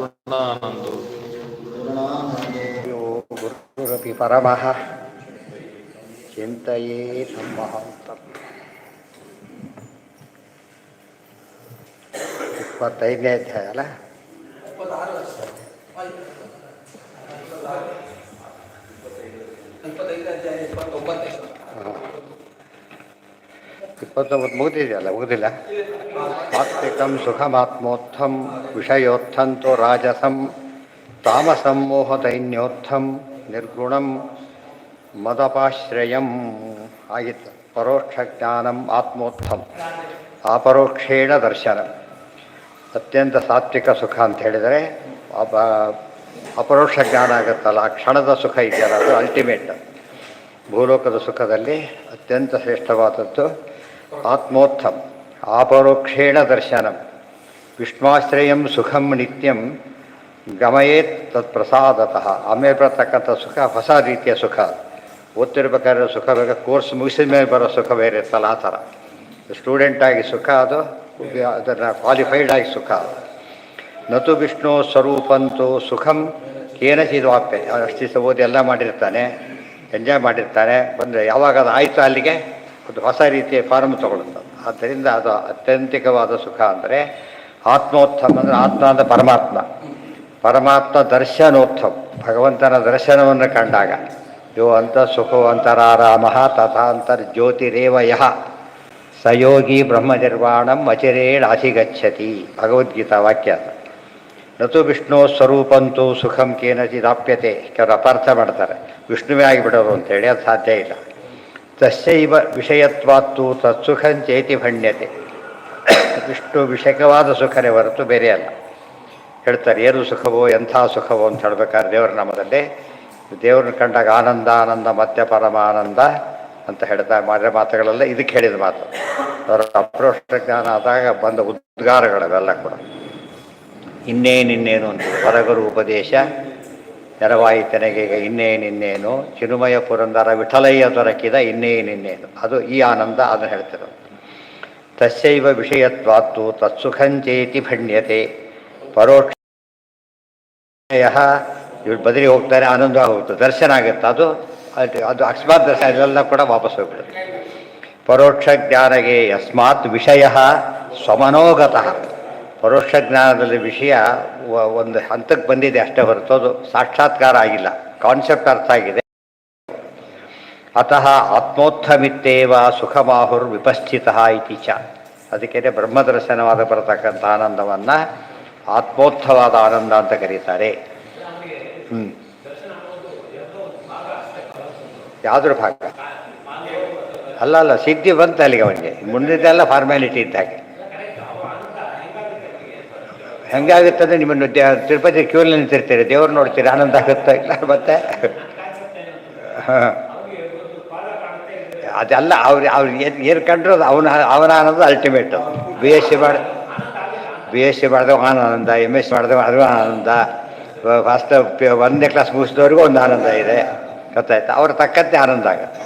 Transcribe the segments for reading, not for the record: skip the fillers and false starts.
ಪೂರ್ಣಾನಂದೋ ಗುರುಣಾನಂದೋ ಗುರುರಪಿ ಪರಮಃ ಚಿಂತೆಯೇ ಸಂಮಹಾಂತಂ. 25ನೇ ಅಧ್ಯಾಯ ಅಲ್ಲ? 29 ಮುಗಿದಿದೆಯಲ್ಲ? ಮುಗಿದಿಲ್ಲ. ಆತ್ಮಿಕಂ ಸುಖಮಾತ್ಮೋತ್ಥಂ ವಿಷಯೋತ್ಥಂತೋ ರಾಜಸಂ ತಾಮಸಂ ಮೋಹದೈನ್ಯೋತ್ಥಂ ನಿರ್ಗುಣಂ ಮದಪಾಶ್ರಯಂ ಆಗಿತ್ತು. ಪರೋಕ್ಷ ಜ್ಞಾನಂ ಆತ್ಮೋತ್ಥಂ ಅಪರೋಕ್ಷೇಣ ದರ್ಶನಂ. ಅತ್ಯಂತ ಸಾತ್ವಿಕ ಸುಖ ಅಂತ ಹೇಳಿದರೆ ಅಪರೋಕ್ಷ ಜ್ಞಾನ ಆಗುತ್ತಲ್ಲ, ಆ ಕ್ಷಣದ ಸುಖ ಇದೆಯಲ್ಲ, ಅದು ಅಲ್ಟಿಮೇಟ್. ಭೂಲೋಕದ ಸುಖದಲ್ಲಿ ಅತ್ಯಂತ ಶ್ರೇಷ್ಠವಾದದ್ದು ಆತ್ಮೋತ್ಥಂ ಅಪರೋಕ್ಷೇಣ ದರ್ಶನಂ. ವಿಷ್ಣುಶ್ರಯಂ ಸುಖಂ ನಿತ್ಯಂ ಗಮಯೇತ್ ತತ್ಪ್ರಸಾದತಃ. ಆಮೇಲೆ ಬರತಕ್ಕಂಥ ಸುಖ ಹೊಸ ರೀತಿಯ ಸುಖ. ಓದ್ತಿರ್ಬೇಕಾದ್ರೆ ಸುಖ ಬೇಗ, ಕೋರ್ಸ್ ಮುಗಿಸಿದ ಮೇಲೆ ಬರೋ ಸುಖ ಬೇರೆ ಇರ್ತಲ್ಲ, ಆ ಥರ. ಸ್ಟೂಡೆಂಟಾಗಿ ಸುಖ ಅದು, ಅದನ್ನು ಕ್ವಾಲಿಫೈಡ್ ಆಗಿ ಸುಖ. ನತು ವಿಷ್ಣು ಸ್ವರೂಪಂತೂ ಸುಖಂ ಕೇನಚಿದ್ವಾಪ್ಯ. ಅಷ್ಟು ದಿವಸ ಓದಿ ಎಲ್ಲ ಮಾಡಿರ್ತಾನೆ, ಎಂಜಾಯ್ ಮಾಡಿರ್ತಾನೆ, ಬಂದರೆ ಯಾವಾಗ ಅದು ಆಯಿತು ಅಲ್ಲಿಗೆ ಒಂದು ಹೊಸ ರೀತಿಯ ಫಾರ್ಮ್ ತೊಗೊಳುತ್ತೆ. ಆದ್ದರಿಂದ ಅದು ಅತ್ಯಂತಿಕವಾದ ಸುಖ. ಅಂದರೆ ಆತ್ಮೋತ್ಥಮ್ ಅಂದರೆ ಆತ್ಮ ಅಂದರೆ ಪರಮಾತ್ಮ. ಪರಮಾತ್ಮ ದರ್ಶನೋತ್ಥಮ್, ಭಗವಂತನ ದರ್ಶನವನ್ನು ಕಂಡಾಗ. ಯೋ ಅಂತ ಸುಖೋ ಅಂತರಾರಾಮ ತಥಾಂತರ್ಜ್ಯೋತಿರೇವ ಯಃ ಸಯೋಗಿ ಬ್ರಹ್ಮನಿರ್ವಾಣಂ ಅಚಿರೇಣಾಧಿಗಚ್ಚತಿ. ಭಗವದ್ಗೀತಾ ವಾಕ್ಯ. ನತು ವಿಷ್ಣು ಸ್ವರೂಪಂತೂ ಸುಖಂ ಕೇನಚಿದಾಪ್ಯತೆ. ಕೆಲವರು ಅಪಾರ್ಥ ಮಾಡ್ತಾರೆ, ವಿಷ್ಣುವೇ ಆಗಿಬಿಡೋರು ಅಂತೇಳಿ. ಅದು ಸಾಧ್ಯ ಇಲ್ಲ. ತಸ್ಯೈವ ವಿಷಯತ್ವಾತ್ತು ತತ್ಸುಖಂಚೇತಿ ಭಣ್ಯತೆ. ವಿಷ್ಣು ವಿಷಯಕವಾದ ಸುಖನೇ ಹೊರತು ಬೇರೆ ಅಲ್ಲ. ಹೇಳ್ತಾರೆ, ಏನು ಸುಖವೋ ಎಂಥ ಸುಖವೋ ಅಂತ ಹೇಳ್ಬೇಕಾದ್ರೆ ದೇವರ ನಾಮದಲ್ಲಿ ದೇವ್ರನ್ನ ಕಂಡಾಗ ಆನಂದ ಆನಂದ ಮತ್ತೆ ಪರಮಾನಂದ ಅಂತ ಹೇಳ್ತಾ ಮಾಡಿರೋ ಮಾತುಗಳೆಲ್ಲ ಇದಕ್ಕೆ ಹೇಳಿದ ಮಾತು. ಅವರ ಅಪ್ರೋಷ್ಟ ಜ್ಞಾನ ಆದಾಗ ಬಂದ ಉದ್ಗಾರಗಳವೆಲ್ಲ ಕೂಡ. ಇನ್ನೇನಿನ್ನೇನು ಅಂತ ಹೊರಗರು ಉಪದೇಶ ನೆರವಾಯಿತನೆಗೆ ಇನ್ನೇನಿನ್ನೇನು ಚಿನುಮಯ ಪುರಂದರ ವಿಠಲಯ್ಯ ದೊರಕಿದ ಇನ್ನೇನಿನ್ನೇನು. ಅದು ಈ ಆನಂದ, ಅದನ್ನು ಹೇಳ್ತಿರೋದು. ತಸ್ಯೈವ ವಿಷಯತ್ವಾತ್ತು ತತ್ಸುಖಂಚೇತಿ ಭಣ್ಯತೆ. ಪರೋಕ್ಷ ಇವ್ರು ಬದಲಿ ಹೋಗ್ತಾರೆ, ಆನಂದ ಹೋಗುತ್ತೆ, ದರ್ಶನ ಆಗುತ್ತೆ. ಅದು ಅಕಸ್ಮಾತ್ ದರ್ಶನ, ಇದೆಲ್ಲ ಕೂಡ ವಾಪಸ್ ಹೋಗ್ಬಿಡುತ್ತೆ. ಪರೋಕ್ಷ ಜ್ಞಾನಗೆ ಯಸ್ಮಾತ್ ವಿಷಯ ಸ್ವಮನೋಗತಃ. ಪರೋಕ್ಷ ಜ್ಞಾನದಲ್ಲಿ ವಿಷಯ ಒಂದು ಹಂತಕ್ಕೆ ಬಂದಿದೆ ಅಷ್ಟೇ ಹೊರತು ಅದು ಸಾಕ್ಷಾತ್ಕಾರ ಆಗಿಲ್ಲ, ಕಾನ್ಸೆಪ್ಟ್ ಅರ್ಥ ಆಗಿದೆ. ಅತಃ ಆತ್ಮೋತ್ಥಮಿತ್ತೇವ ಸುಖಮಾಹುರ್ ವಿಪಸ್ಥಿತ ಇತಿ ಚ. ಅದಕ್ಕೆ ಬ್ರಹ್ಮದರ್ಶನವಾದ ಬರತಕ್ಕಂಥ ಆನಂದವನ್ನು ಆತ್ಮೋತ್ಥವಾದ ಆನಂದ ಅಂತ ಕರೀತಾರೆ. ಯಾವುದ್ರ ಭಾಗ ಅಲ್ಲ, ಸಿದ್ಧಿ ಬಂತು ಅಲ್ಲಿಗೆ ಅವನಿಗೆ. ಮುಂದಿದ್ದೆಲ್ಲ ಫಾರ್ಮ್ಯಾಲಿಟಿ ಇದ್ದಾಗೆ. ಹೆಂಗಾಗುತ್ತದೆ, ನಿಮ್ಮನ್ನು ತಿರುಪತಿ ಕ್ಯೂನಲ್ಲಿ ನಿಂತಿರ್ತೀರಿ, ದೇವ್ರು ನೋಡ್ತೀರಿ, ಆನಂದ ಆಗುತ್ತಾ ಇಲ್ಲ ಮತ್ತೆ? ಹಾಂ, ಅದೆಲ್ಲ ಅವ್ರು ಏನು ಕಂಡ್ರು ಅವನ ಆನಂದ ಅಲ್ಟಿಮೇಟು. ಬಿ ಎಸ್ ಸಿ ಮಾಡಿದವ ಆನಂದ, ಎಮ್ ಎಸ್ ಸಿ ಮಾಡಿದವ ಅದು ಆನಂದ, ಫಸ್ಟ್ 1ನೇ ಕ್ಲಾಸ್ ಮುಗಿಸಿದವ್ರಿಗೂ ಒಂದು ಆನಂದ ಇದೆ, ಗೊತ್ತಾಯ್ತು. ಅವ್ರ ತಕ್ಕಂತೆ ಆನಂದ ಆಗುತ್ತೆ.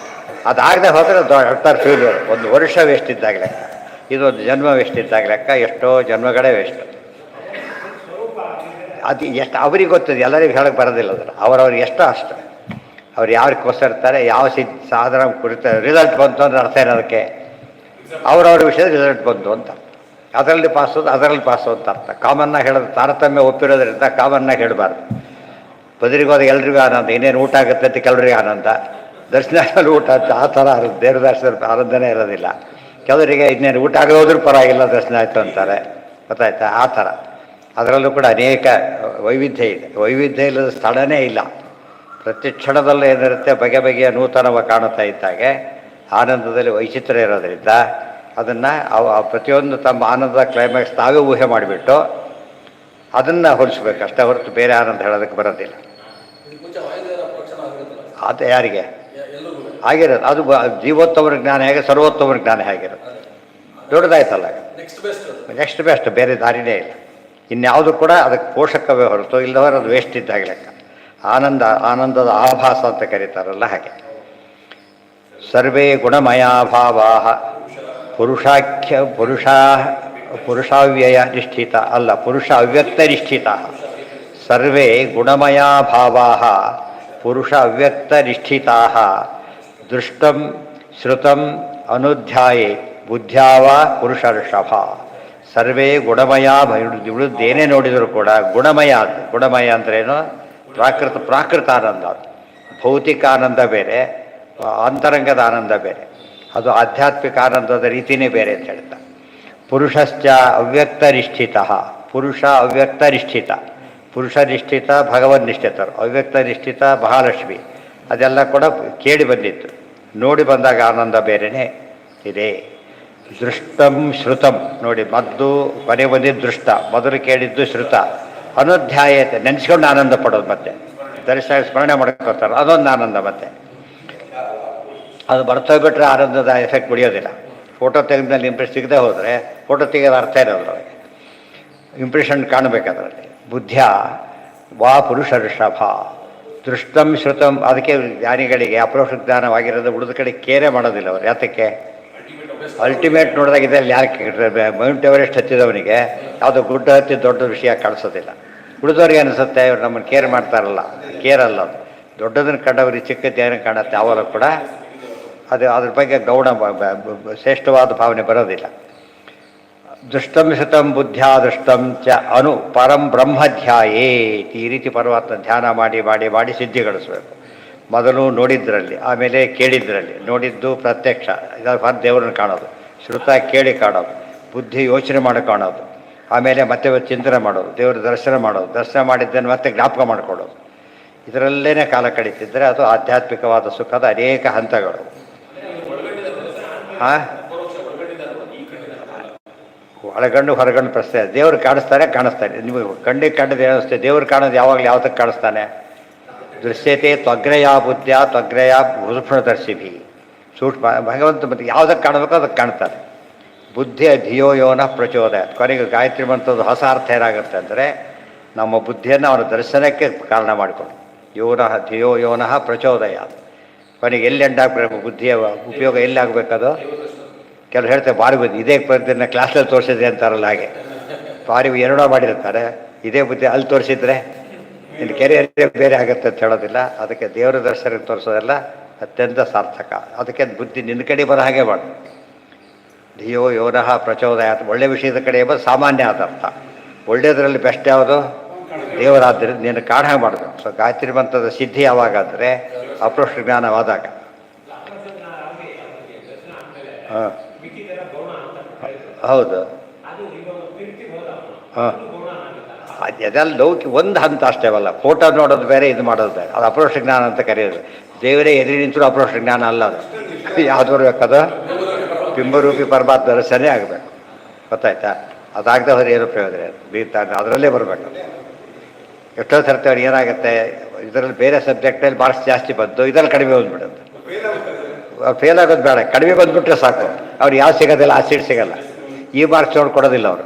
ಅದಾಗದೆ ಹೋದರೆ ದೊಡ್ಡ ಫೇಲ್ಯೂರ್. ಒಂದು ವರ್ಷ ವೇಸ್ಟ್ ಇದ್ದಾಗ ಲೆಕ್ಕ, ಇದೊಂದು ಜನ್ಮ ವೇಸ್ಟ್ ಇದ್ದಾಗ ಲೆಕ್ಕ, ಎಷ್ಟೋ ಜನ್ಮಗಳೇ ವೇಸ್ಟ್. ಅದು ಎಷ್ಟು ಅವ್ರಿಗೆ ಗೊತ್ತದೆ, ಎಲ್ಲರಿಗೂ ಹೇಳಕ್ಕೆ ಬರೋದಿಲ್ಲ. ಅದನ್ನು ಅವ್ರವ್ರಿಗೆ ಎಷ್ಟೋ ಅಷ್ಟು. ಅವ್ರು ಯಾವ್ದಕ್ಕೋಸ್ಕರ ಇರ್ತಾರೆ, ಯಾವ ಸಾಧನ ಕುರಿತ ರಿಸಲ್ಟ್ ಬಂತು ಅಂದ್ರೆ ಅರ್ಥ ಏನದಕ್ಕೆ, ಅವ್ರವ್ರ ವಿಷಯದ ರಿಸಲ್ಟ್ ಬಂತು ಅಂತ. ಅದರಲ್ಲಿ ಪಾಸು ಅಂತ ಅರ್ಥ. ಕಾಮನ್ನಾಗಿ ಹೇಳೋದು, ತಾರತಮ್ಯ ಒಪ್ಪಿರೋದ್ರಿಂದ ಕಾಮನ್ನಾಗಿ ಹೇಳಬಾರ್ದು. ಬದರಿಗೋದ ಎಲ್ರಿಗೂ ಆನಂದ, ಇನ್ನೇನು ಊಟ ಆಗುತ್ತೆ ಅಂತ ಕೆಲವರಿಗೆ ಆನಂದ, ದರ್ಶನದಲ್ಲಿ ಊಟ ಅಂತ ಆ ಥರ ದೇವ್ರ ದರ್ಶನದ ಆನಂದನೇ ಇರೋದಿಲ್ಲ. ಕೆಲವರಿಗೆ ಇನ್ನೇನು ಊಟ ಆಗೋದ್ರೂ ಪರವಾಗಿಲ್ಲ, ದರ್ಶನ ಆಯಿತು ಅಂತಾರೆ, ಗೊತ್ತಾಯ್ತಾ. ಆ ಥರ ಅದರಲ್ಲೂ ಕೂಡ ಅನೇಕ ವೈವಿಧ್ಯ ಇದೆ. ವೈವಿಧ್ಯ ಇಲ್ಲದ ಸ್ಥಳನೇ ಇಲ್ಲ. ಪ್ರತಿ ಕ್ಷಣದಲ್ಲೂ ಏನಿರುತ್ತೆ, ಬಗೆ ಬಗೆಯ ನೂತನವ ಕಾಣುತ್ತಾ ಇದ್ದಾಗೆ ಆನಂದದಲ್ಲಿ ವೈಚಿತ್ರ್ಯ ಇರೋದರಿಂದ ಅದನ್ನು ಪ್ರತಿಯೊಂದು ತಮ್ಮ ಆನಂದದ ಕ್ಲೈಮ್ಯಾಕ್ಸ್ ತಾವೇ ಊಹೆ ಮಾಡಿಬಿಟ್ಟು ಅದನ್ನು ಹೋಲಿಸ್ಬೇಕು ಅಷ್ಟೇ ಹೊರತು ಬೇರೆ ಆನಂದ ಹೇಳೋದಕ್ಕೆ ಬರೋದಿಲ್ಲ. ಅದು ಯಾರಿಗೆ ಆಗಿರೋದು, ಅದು ಜೀವೋತ್ತಮರ ಜ್ಞಾನ ಹೇಗೆ, ಸರ್ವೋತ್ತಮರ ಜ್ಞಾನ ಹೇಗಿರೋದು, ದೊಡ್ಡದಾಯ್ತಲ್ಲ. ನೆಕ್ಸ್ಟ್ ಬೆಸ್ಟ್, ಬೇರೆ ದಾರಿನೇ ಇಲ್ಲ. ಇನ್ಯಾವುದು ಕೂಡ ಅದಕ್ಕೆ ಪೋಷಕವೇ ಹೊರತು, ಇಲ್ಲದವರು ಅದು ವೇಸ್ಟ್ ಇದ್ದಾಗ ಲೆಕ್ಕ. ಆನಂದದ ಆಭಾಸ ಅಂತ ಕರೀತಾರಲ್ಲ ಹಾಗೆ. ಸರ್ವೇ ಗುಣಮಯಾಭಾವಾ ಪುರುಷಾವ್ಯಯ ನಿಷ್ಠಿತ ಅಲ್ಲ, ಪುರುಷ ಅವ್ಯಕ್ತ ನಿಷ್ಠಿತ. ಸರ್ವೇ ಗುಣಮಯಾ ಭಾವಾಃ ಪುರುಷ ಅವ್ಯಕ್ತನಿಷ್ಠಿತಾಃ ದೃಷ್ಟಂ ಶ್ರುತಂ ಅನುಧ್ಯಾಯೇ ಬುದ್ಧ್ಯಾವ ಪುರುಷರ್ಷಭ. ಸರ್ವೇ ಗುಣಮಯ, ಉಳಿದೇನೇ ನೋಡಿದರೂ ಕೂಡ ಗುಣಮಯ. ಗುಣಮಯ ಅಂದ್ರೇನು? ಪ್ರಾಕೃತ ಆನಂದ. ಭೌತಿಕ ಆನಂದ ಬೇರೆ, ಅಂತರಂಗದ ಆನಂದ ಬೇರೆ. ಅದು ಆಧ್ಯಾತ್ಮಿಕ ಆನಂದದ ರೀತಿಯೇ ಬೇರೆ ಅಂತ ಹೇಳ್ತಾ. ಪುರುಷಶ್ಚ ಅವ್ಯಕ್ತನಿಷ್ಠಿತ. ಪುರುಷ ಅವ್ಯಕ್ತನಿಷ್ಠಿತ. ಪುರುಷನಿಷ್ಠಿತ ಭಗವನ್ನಿಷ್ಠಿತರು, ಅವ್ಯಕ್ತನಿಷ್ಠಿತ ಮಹಾಲಕ್ಷ್ಮಿ. ಅದೆಲ್ಲ ಕೂಡ ಕೇಳಿ ಬಂದಿತ್ತು. ನೋಡಿ ಬಂದಾಗ ಆನಂದ ಬೇರೆಯೇ ಇದೆ. ದೃಷ್ಟಂ ಶ್ರುತಂ ನೋಡಿ, ಮದ್ದು ಕೊನೆ ಬಂದಿದ್ದು ದೃಷ್ಟ, ಮೊದಲು ಕೇಳಿದ್ದು ಶ್ರುತ. ಅನುಧ್ಯಾಯತೆ ನೆನೆಸ್ಕೊಂಡು ಆನಂದ ಪಡೋದು, ಮತ್ತೆ ದರ್ಶನ ಸ್ಮರಣೆ ಮಾಡ್ಕೊತಾರೆ, ಅದೊಂದು ಆನಂದ. ಮತ್ತೆ ಅದು ಬರ್ತೋಗ್ಬಿಟ್ರೆ ಆನಂದದ ಎಫೆಕ್ಟ್ ಉಳಿಯೋದಿಲ್ಲ. ಫೋಟೋ ತೆಗೆದ್ಮೇಲೆ ಇಂಪ್ರೆಸ್ ಸಿಗದೆ ಹೋದರೆ ಫೋಟೋ ತೆಗೆಯೋದು ಅರ್ಥ ಇರೋದು, ಅವರಿಗೆ ಇಂಪ್ರೆಷನ್ ಕಾಣಬೇಕಾದ್ರಲ್ಲಿ. ಬುದ್ಧಿಯ ವಾ ಪುರುಷ ಋಷಭ ದೃಷ್ಟಂ ಶ್ರುತಂ. ಅದಕ್ಕೆ ಜ್ಞಾನಿಗಳಿಗೆ ಅಪರೋಕ್ಷ ಜ್ಞಾನವಾಗಿರೋದು, ಉಳಿದ ಕಡೆ ಕೇರೆ ಮಾಡೋದಿಲ್ಲ ಅವರು. ಯಾತಕ್ಕೆ? ಅಲ್ಟಿಮೇಟ್ ನೋಡಿದಾಗ ಇದರಲ್ಲಿ ಯಾರು ಮೌಂಟ್ ಎವರೆಸ್ಟ್ ಹತ್ತಿದವನಿಗೆ ಯಾವುದೋ ಗುಡ್ಡ ಹತ್ತಿ ದೊಡ್ಡ ವಿಷಯ ಕಾಣಿಸೋದಿಲ್ಲ. ಉಳಿದವ್ರಿಗೆ ಅನಿಸುತ್ತೆ ಇವ್ರು ನಮ್ಮನ್ನು ಕೇರ್ ಮಾಡ್ತಾರಲ್ಲ, ಕೇರ್ ಅಲ್ಲ ಅದು. ದೊಡ್ಡದನ್ನು ಕಂಡವ್ರಿಗೆ ಚಿಕ್ಕದ್ದೇನು ಕಾಣುತ್ತೆ, ಯಾವಾಗ ಕೂಡ ಅದು ಅದ್ರ ಬಗ್ಗೆ ಗೌಣ ಶ್ರೇಷ್ಠವಾದ ಭಾವನೆ ಬರೋದಿಲ್ಲ. ದೃಷ್ಟಂ ಶ್ರುತಂ ಬುದ್ಧ್ಯಾ ದೃಷ್ಟಂ ಚ ಅನು ಪರಂ ಬ್ರಹ್ಮಧ್ಯಾಯೇತ್. ಈ ರೀತಿ ಪರಮಾತ್ಮ ಧ್ಯಾನ ಮಾಡಿ ಮಾಡಿ ಮಾಡಿ ಸಿದ್ಧಿಗಳಿಸ್ಬೇಕು. ಮೊದಲು ನೋಡಿದ್ರಲ್ಲಿ, ಆಮೇಲೆ ಕೇಳಿದ್ರಲ್ಲಿ. ನೋಡಿದ್ದು ಪ್ರತ್ಯಕ್ಷ, ಇದರ ದೇವರನ್ನು ಕಾಣೋದು. ಶ್ರುತ ಕೇಳಿ ಕಾಣೋದು. ಬುದ್ಧಿ ಯೋಚನೆ ಮಾಡಿ ಕಾಣೋದು. ಆಮೇಲೆ ಮತ್ತೆ ಚಿಂತನೆ ಮಾಡೋದು, ದೇವರ ದರ್ಶನ ಮಾಡೋದು. ದರ್ಶನ ಮಾಡಿದ್ದನ್ನು ಮತ್ತೆ ಜ್ಞಾಪಕ ಮಾಡಿಕೊಡೋದು. ಇದರಲ್ಲೇ ಕಾಲ ಕಳೀತಿದ್ದರೆ ಅದು ಆಧ್ಯಾತ್ಮಿಕವಾದ ಸುಖದ ಅನೇಕ ಹಂತಗಳು. ಒಳಗಂಡು ಹೊರಗಂಡು ಪ್ರಶ್ನೆ. ದೇವರು ಕಾಣಿಸ್ತಾನೆ. ನಿಮಗೆ ಕಣ್ಣಿಗೆ ಕಂಡದ್ದು ಏನಿಸ್ತದೆ? ದೇವರು ಕಾಣೋದು ಯಾವಾಗಲೂ ಯಾವತ್ತಕ್ಕೆ ಕಾಣಿಸ್ತಾನೆ? ದೃಶ್ಯತೆ ತ್ವಗ್ರಯ ಬುದ್ಧ ತ್ವಗ್ರಯ ಭೂಷಣದರ್ಶಿಭಿ. ಸೂಕ್ಷ್ಮ ಭಗವಂತ ಮತ್ತೆ ಯಾವುದಕ್ಕೆ ಕಾಣಬೇಕೋ ಅದಕ್ಕೆ ಕಾಣ್ತಾನೆ. ಬುದ್ಧಿಯ ಧಿಯೋ ಯೋನ ಪ್ರಚೋದಯ. ಕೊನೆಗೆ ಗಾಯತ್ರಿ ಮಂತ್ರದ ಹೊಸ ಅರ್ಥ ಏನಾಗುತ್ತೆ ಅಂದರೆ, ನಮ್ಮ ಬುದ್ಧಿಯನ್ನು ಅವನ ದರ್ಶನಕ್ಕೆ ಕಾರಣ ಮಾಡಿಕೊಂಡು ಯೋನಃ ಧಿಯೋ ಯೋನಃ ಪ್ರಚೋದಯ. ಕೊನೆಗೆ ಎಲ್ಲಿ ಎಂಡಾಗಬೇಕು? ಬುದ್ಧಿಯ ಉಪಯೋಗ ಎಲ್ಲಿ ಆಗಬೇಕದು? ಕೆಲವು ಹೇಳ್ತಾರೆ ಭಾರಿ ಬುದ್ಧಿ ಇದೇ ಪದ್ಧತಿನ ಕ್ಲಾಸಲ್ಲಿ ತೋರಿಸಿದ್ರೆ ಅಂತಾರಲ್ಲ, ಹಾಗೆ ಭಾರಿ ಎರಡೋ ಮಾಡಿರ್ತಾರೆ. ಇದೇ ಬುದ್ಧಿ ಅಲ್ಲಿ ತೋರಿಸಿದ್ರೆ ಇನ್ನು ಕೆರಿಯರ್ ಬೇರೆ ಆಗುತ್ತೆ ಅಂತ ಹೇಳೋದಿಲ್ಲ. ಅದಕ್ಕೆ ದೇವರ ದರ್ಶನಕ್ಕೆ ತೋರಿಸೋದೆಲ್ಲ ಅತ್ಯಂತ ಸಾರ್ಥಕ. ಅದಕ್ಕೆ ಬುದ್ಧಿ ನಿನ್ನ ಕಡೆ ಬರೋ ಹಾಗೆ ಮಾಡು. ಧಿಯೋ ಯೋನಃ ಪ್ರಚೋದಯ. ಒಳ್ಳೆ ವಿಷಯದ ಕಡೆ ಬಂದು ಸಾಮಾನ್ಯ ಆದ ಅರ್ಥ. ಒಳ್ಳೆಯದರಲ್ಲಿ ಬೆಸ್ಟ್ ಯಾವುದು? ದೇವರಾದ್ದರಿಂದ ನೀನು ಕಾಣ ಮಾಡಬೇಕು. ಸೊ ಗಾಯತ್ರಿ ಮಂತ್ರದ ಸಿದ್ಧಿ ಯಾವಾಗಾದರೆ ಅಪರೋಕ್ಷ ಜ್ಞಾನವಾದಾಗ. ಹಾಂ ಹೌದು. ಹಾಂ ಅದೆಲ್ಲ ಲೌಕಿಕ ಒಂದು ಹಂತ ಅಷ್ಟೇ ಅಲ್ಲ. ಫೋಟೋ ನೋಡೋದು ಬೇರೆ, ಇದು ಮಾಡೋದು ಬೇರೆ. ಅದು ಅಪರೋಕ್ಷ ಜ್ಞಾನ ಅಂತ ಕರೆಯೋದು. ದೇವರೇ ಎದುರು ನಿಂತರೂ ಅಪರೋಕ್ಷ ಜ್ಞಾನ ಅಲ್ಲ ಅದು. ಯಾವ್ದು ಬರ್ಬೇಕದು? ಬಿಂಬರೂಪಿ ಪರಮಾತ್ಮ ದರ್ಶನೇ ಆಗಬೇಕು. ಗೊತ್ತಾಯ್ತಾ? ಅದಾಗದೆ ಹೋದ್ರೆ ಏನು ಪ್ರಯೋಜನ? ಅದರಲ್ಲೇ ಬರಬೇಕು. ಎಷ್ಟೋ ಸರ್ತಿ ಅವ್ರು ಏನಾಗುತ್ತೆ, ಇದರಲ್ಲಿ ಬೇರೆ ಸಬ್ಜೆಕ್ಟಲ್ಲಿ ಮಾರ್ಕ್ಸ್ ಜಾಸ್ತಿ ಬಂದು ಇದರಲ್ಲಿ ಕಡಿಮೆ ಬಂದುಬಿಡುತ್ತೆ. ಫೇಲ್ ಆಗೋದು ಬೇಡ, ಕಡಿಮೆ ಬಂದುಬಿಟ್ರೆ ಸಾಕು. ಅವ್ರು ಯಾವ ಸಿಗೋದಿಲ್ಲ, ಆ ಸೀಟ್ ಸಿಗೋಲ್ಲ. ಈ ಮಾರ್ಕ್ಸ್ ನೋಡ್ಕೊಡೋದಿಲ್ಲ ಅವರು.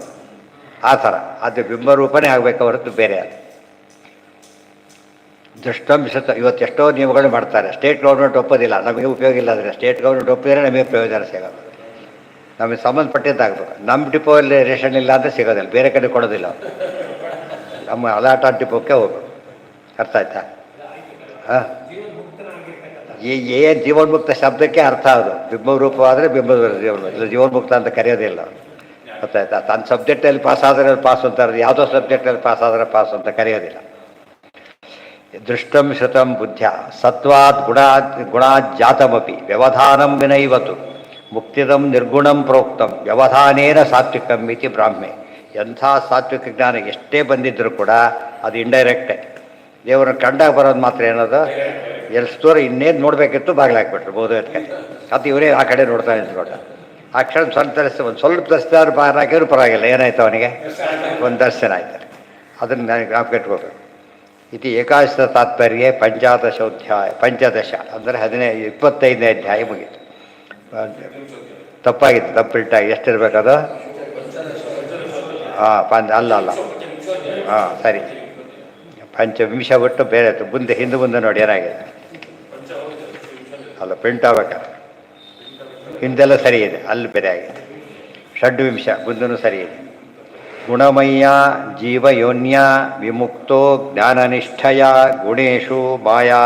ಆ ಥರ ಅದು ಬಿಂಬರೂಪನೇ ಆಗಬೇಕು ಹೊರತು ಬೇರೆ ಅದು. ದೃಷ್ಟಂ ಶ್ರುತಂ. ಇವತ್ತು ಎಷ್ಟೋ ನಿಯಮಗಳು ಮಾಡ್ತಾರೆ. ಸ್ಟೇಟ್ ಗೌರ್ಮೆಂಟ್ ಒಪ್ಪೋದಿಲ್ಲ, ನಮಗೆ ಉಪಯೋಗ ಇಲ್ಲ. ಆದರೆ ಸ್ಟೇಟ್ ಗೌರ್ಮೆಂಟ್ ಒಪ್ಪಿದರೆ ನಮಗೆ ಪ್ರಯೋಜನ ಸಿಗೋದು. ನಮಗೆ ಸಂಬಂಧಪಟ್ಟಿದ್ದಾಗಬೇಕು. ನಮ್ಮ ಡಿಪೋಲ್ಲಿ ರೇಷನ್ ಇಲ್ಲ ಅಂದರೆ ಸಿಗೋದಿಲ್ಲ, ಬೇರೆ ಕಡೆ ಕೊಡೋದಿಲ್ಲ ಅವರು. ನಮ್ಮ ಅಲಾಟ ಡಿಪೋಕ್ಕೆ ಹೋಗ್ಬೇಕು. ಅರ್ಥ ಆಯ್ತಾ? ಹಾಂ, ಏನು ಜೀವನ್ಮುಕ್ತ ಶಬ್ದಕ್ಕೆ ಅರ್ಥ ಅದು. ಬಿಂಬರೂಪವಾದರೆ ಬಿಂಬದ ಜೀವನ, ಇಲ್ಲ ಜೀವನ್ಮುಕ್ತ ಅಂತ ಕರೆಯೋದಿಲ್ಲ. ಗೊತ್ತಾಯ್ತಾ? ತನ್ನ ಸಬ್ಜೆಕ್ಟಲ್ಲಿ ಪಾಸ್ ಆದರೆ ಪಾಸ್ ಅಂತಾರೆ, ಯಾವುದೋ ಸಬ್ಜೆಕ್ಟಲ್ಲಿ ಪಾಸ್ ಆದರೆ ಪಾಸ್ ಅಂತ ಕರೆಯೋದಿಲ್ಲ. ದೃಷ್ಟಂ ಶ್ರುತಂ ಬುದ್ಧ್ಯ ಸತ್ವಾತ್ ಗುಣಾಜ್ಜಾತಮಪಿ ವ್ಯವಧಾನಂ ವಿನೈವತು ಮುಕ್ತಿದಂ ನಿರ್ಗುಣಂ ಪ್ರೋಕ್ತಂ ವ್ಯವಧಾನೇನ ಸಾತ್ವಿಕಂ ಇತಿ ಬ್ರಾಹ್ಮೆ. ಎಂಥ ಸಾತ್ವಿಕ ಜ್ಞಾನ ಎಷ್ಟೇ ಬಂದಿದ್ದರೂ ಕೂಡ ಅದು ಇಂಡೈರೆಕ್ಟೇ. ದೇವರನ್ನು ಕಂಡಾಗ ಬರೋದು ಮಾತ್ರ ಏನದು? ಎಲ್ಸ್ತೋರ ಇನ್ನೇನು ನೋಡಬೇಕಿತ್ತು ಬಾಗಿಲಾಕ್ಬಿಟ್ರು ಬೋಧಕ್ಕೆ. ಅದು ಇವರೇ ಆ ಕಡೆ ನೋಡ್ತಾ ನಿಂತ್ಕೊಂಡ. ಆ ಕ್ಷಣ ಸ್ವಲ್ಪ ದರ್ಶನ ಹಾಕಿದ್ರು ಪರವಾಗಿಲ್ಲ. ಏನಾಯ್ತು ಅವನಿಗೆ? ಒಂದು ದರ್ಶನ ಆಯ್ತಾರೆ. ಅದನ್ನು ನನಗೆ ಜ್ಞಾಪಕ ಇಟ್ಕೋಬೇಕು. ಇದು ಏಕಾದಶ ತಾತ್ಪರ್ಯ ಪಂಚದಶ ಅಂದರೆ 25ನೇ ಅಧ್ಯಾಯ ಮುಗೀತು. ತಪ್ಪಾಗಿತ್ತು, ತಪ್ಪಿಟ್ಟಾಗಿ ಎಷ್ಟಿರ್ಬೇಕದು? ಹಾಂ ಅಲ್ಲ ಹಾಂ ಸರಿ, ಪಂಚವಿಂಶ ಬಿಟ್ಟು ಬೇರೆ ಮುಂದೆ ಮುಂದೆ ನೋಡಿ ಏನಾಗಿದೆ ಅಲ್ಲ, ಪ್ರಿಂಟ್ ಆಗ್ಬೇಕಾದ್ರೆ ಹಿಂದೆಲ್ಲ ಸರಿ ಇದೆ, ಅಲ್ಲಿ ಬೇರೆ ಆಗಿದೆ. ಷಡ್ವಿಂಶ ಮುಂದೂ ಸರಿ ಇದೆ. ಗುಣಮಯ್ಯ ಜೀವಯೋನ್ಯ ವಿಮುಕ್ತೋ ಜ್ಞಾನನಿಷ್ಠಯ ಗುಣೇಶು ಮಾಯಾ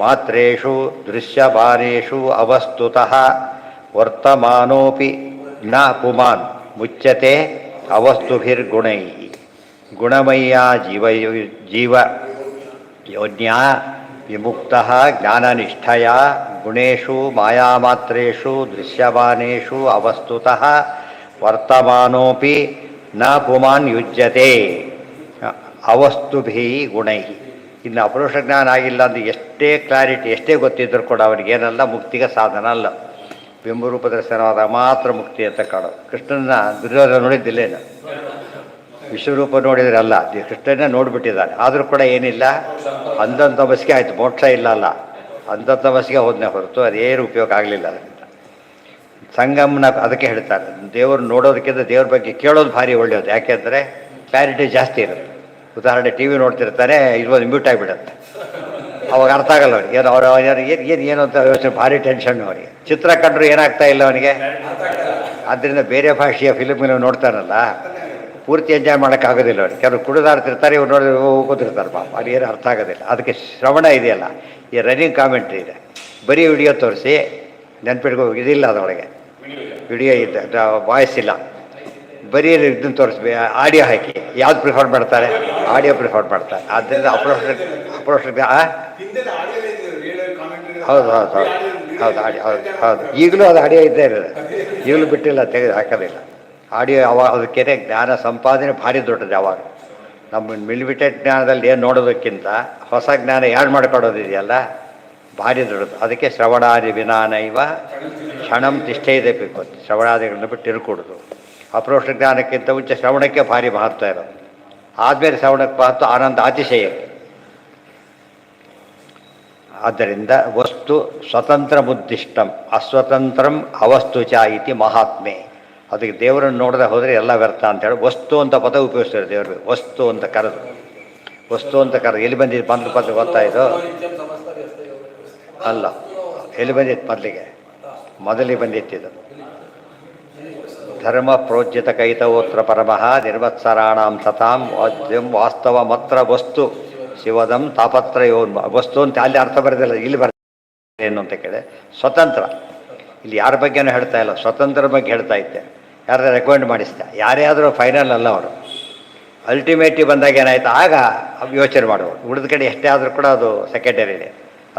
ಮಾತ್ರೇಷು ದೃಶ್ಯಮಾನೇಷು ಅವಸ್ತುತಃ ವರ್ತಮಾನೋಪಿ ನ ಪುಮಾನ್ ಮುಚ್ಯತೆ ಅವಸ್ತುಭಿರ್ಗುಣೈಃ ಗುಣಮಯ್ಯ ಜೀವ ಯೋನ್ಯ ವಿಮುಕ್ತಃ ಜ್ಞಾನನಿಷ್ಠಯ ಗುಣೇಶು ಮಾಯಾಮಾತ್ರೇಷು ದೃಶ್ಯಮಾನೇಷು ಅವಸ್ತುತಃ ವರ್ತಮಾನೋಪಿ ನ ಪುಮಾನ್ ಯುಜ್ಯತೆ ಅವಸ್ತುಭಿ ಗುಣೈಃ. ಇನ್ನು ಅಪರೋಕ್ಷ ಜ್ಞಾನ ಆಗಿಲ್ಲ ಅಂದರೆ ಎಷ್ಟೇ ಕ್ಲಾರಿಟಿ ಎಷ್ಟೇ ಗೊತ್ತಿದ್ದರೂ ಕೂಡ ಅವನಿಗೇನಲ್ಲ ಮುಕ್ತಿಗೆ ಸಾಧನ ಅಲ್ಲ. ಬಿಂಬರೂಪ ದರ್ಶನವಾದಾಗ ಮಾತ್ರ ಮುಕ್ತಿ ಅಂತ ಕಾಣೋದು. ಕೃಷ್ಣನ ದುರ್ಯೋಧನ ನೋಡಿದ್ದಿಲ್ಲೇನು, ವಿಶ್ವರೂಪ ನೋಡಿದರೆ ಅಲ್ಲ, ಕೃಷ್ಣನೇ ನೋಡಿಬಿಟ್ಟಿದ್ದಾನೆ. ಆದರೂ ಕೂಡ ಏನಿಲ್ಲ, ಅಂದಂಥ ಬಸ್ಗೆ ಆಯಿತು, ಮೋಕ್ಷ ಇಲ್ಲ ಅಲ್ಲ, ಅಂದಂಥ ಬಸ್ಗೆ ಹೋದನೆ ಹೊರತು ಅದೇನು ಉಪಯೋಗ ಆಗಲಿಲ್ಲ. ಅದರಿಂದ ಸಂಗಮನ ಅದಕ್ಕೆ ಹೇಳ್ತಾರೆ, ದೇವರು ನೋಡೋದಕ್ಕಿಂತ ದೇವ್ರ ಬಗ್ಗೆ ಕೇಳೋದು ಭಾರಿ ಒಳ್ಳೆಯದು. ಯಾಕೆಂದರೆ ಕ್ಲಾರಿಟಿ ಜಾಸ್ತಿ ಇರುತ್ತೆ. ಉದಾಹರಣೆ ಟಿ ವಿ ನೋಡ್ತಿರ್ತಾರೆ, ಇಲ್ಲೊಂದು ಮ್ಯೂಟ್ ಆಗಿಬಿಡುತ್ತೆ, ಅವಾಗ ಅರ್ಥ ಆಗಲ್ಲ ಅವನಿಗೆ. ಏನು ಅವ್ರು ಏನು ಅಂತ ಯೋಚನೆ, ಭಾರಿ ಟೆನ್ಷನ್ ಅವನಿಗೆ. ಚಿತ್ರ ಕಂಡ್ರು ಏನಾಗ್ತಾ ಇಲ್ಲ ಅವನಿಗೆ. ಆದ್ದರಿಂದ ಬೇರೆ ಭಾಷೆಯ ಫಿಲ್ಮ್ಗಳು ನೋಡ್ತಾನಲ್ಲ, ಪೂರ್ತಿ ಎಂಜಾಯ್ ಮಾಡೋಕ್ಕಾಗೋದಿಲ್ಲ ಅವ್ರಿಗೆ. ಕೆಲವರು ಕುಡಿದಾಡ್ತಿರ್ತಾರೆ, ಇವ್ರು ನೋಡಿ ಕೂತಿರ್ತಾರೆ ಪಾಪ, ಅದು ಏನು ಅರ್ಥ ಆಗೋದಿಲ್ಲ. ಅದಕ್ಕೆ ಶ್ರವಣ ಇದೆಯಲ್ಲ, ಈ ರನ್ನಿಂಗ್ ಕಾಮೆಂಟ್ರಿ ಇದೆ, ಬರೀ ವಿಡಿಯೋ ತೋರಿಸಿ ನೆನ್ಪಿಟ್ಕೋ, ಇದಿಲ್ಲ ಅದರೊಳಗೆ ವಿಡಿಯೋ ಇದೆ, ವಾಯ್ಸ್ ಇಲ್ಲ, ಬರೀ ಇದನ್ನು ತೋರಿಸ್ಬೇ ಆಡಿಯೋ ಹಾಕಿ ಯಾವ್ದು ಪ್ರಿಫರ್ ಮಾಡ್ತಾರೆ, ಆಡಿಯೋ ಪ್ರಿಫರ್ ಮಾಡ್ತಾರೆ. ಆದ್ದರಿಂದ ಅಪ್ರೋಚ್ ಹೌದು ಹೌದು ಹೌದು ಹೌದು ಹೌದು ಹೌದು ಈಗಲೂ ಅದು ಆಡಿಯೋ ಇದ್ದೇ ಇರೋದು, ಈಗಲೂ ಬಿಟ್ಟಿಲ್ಲ, ತೆಗೆದು ಹಾಕೋದಿಲ್ಲ. ಆಡಿಯೋ ಅವಾಗ ಅದಕ್ಕೆ ಜ್ಞಾನ ಸಂಪಾದನೆ ಭಾರಿ ದೊಡ್ಡದು. ಯಾವಾಗ ನಮ್ಮ ಮಿಲಿಮಿಟೆಡ್ ಜ್ಞಾನದಲ್ಲಿ ಏನು ನೋಡೋದಕ್ಕಿಂತ ಹೊಸ ಜ್ಞಾನ ಯಾರು ಮಾಡ್ಕೊಳ್ಳೋದಿದೆಯಲ್ಲ ಭಾರಿ ದೊಡ್ಡದು. ಅದಕ್ಕೆ ಶ್ರವಣಾದಿ ವಿನಾನೈವ ಕ್ಷಣಂ ತಿಷ್ಠೈದೆ ಬೇಕು. ಶ್ರವಣಾದಿಗಳನ್ನ ಬಿಟ್ಟು ಇರ್ಕೊಡೋದು. ಅಪ್ರೋಕ್ಷ ಜ್ಞಾನಕ್ಕಿಂತ ಮುಂಚೆ ಶ್ರವಣಕ್ಕೆ ಭಾರಿ ಮಹತ್ವ ಇರೋದು. ಆದಮೇಲೆ ಶ್ರವಣಕ್ಕೆ ಮಹತ್ವ ಆನಂದ ಅತಿಶಯಕ್ಕೆ. ಆದ್ದರಿಂದ ವಸ್ತು ಸ್ವತಂತ್ರ ಮುದ್ದಿಷ್ಟಂ ಅಸ್ವತಂತ್ರಂ ಅವಸ್ತು ಚ ಇತಿ ಮಹಾತ್ಮೆ. ಅದಕ್ಕೆ ದೇವರನ್ನು ನೋಡದೆ ಹೋದರೆ ಎಲ್ಲ ವ್ಯರ್ಥ ಅಂತೇಳಿ ವಸ್ತು ಅಂತ ಪದ ಉಪಯೋಗಿಸ್ತಾರೆ ದೇವರು. ವಸ್ತು ಅಂತ ಕರೆದು, ವಸ್ತು ಅಂತ ಕರೆದು ಎಲ್ಲಿ ಬಂದಿದ್ದು ಬಂದು ಪದ ಗೊತ್ತಾಯಿತು ಅಲ್ಲ, ಎಲ್ಲಿ ಬಂದಿತ್ತು ಮೊದಲಿಗೆ ಬಂದಿತ್ತಿದ್ದು ಧರ್ಮ ಪ್ರೋಜ್ಯತ ಕೈತವೋತ್ರ ಪರಮಃ ನಿರ್ವತ್ಸರಾಣಾಂ ಸತಾಂ ವಾಸ್ತವ ಮಾತ್ರ ವಸ್ತು ಶಿವದಂ ತಾಪತ್ರಯೋನ್ಮ. ವಸ್ತು ಅಂತ ಅಲ್ಲಿ ಅರ್ಥ ಬರೋದಿಲ್ಲ, ಇಲ್ಲಿ ಬರ್ತದೆ ಏನು ಅಂತ ಕೇಳಿದೆ. ಸ್ವತಂತ್ರ, ಇಲ್ಲಿ ಯಾರ ಬಗ್ಗೆನೂ ಹೇಳ್ತಾ ಇಲ್ಲ, ಸ್ವತಂತ್ರ ಬಗ್ಗೆ ಹೇಳ್ತಾ ಇದ್ದೆ. ಯಾರು ರೆಕಮೆಂಡ್ ಮಾಡಿಸ್ದೆ, ಯಾರೇ ಆದರೂ ಫೈನಲ್ ಅಲ್ಲ ಅವರು. ಅಲ್ಟಿಮೇಟಿವ್ ಬಂದಾಗ ಏನಾಯ್ತು, ಆಗ ಯೋಚನೆ ಮಾಡುವುದು. ಉಳಿದ ಕಡೆ ಎಷ್ಟೇ ಆದರೂ ಕೂಡ ಅದು ಸೆಕೆಂಡರಿನೇ.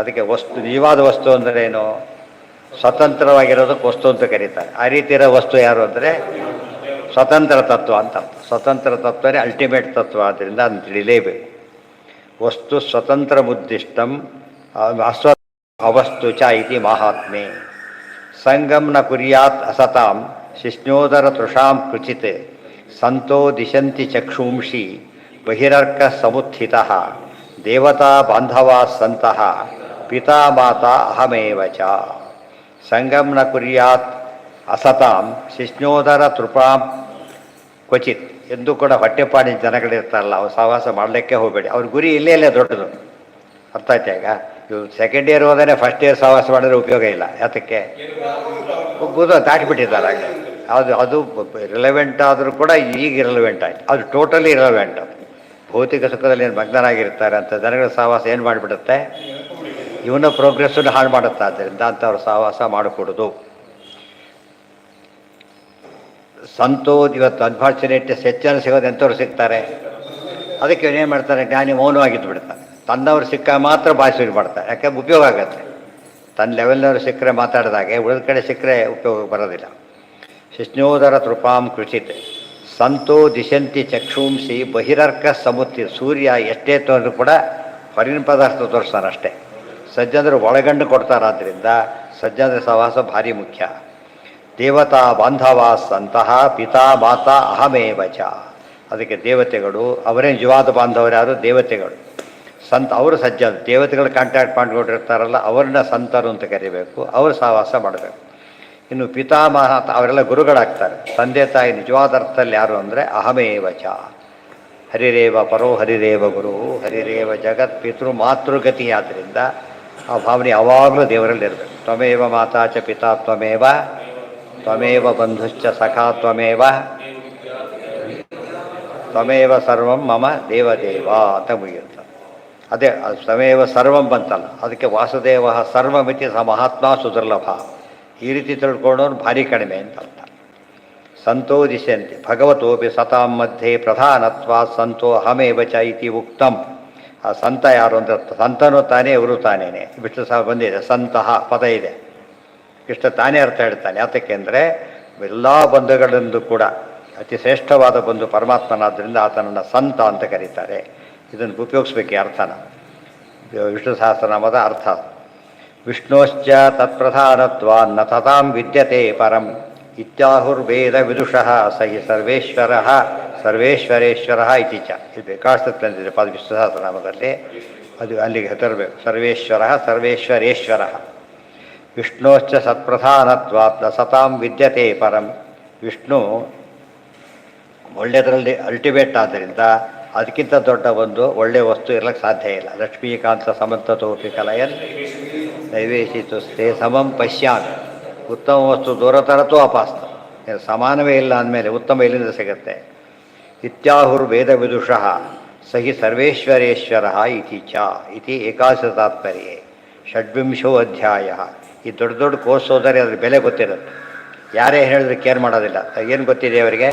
ಅದಕ್ಕೆ ವಸ್ತು, ನಿಜವಾದ ವಸ್ತು ಅಂದರೆ ಏನು, ಸ್ವತಂತ್ರವಾಗಿರೋದಕ್ಕೆ ವಸ್ತು ಅಂತ ಕರೀತಾರೆ. ಆ ರೀತಿ ಇರೋ ವಸ್ತು ಯಾರು ಅಂದರೆ ಸ್ವತಂತ್ರ ತತ್ವ ಅಂತ. ಸ್ವತಂತ್ರ ತತ್ವನೇ ಅಲ್ಟಿಮೇಟ್ ತತ್ವ. ಆದ್ದರಿಂದ ಅದನ್ನು ತಿಳಿಲೇಬೇಕು. ವಸ್ತು ಸ್ವತಂತ್ರ ಮುದ್ದಿಷ್ಟಂ ಅವಸ್ತು ಚ ಇತಿ ಮಹಾತ್ಮೆ. ಸಂಗಂ ನ ಕುರ್ಯಾತ್ ಅಸತಾಂ ಶಿಷ್ಣೋದರ ತೃಷಾಂ ಕೃಚಿತ್ ಸಂತೋ ದಿಶಂತಿ ಚಕ್ಷುಂಷಿ ಬಹಿರರ್ಕ ಸಮುತ್ಥಿತಃ ದೇವತಾ ಬಾಂಧವಾ ಸಂತಃ ಪಿತಾ ಮಾತಾ ಅಹಮೇವ ಚ. ಸಂಗಂ ನ ಕುರ್ಯಾತ್ ಅಸತಾಂ ಶಿಷ್ಣೋದರ ತೃಪಾಂ ಕ್ವಚಿತ್. ಎಂದೂ ಕೂಡ ಹೊಟ್ಟೆಪಾಡಿ ಜನಗಳಿರ್ತಾರಲ್ಲ, ಅವ್ರು ಸಹವಾಸ ಮಾಡಲಿಕ್ಕೆ ಹೋಗಬೇಡಿ. ಅವ್ರ ಗುರಿ ಇಲ್ಲೇ ದೊಡ್ಡದು. ಅರ್ಥ ಆಯ್ತಾ? ಈಗ ಇವು ಸೆಕೆಂಡ್ ಇಯರ್ ಹೋದರೆ ಫಸ್ಟ್ ಇಯರ್ ಸಹವಾಸ ಮಾಡಿದ್ರೆ ಉಪಯೋಗ ಇಲ್ಲ. ಯಾತಕ್ಕೆ ದಾಟಿಬಿಟ್ಟಿದ್ದಾರೆ. ಅದು ರಿಲೆವೆಂಟ್ ಆದರೂ ಕೂಡ ಈಗ ಇರಲೆವೆಂಟ್ ಆಯ್ತು. ಅದು ಟೋಟಲಿ ಇರಲೆವೆಂಟ್. ಭೌತಿಕ ಸುಖದಲ್ಲಿ ಏನು ಮಗ್ನರಾಗಿರ್ತಾರೆ ಅಂತ ಜನಗಳ ಸಹವಾಸ ಏನು ಮಾಡಿಬಿಡುತ್ತೆ, ಇವನ ಪ್ರೋಗ್ರೆಸ್ಸನ್ನು ಹಾಳು ಮಾಡುತ್ತೆ. ಆದ್ದರಿಂದ ಅಂಥವ್ರ ಸಹವಾಸ ಮಾಡಿಕೊಡೋದು. ಸಂತೋ ಇವತ್ತು ಅನ್ಫಾರ್ಚುನೇಟ್ ಹೆಚ್ಚನ್ನು ಸಿಗೋದು ಎಂಥವ್ರು ಸಿಗ್ತಾರೆ. ಅದಕ್ಕೆ ಏನು ಮಾಡ್ತಾರೆ, ಜ್ಞಾನಿ ಮೌನವಾಗಿದ್ದು ಬಿಡ್ತಾರೆ. ತನ್ನವ್ರು ಸಿಕ್ಕ ಮಾತ್ರ ಭಾಷೆ ಮಾಡ್ತಾರೆ. ಯಾಕೆಂದ್ರೆ ಉಪಯೋಗ ಆಗುತ್ತೆ. ತನ್ನ ಲೆವೆಲ್ನವ್ರು ಸಿಕ್ಕರೆ ಮಾತಾಡಿದಾಗೆ, ಉಳಿದ ಕಡೆ ಸಿಕ್ಕರೆ ಉಪಯೋಗ ಬರೋದಿಲ್ಲ. ಶಿಷ್ಣೋದರ ತೃಪಾಂ ಕೃಚಿತ್ ಸಂತೋ ದಿಶಂತಿ ಚಕ್ಷುಂಸಿ ಬಹಿರರ್ಕ ಸಮುತ್ತಿ. ಸೂರ್ಯ ಎಷ್ಟೇ ತೋರಿದ್ರು ಕೂಡ ಹೊರಗಿನ ಪದಾರ್ಥ ತೋರಿಸ್ತಾನೆ ಅಷ್ಟೇ. ಸಜ್ಜನರು ಒಳಗಂಡು ಕೊಡ್ತಾರಾದ್ದರಿಂದ ಸಜ್ಜನರ ಸಹವಾಸ ಭಾರಿ ಮುಖ್ಯ. ದೇವತಾ ಬಾಂಧವ ಸಂತಹ ಪಿತಾ ಮಾತಾ ಅಹಮೇವ ಚ. ಅದಕ್ಕೆ ದೇವತೆಗಳು ಅವರೇ ನಿಜವಾದ ಬಾಂಧವರು ಯಾರು, ದೇವತೆಗಳು. ಸಂತ ಅವರು ಸಜ್ಜನ, ದೇವತೆಗಳು ಕಾಂಟ್ಯಾಕ್ಟ್ ಮಾಡಿಕೊಂಡಿರ್ತಾರಲ್ಲ ಅವ್ರನ್ನ ಸಂತರು ಅಂತ ಕರಿಬೇಕು. ಅವರು ಸಹವಾಸ ಮಾಡಬೇಕು. ಇನ್ನು ಪಿತಾಮಹ ಅವರೆಲ್ಲ ಗುರುಗಳಾಗ್ತಾರೆ. ತಂದೆ ತಾಯಿ ನಿಜವಾದ ಅರ್ಥದಲ್ಲಿ ಯಾರು ಅಂದರೆ ಅಹಮೇವ ಚ. ಹರಿರೇವ ಪರೋ ಹರಿರೇವ ಗುರು ಹರಿರೇವ ಜಗತ್ ಪಿತೃ ಮಾತೃಗತಿ. ಆದ್ದರಿಂದ ಆ ಭಾವನೆ ಯಾವಾಗಲೂ ದೇವರಲ್ಲಿ ಇರಬೇಕು. ತ್ವಮೇವ ಮಾತಾ ಚ ಪಿತಾ ತ್ವಮೇವ ತ್ವಮೇವ ಬಂಧುಶ್ಚ ಸಖಾ ತ್ವಮೇವ ತ್ವಮೇವ ಸರ್ವಂ ಮಮ ದೇವದೇವ ಅಂತ ಮುಗಿಯುತ್ತೆ. ಅದೇ ತ್ವಮೇವ ಸರ್ವಂ ಬಂತಲ್ಲ, ಅದಕ್ಕೆ ವಾಸುದೇವ ಸರ್ವಮಿತಿ ಸ ಮಹಾತ್ಮ ಸುದುರ್ಲಭ. ಈ ರೀತಿ ತಿಳ್ಕೊಂಡವನು ಭಾರಿ ಕಡಿಮೆ ಅಂತ ಅರ್ಥ. ಸಂತೋ ದಿಶಂತಿ ಭಗವತೋಪಿ ಸತಾಂ ಮಧ್ಯೆ ಪ್ರಧಾನತ್ವ ಸಂತೋ ಅಹಮೇವ ಚ ಇತಿ ಉಕ್ತಂ. ಆ ಸಂತ ಯಾರು ಅಂದ್ರೆ ಸಂತನೂ ತಾನೇ ಇವರು ತಾನೇನೆ. ವಿಷ್ಣು ಸಹ ಬಂದಿದೆ, ಸಂತಹ ಪದ ಇದೆ. ಕೃಷ್ಣ ತಾನೇ ಅರ್ಥ ಹೇಳ್ತಾನೆ. ಯಾತಕ್ಕೆಂದರೆ ಎಲ್ಲ ಬಂಧುಗಳಿಂದ ಕೂಡ ಅತಿ ಶ್ರೇಷ್ಠವಾದ ಬಂಧು ಪರಮಾತ್ಮನಾದ್ದರಿಂದ ಆತನನ್ನು ಸಂತ ಅಂತ ಕರೀತಾರೆ. ಇದನ್ನು ಉಪಯೋಗಿಸ್ಬೇಕು ಈ ಅರ್ಥನ. ವಿಷ್ಣು ಸಹಸ್ರನಾಮದ ಅರ್ಥ. ವಿಷ್ಣೋಶ್ಚ ತತ್ಪ್ರಧಾನತ್ವಾನ್ನ ತಥಾಂ ವಿದ್ಯತೆ ಪರಂ ಇತ್ಯಾಹುರ್ವೇದ ವಿದುಷಃ ಸಹಿ ಸರ್ವೇಶ್ವರ ಸರ್ವೇಶ್ವರೇಶ್ವರ ಇತಿ ಚ. ಇದು ಬೇಕಾಷ್ಟು ತಂದಿದೆ ಪದ ವಿಷ್ಣು ಸಹಸ್ರನಾಮದಲ್ಲಿ, ಅದು ಅಲ್ಲಿಗೆ ತರಬೇಕು. ಸರ್ವೇಶ್ವರ ಸರ್ವೇಶ್ವರೇಶ್ವರ. ವಿಷ್ಣೋಶ್ಚ ಸತ್ಪ್ರಧಾನತ್ವಾತ್ ಸತಾಂ ವಿದ್ಯತೆ ಪರಂ. ವಿಷ್ಣು ಒಳ್ಳೆಯದರಲ್ಲಿ ಅಲ್ಟಿಮೇಟ್ ಆದ್ದರಿಂದ ಅದಕ್ಕಿಂತ ದೊಡ್ಡ ಒಂದು ಒಳ್ಳೆಯ ವಸ್ತು ಇರಲಿಕ್ಕೆ ಸಾಧ್ಯ ಇಲ್ಲ. ಲಕ್ಷ್ಮೀಕಾಂತ ಸಮಂತತೋಪಿ ಕಲಯನ್ ನೈವೇಶಿತುಸ್ತೆ ಸಮಂ ಪಶ್ಯಾಮಿ. ಉತ್ತಮ ವಸ್ತು ದೂರ ತರತೋ ಅಪಾಸ್ತ. ಸಮಾನವೇ ಇಲ್ಲ ಅಂದಮೇಲೆ ಉತ್ತಮ ಎಲ್ಲಿಂದ ಸಿಗುತ್ತೆ? ಇತ್ಯಾಹುರ್ ವೇದ ವಿದುಷಃ ಸಹಿ ಸರ್ವೇಶ್ವರೇಶ್ವರ ಇತಿ ಚ ಇತಿ ಏಕಾದಶ ತಾತ್ಪರ್ಯೆ ಷಡ್ವಿಂಶೋ ಅಧ್ಯಾಯ. ಈ ದೊಡ್ಡ ದೊಡ್ಡ ಕೋರ್ಸ್ ಹೋದರೆ ಅದ್ರ ಬೆಲೆ ಗೊತ್ತಿರುತ್ತೆ. ಯಾರೇ ಹೇಳಿದ್ರೆ ಕೇರ್ ಮಾಡೋದಿಲ್ಲ. ಏನು ಗೊತ್ತಿದೆ ಅವರಿಗೆ,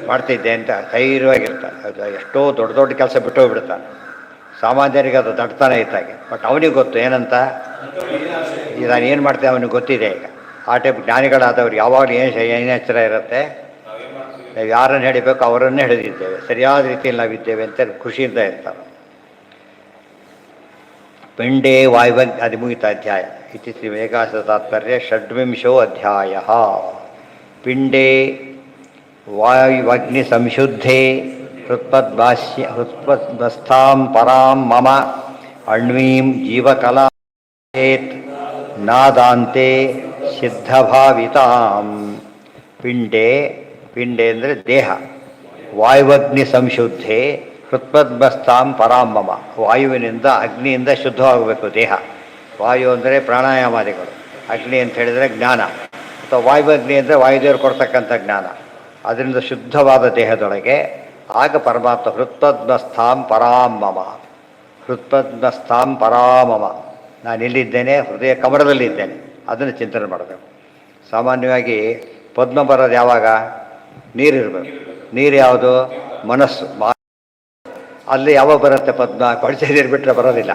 ಮಾಡ್ತಿದ್ದೆ ಅಂತ ಧೈರ್ಯವಾಗಿರ್ತಾನೆ. ಅದು ಎಷ್ಟೋ ದೊಡ್ಡ ದೊಡ್ಡ ಕೆಲಸ ಬಿಟ್ಟು ಹೋಗ್ಬಿಡ್ತಾನೆ. ಸಾಮಾನ್ಯರಿಗೆ ಅದು ದಡ್ತಾನೆ ಇದ್ದಾಗೆ. ಬಟ್ ಅವನಿಗೆ ಗೊತ್ತು ಏನಂತ, ಈಗ ನಾನು ಏನು ಮಾಡ್ತೇವೆ ಅವನಿಗೆ ಗೊತ್ತಿದೆ. ಈಗ ಆ ಟೈಪ್ ಜ್ಞಾನಿಗಳಾದವ್ರು ಯಾವಾಗಲೂ ಏನು ಎಚ್ಚರ ಇರುತ್ತೆ, ನಾವು ಯಾರನ್ನು ಹಿಡಿಬೇಕು ಅವರನ್ನೇ ಹಿಡಿದಿದ್ದೇವೆ, ಸರಿಯಾದ ರೀತಿಯಲ್ಲಿ ನಾವಿದ್ದೇವೆ ಅಂತ ಖುಷಿಯಿಂದ ಇರ್ತಾರೆ. ಪಿಂಡೇ ವಾಯುವಗ್ ಅದು ಮುಗಿತ ಅಧ್ಯಾಯ. ಇತಿ ಶ್ರೀ ಏಕಾದಶ ತಾತ್ಪರ್ಯ ಷಡ್ವಿಂಶೋ ಅಧ್ಯಾಯ. ಪಿಂಡೇ ವಾಯುವಗ್ನಿ ಸಂಶುದ್ಧೇ ಹೃತ್ಪದ್ಭಸ್ಥಾಂ ಪರಾಂ ಮಮ ಅಣ್ವೀಂ ಜೀವಕಲಾತ್ ನಾದಾಂತೆ ಸಿದ್ಧಭಾವಿತಾಂ. ಪಿಂಡೇ, ಪಿಂಡೆ ಅಂದರೆ ದೇಹ. ವಾಯುವಗ್ನಿ ಸಂಶುದ್ಧೇ ಹೃತ್ಪದ್ಭಸ್ಥಾಂ ಪರಾಂ ಮಮ. ವಾಯುವಿನಿಂದ ಅಗ್ನಿಯಿಂದ ಶುದ್ಧವಾಗಬೇಕು ದೇಹ. ವಾಯು ಅಂದರೆ ಪ್ರಾಣಾಯಾಮಾದಿಗಳು, ಅಗ್ನಿ ಅಂತ ಹೇಳಿದರೆ ಜ್ಞಾನ, ಅಥವಾ ವಾಯುವಗ್ನಿ ಅಂದರೆ ವಾಯುದೇವರು ಕೊಡ್ತಕ್ಕಂಥ ಜ್ಞಾನ. ಅದರಿಂದ ಶುದ್ಧವಾದ ದೇಹದೊಳಗೆ ಆಗ ಪರಮಾತ್ಮ ಹೃತ್ಪದ್ಮಸ್ಥಾಂ ಪರಾಂ ಮಮ. ಹೃತ್ಪದ್ಮಸ್ಥಾಂ ಪರಾಮಮ. ನಾನು ಎಲ್ಲಿದ್ದೇನೆ? ಹೃದಯ ಕಮಲದಲ್ಲಿದ್ದೇನೆ. ಅದನ್ನು ಚಿಂತನೆ ಮಾಡಬೇಕು. ಸಾಮಾನ್ಯವಾಗಿ ಪದ್ಮ ಬರೋದು ಯಾವಾಗ? ನೀರಿರಬೇಕು. ನೀರು ಯಾವುದು? ಮನಸ್ಸು. ಅಲ್ಲಿ ಯಾವಾಗ ಬರುತ್ತೆ ಪದ್ಮ? ಕೊಳಚೆ ನೀರು ಬಿಟ್ಟರೆ ಬರೋದಿಲ್ಲ.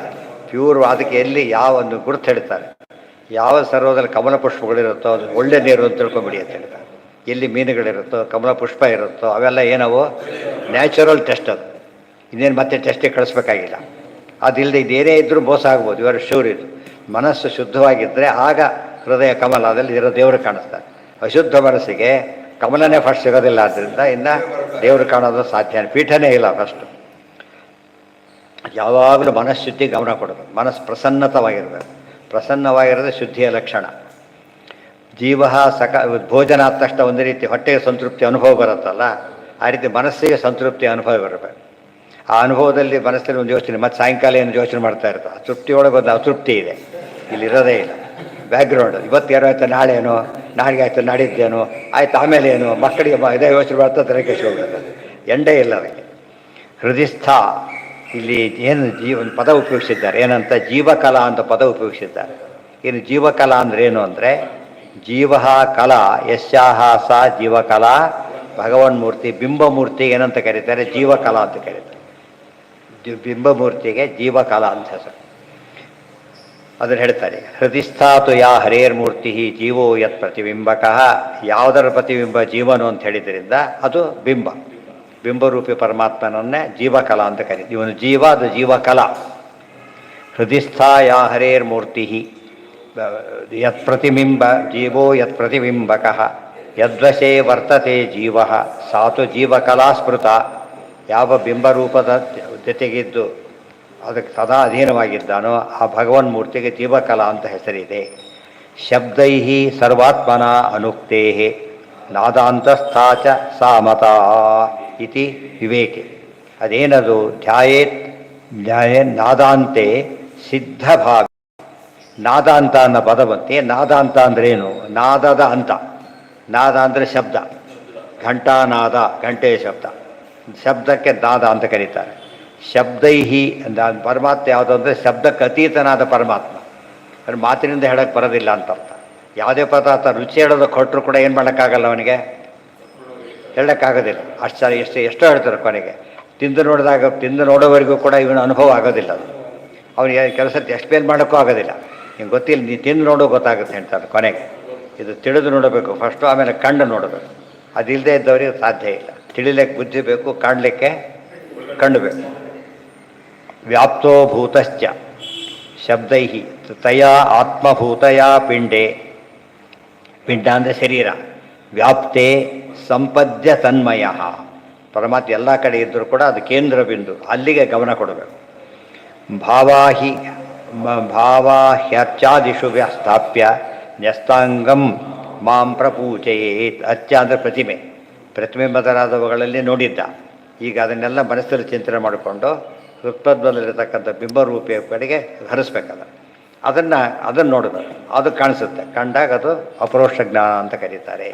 ಪ್ಯೂರ್. ಅದಕ್ಕೆ ಎಲ್ಲಿ ಯಾವ ಒಂದು ಗುರುತು ಹೇಳ್ತಾರೆ, ಯಾವ ಸರೋವರದಲ್ಲಿ ಕಮಲ ಪುಷ್ಪಗಳಿರುತ್ತೋ ಅದು ಒಳ್ಳೆ ನೀರು ಅಂತ ತಿಳ್ಕೊಂಬಿಡಿ ಅಂತ ಹೇಳ್ತಾರೆ. ಎಲ್ಲಿ ಮೀನುಗಳಿರುತ್ತೋ, ಕಮಲ ಪುಷ್ಪ ಇರುತ್ತೋ ಅವೆಲ್ಲ ಏನವು ನ್ಯಾಚುರಲ್ ಟೆಸ್ಟ್. ಅದು ಇನ್ನೇನು ಮತ್ತೆ ಟೆಸ್ಟಿಗೆ ಕಳಿಸ್ಬೇಕಾಗಿಲ್ಲ. ಅದಿಲ್ಲದೆ ಇದೇನೇ ಇದ್ದರೂ ಮೋಸ ಆಗ್ಬೋದು. ಇವರು ಶೂರ್. ಇದು ಮನಸ್ಸು ಶುದ್ಧವಾಗಿದ್ದರೆ ಆಗ ಹೃದಯ ಕಮಲದಲ್ಲಿ ಇರೋ ದೇವರು ಕಾಣಿಸ್ತಾರೆ. ಅಶುದ್ಧ ಮನಸ್ಸಿಗೆ ಕಮಲನೇ ಫಸ್ಟ್ ಸಿಗೋದಿಲ್ಲ. ಆದ್ದರಿಂದ ಇನ್ನು ದೇವರು ಕಾಣೋದು ಸಾಧ್ಯ ಪೀಠನೇ ಇಲ್ಲ. ಫಸ್ಟು ಯಾವಾಗಲೂ ಮನಃಶುದ್ಧಿ ಗಮನ ಕೊಡಬೇಕು. ಮನಸ್ಸು ಪ್ರಸನ್ನತವಾಗಿರಬೇಕು. ಪ್ರಸನ್ನವಾಗಿರೋದು ಶುದ್ಧಿಯ ಲಕ್ಷಣ. ಜೀವ ಭೋಜನ ಆದ ತಕ್ಷಣ ಒಂದು ರೀತಿ ಹೊಟ್ಟೆಗೆ ಸಂತೃಪ್ತಿ ಅನುಭವ ಬರುತ್ತಲ್ಲ, ಆ ರೀತಿ ಮನಸ್ಸಿಗೆ ಸಂತೃಪ್ತಿ ಅನುಭವ ಬರಬೇಕು. ಆ ಅನುಭವದಲ್ಲಿ ಮನಸ್ಸಲ್ಲಿ ಒಂದು ಯೋಚನೆ, ಮತ್ತು ಸಾಯಂಕಾಲ ಏನು ಯೋಚನೆ ಮಾಡ್ತಾ ಇರ್ತಾರೆ. ಆ ತೃಪ್ತಿಯೊಳಗೆ ಒಂದು ಅತೃಪ್ತಿ ಇದೆ, ಇಲ್ಲಿರೋದೇ ಇಲ್ಲ. ಬ್ಯಾಕ್ಗ್ರೌಂಡ್ ಇವತ್ತು ಏನೋ ಆಯ್ತು, ನಾಳೆ ಏನೋ, ನಾಳೆಗೆ ಆಯಿತು, ನಾಡಿದ್ದೇನೋ ಆಯ್ತು, ಆಮೇಲೆ ಏನು, ಮಕ್ಕಳಿಗೆ ಇದೇ ಯೋಚನೆ ಮಾಡ್ತಾ ತಲೆಕೆಸಿ ಹೋಗ್ಬಿಡ್ತದೆ. ಎಂಡೇ ಇಲ್ಲ ಅದಕ್ಕೆ. ಹೃದಯಸ್ಥ ಇಲ್ಲಿ ಏನು ಒಂದು ಪದ ಉಪಯೋಗಿಸಿದ್ದಾರೆ, ಏನಂತ ಜೀವಕಲಾ ಅಂತ ಪದ ಉಪಯೋಗಿಸಿದ್ದಾರೆ. ಏನು ಜೀವಕಲಾ ಅಂದ್ರೆ ಏನು ಅಂದರೆ, ಜೀವ ಕಲಾ ಯಸ್ಯಾಹ ಸಾ ಜೀವಕಲಾ ಭಗವನ್ಮೂರ್ತಿ. ಬಿಂಬಮೂರ್ತಿ ಏನಂತ ಕರೀತಾರೆ? ಜೀವಕಲಾ ಅಂತ ಕರೀತಾರೆ. ಬಿಂಬಮೂರ್ತಿಗೆ ಜೀವಕಲಾ ಅಂತ ಹೆಸರು. ಅದನ್ನು ಹೇಳ್ತಾರೆ. ಹೃದಯಸ್ಥಾತು ಯಾ ಹರೇರ್ಮೂರ್ತಿ ಜೀವೋ ಯತ್ ಪ್ರತಿಬಿಂಬಕ. ಯಾವುದರ ಪ್ರತಿಬಿಂಬ ಜೀವನು ಅಂತ ಹೇಳಿದ್ರಿಂದ ಅದು ಬಿಂಬ. ಬಿಂಬರೂಪಿ ಪರಮಾತ್ಮನನ್ನೇ ಜೀವಕಲಾ ಅಂತ ಕರೀತೀವಿ. ಇವನು ಜೀವ, ಅದು ಜೀವಕಲಾ. ಹೃದಯಸ್ಥ ಯಾ ಹರೇರ್ಮೂರ್ತಿ ಯತ್ ಪ್ರತಿಬಿಂಬ ಜೀವೋ ಯತ್ ಪ್ರತಿಬಿಂಬಕ ಯದ್ವಶೇ ವರ್ತತೆ ಜೀವ ಸಾತು ಜೀವಕಲಾ ಸ್ಮೃತ. ಯಾವ ಬಿಂಬರೂಪದ ಜೊತೆಗಿದ್ದು ಅದಕ್ಕೆ ಸದಾ ಅಧೀನವಾಗಿದ್ದಾನೋ ಆ ಭಗವನ್ಮೂರ್ತಿಗೆ ಜೀವಕಲಾ ಅಂತ ಹೆಸರಿದೆ. ಶಬ್ದೈ ಸರ್ವಾತ್ಮನ ಅನುಕ್ತೇ ನಾದಾಂತಸ್ಥಾಚ ಸಾಮತಾ ಇತಿ ವಿವೇಕೆ. ಅದೇನದು? ಧ್ಯಾಯೇನ್ ನಾದಾಂತೆ ಸಿದ್ಧಭಾವಿ. ನಾದಾಂತ ಅನ್ನೋ ಪದ ಬಂತೆ. ನಾದಾಂತ ಅಂದ್ರೇನು? ನಾದದ ಅಂತ. ನಾದ ಅಂದರೆ ಶಬ್ದ. ಘಂಟಾನಾದ, ಗಂಟೆಯ ಶಬ್ದ. ಶಬ್ದಕ್ಕೆ ನಾದ ಅಂತ ಕರೀತಾರೆ. ಶಬ್ದೈಹಿ ಅಂತ ಪರಮಾತ್ಮ ಯಾವುದು ಅಂದರೆ ಶಬ್ದಕ್ಕೆ ಅತೀತನಾದ ಪರಮಾತ್ಮ. ಅದು ಮಾತಿನಿಂದ ಹೇಳಕ್ಕೆ ಬರೋದಿಲ್ಲ ಅಂತ ಅರ್ಥ. ಯಾವುದೇ ಪದಾರ್ಥ ರುಚಿ ಹೇಳೋದಕ್ಕೆ ಕೊಟ್ಟರು ಕೂಡ ಏನು ಮಾಡೋಕ್ಕಾಗಲ್ಲ, ಅವನಿಗೆ ಹೇಳೋಕ್ಕಾಗೋದಿಲ್ಲ. ಎಷ್ಟೋ ಹೇಳ್ತಾರೆ ಕೊನೆಗೆ. ತಿಂದು ನೋಡೋವರೆಗೂ ಕೂಡ ಇವನ ಅನುಭವ ಆಗೋದಿಲ್ಲ. ಅದು ಅವನಿಗೆ ಕೆಲಸಕ್ಕೆ ಎಷ್ಟು ಬೇಲ್ ಮಾಡೋಕ್ಕೂ ಆಗೋದಿಲ್ಲ. ನಿಂಗೆ ಗೊತ್ತಿಲ್ಲ, ನೀನು ತಿಂದು ನೋಡೋ ಗೊತ್ತಾಗುತ್ತೆ ಹೇಳ್ತಾರೆ ಕೊನೆಗೆ. ಇದು ತಿಳಿದು ನೋಡಬೇಕು ಫಸ್ಟು, ಆಮೇಲೆ ಕಂಡು ನೋಡಬೇಕು. ಅದಿಲ್ಲದೆ ಇದ್ದವರಿಗೆ ಸಾಧ್ಯ ಇಲ್ಲ. ತಿಳಿಲಿಕ್ಕೆ ಬುದ್ಧಿ ಬೇಕು, ಕಾಣಲಿಕ್ಕೆ ಕಣ್ಣು ಬೇಕು. ವ್ಯಾಪ್ತೋ ಭೂತಶ್ಚ ಶಬ್ದೈ ತಯಾ ಆತ್ಮಭೂತಯ ಪಿಂಡೆ, ಪಿಂಡ ಅಂದರೆ ಶರೀರ, ವ್ಯಾಪ್ತೆ ಸಂಪದ್ಯ ತನ್ಮಯ. ಪರಮಾತ್ಮ ಎಲ್ಲ ಕಡೆ ಇದ್ದರೂ ಕೂಡ ಅದು ಕೇಂದ್ರ ಬಿಂದು, ಅಲ್ಲಿಗೆ ಗಮನ ಕೊಡಬೇಕು. ಭಾವಾಹ್ಯರ್ಚಾದಿಷು ವ್ಯಸ್ಥಾಪ್ಯ ನ್ಯಸ್ತಾಂಗಂ ಮಾಂ ಪ್ರಪೂಜಯೇತ್. ಅರ್ಚ ಅಂದರೆ ಪ್ರತಿಮೆ ಮೊದಲಾದವುಗಳಲ್ಲಿ ನೋಡಿದ್ದ. ಈಗ ಅದನ್ನೆಲ್ಲ ಮನಸ್ಸಲ್ಲಿ ಚಿಂತನೆ ಮಾಡಿಕೊಂಡು ಹೃತ್ಪದ್ಮದಲ್ಲಿರತಕ್ಕಂಥ ಬಿಂಬರೂಪಿಯ ಕಡೆಗೆ ಹರಿಸ್ಬೇಕಲ್ಲ. ಅದನ್ನು ನೋಡಬೇಕು, ಅದು ಕಾಣಿಸುತ್ತೆ. ಕಂಡಾಗ ಅದು ಅಪರೋಕ್ಷ ಜ್ಞಾನ ಅಂತ ಕರೀತಾರೆ.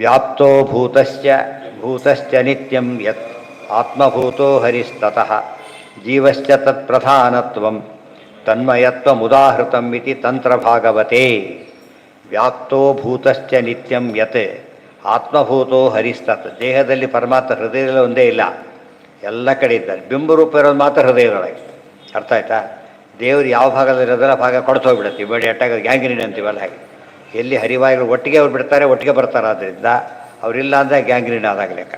ವ್ಯಾಪ್ತೋ ಭೂತಶ್ಚ ನಿತ್ಯಂ ಯತ್ ಆತ್ಮಭೂತೋ ಹರಿಸ್ತತಃ ಜೀವಶ್ಚ ತತ್ಪ್ರಧಾನತ್ವಂ ತನ್ಮಯತ್ವಮುದಾಹೃತಂ ಇತಿ ತಂತ್ರಭಾಗವತೆ. ವ್ಯಾಪ್ತೋ ಭೂತಶ್ಚ ನಿತ್ಯಂ ಯತ್ ಆತ್ಮಭೂತೋ ಹರಿಸ್ತತ್. ದೇಹದಲ್ಲಿ ಪರಮಾತ್ಮ ಹೃದಯದಲ್ಲಿ ಒಂದೇ ಇಲ್ಲ, ಎಲ್ಲ ಕಡೆ ಇದ್ದಾರೆ. ಬಿಂಬರೂಪ ಇರೋದು ಮಾತ್ರ ಹೃದಯದೊಳಗೆ. ಅರ್ಥ ಆಯ್ತಾ? ದೇವರು ಯಾವ ಭಾಗದಲ್ಲಿರೋದಲ್ಲ ಭಾಗ ಕೊಡ್ತೋಗ್ಬಿಡುತ್ತೆ. ಇಮಿಡಿಯೇಟಾಗಿ ಗ್ಯಾಂಗ್ರೀನ್ ಅಂತೀವಲ್ಲ ಹಾಗೆ. ಎಲ್ಲಿ ಹರಿವಾಯುಗಳು ಒಟ್ಟಿಗೆ ಅವ್ರು ಬಿಡ್ತಾರೆ, ಒಟ್ಟಿಗೆ ಬರ್ತಾರೆ. ಆದ್ದರಿಂದ ಅವರಿಲ್ಲ ಅಂದರೆ ಗ್ಯಾಂಗ್ರೀನ್ ಆದಾಗ ಲೆಕ್ಕ.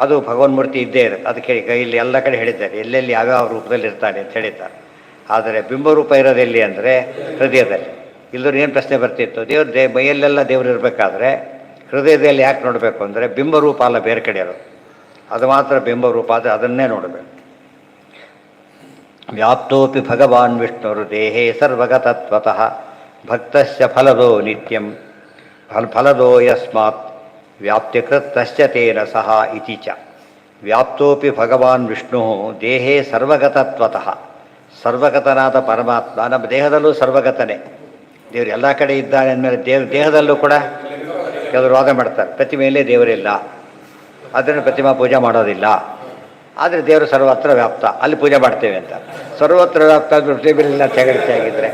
ಅದು ಭಗವನ್ಮೂರ್ತಿ ಇದ್ದೇ ಇರುತ್ತೆ. ಅದಕ್ಕೆ ಇಲ್ಲಿ ಎಲ್ಲ ಕಡೆ ಹೇಳಿದ್ದಾರೆ, ಎಲ್ಲೆಲ್ಲಿ ಯಾವ್ಯಾವ ರೂಪದಲ್ಲಿ ಇರ್ತಾನೆ ಅಂತ ಹೇಳಿದ್ದಾರೆ. ಆದರೆ ಬಿಂಬರೂಪ ಇರೋದೆಲ್ಲಿ ಅಂದರೆ ಹೃದಯದಲ್ಲಿ. ಇಲ್ಲರೂ ಏನು ಪ್ರಶ್ನೆ ಬರ್ತಿತ್ತು, ಮೈಯಲ್ಲೆಲ್ಲ ದೇವರು ಇರಬೇಕಾದ್ರೆ ಹೃದಯದಲ್ಲಿ ಯಾಕೆ ನೋಡಬೇಕು ಅಂದರೆ ಬಿಂಬರೂಪ ಅಲ್ಲ, ಬೇರೆ ಕಡೆ ಇರೋದು. ಅದು ಮಾತ್ರ ಬಿಂಬರೂಪ, ಆದರೆ ಅದನ್ನೇ ನೋಡಬೇಕು. ವ್ಯಾಪ್ತೋಪಿ ಭಗವಾನ್ ವಿಷ್ಣುರು ದೇಹೇ ಸರ್ವಗತತ್ವತಃ ಭಕ್ತಸ್ಯ ಫಲದೋ ನಿತ್ಯಂ ಫಲದೋ ಯಸ್ಮಾತ್ ವ್ಯಾಪ್ತಿಕೃತ್ ತಸ್ಯ ತೇನ ಸಹ ಇತಿ ಚ. ವ್ಯಾಪ್ತೋಪಿ ಭಗವಾನ್ ವಿಷ್ಣು ದೇಹೇ ಸರ್ವಗತತ್ವತಃ. ಸರ್ವಗತನಾದ ಪರಮಾತ್ಮ ನಮ್ಮ ದೇಹದಲ್ಲೂ ಸರ್ವಗತನೇ. ದೇವರು ಎಲ್ಲ ಕಡೆ ಇದ್ದಾನೆ ಅಂದಮೇಲೆ ದೇಹದಲ್ಲೂ ಕೂಡ ಕೆಲವರು ವಾದ ಮಾಡ್ತಾರೆ ಪ್ರತಿಮೆಯಲ್ಲೇ ದೇವರಿಲ್ಲ, ಅದನ್ನು ಪ್ರತಿಮಾ ಪೂಜೆ ಮಾಡೋದಿಲ್ಲ. ಆದರೆ ದೇವರು ಸರ್ವತ್ರ ವ್ಯಾಪ್ತ, ಅಲ್ಲಿ ಪೂಜೆ ಮಾಡ್ತೇವೆ ಅಂತ. ಸರ್ವತ್ರ ವ್ಯಾಪ್ತ ಪ್ರತಿಮೆಯಲ್ಲಿಲ್ಲ ಅಂತ ಹೆಗರಿಕೆ ಆಗಿದ್ದರೆ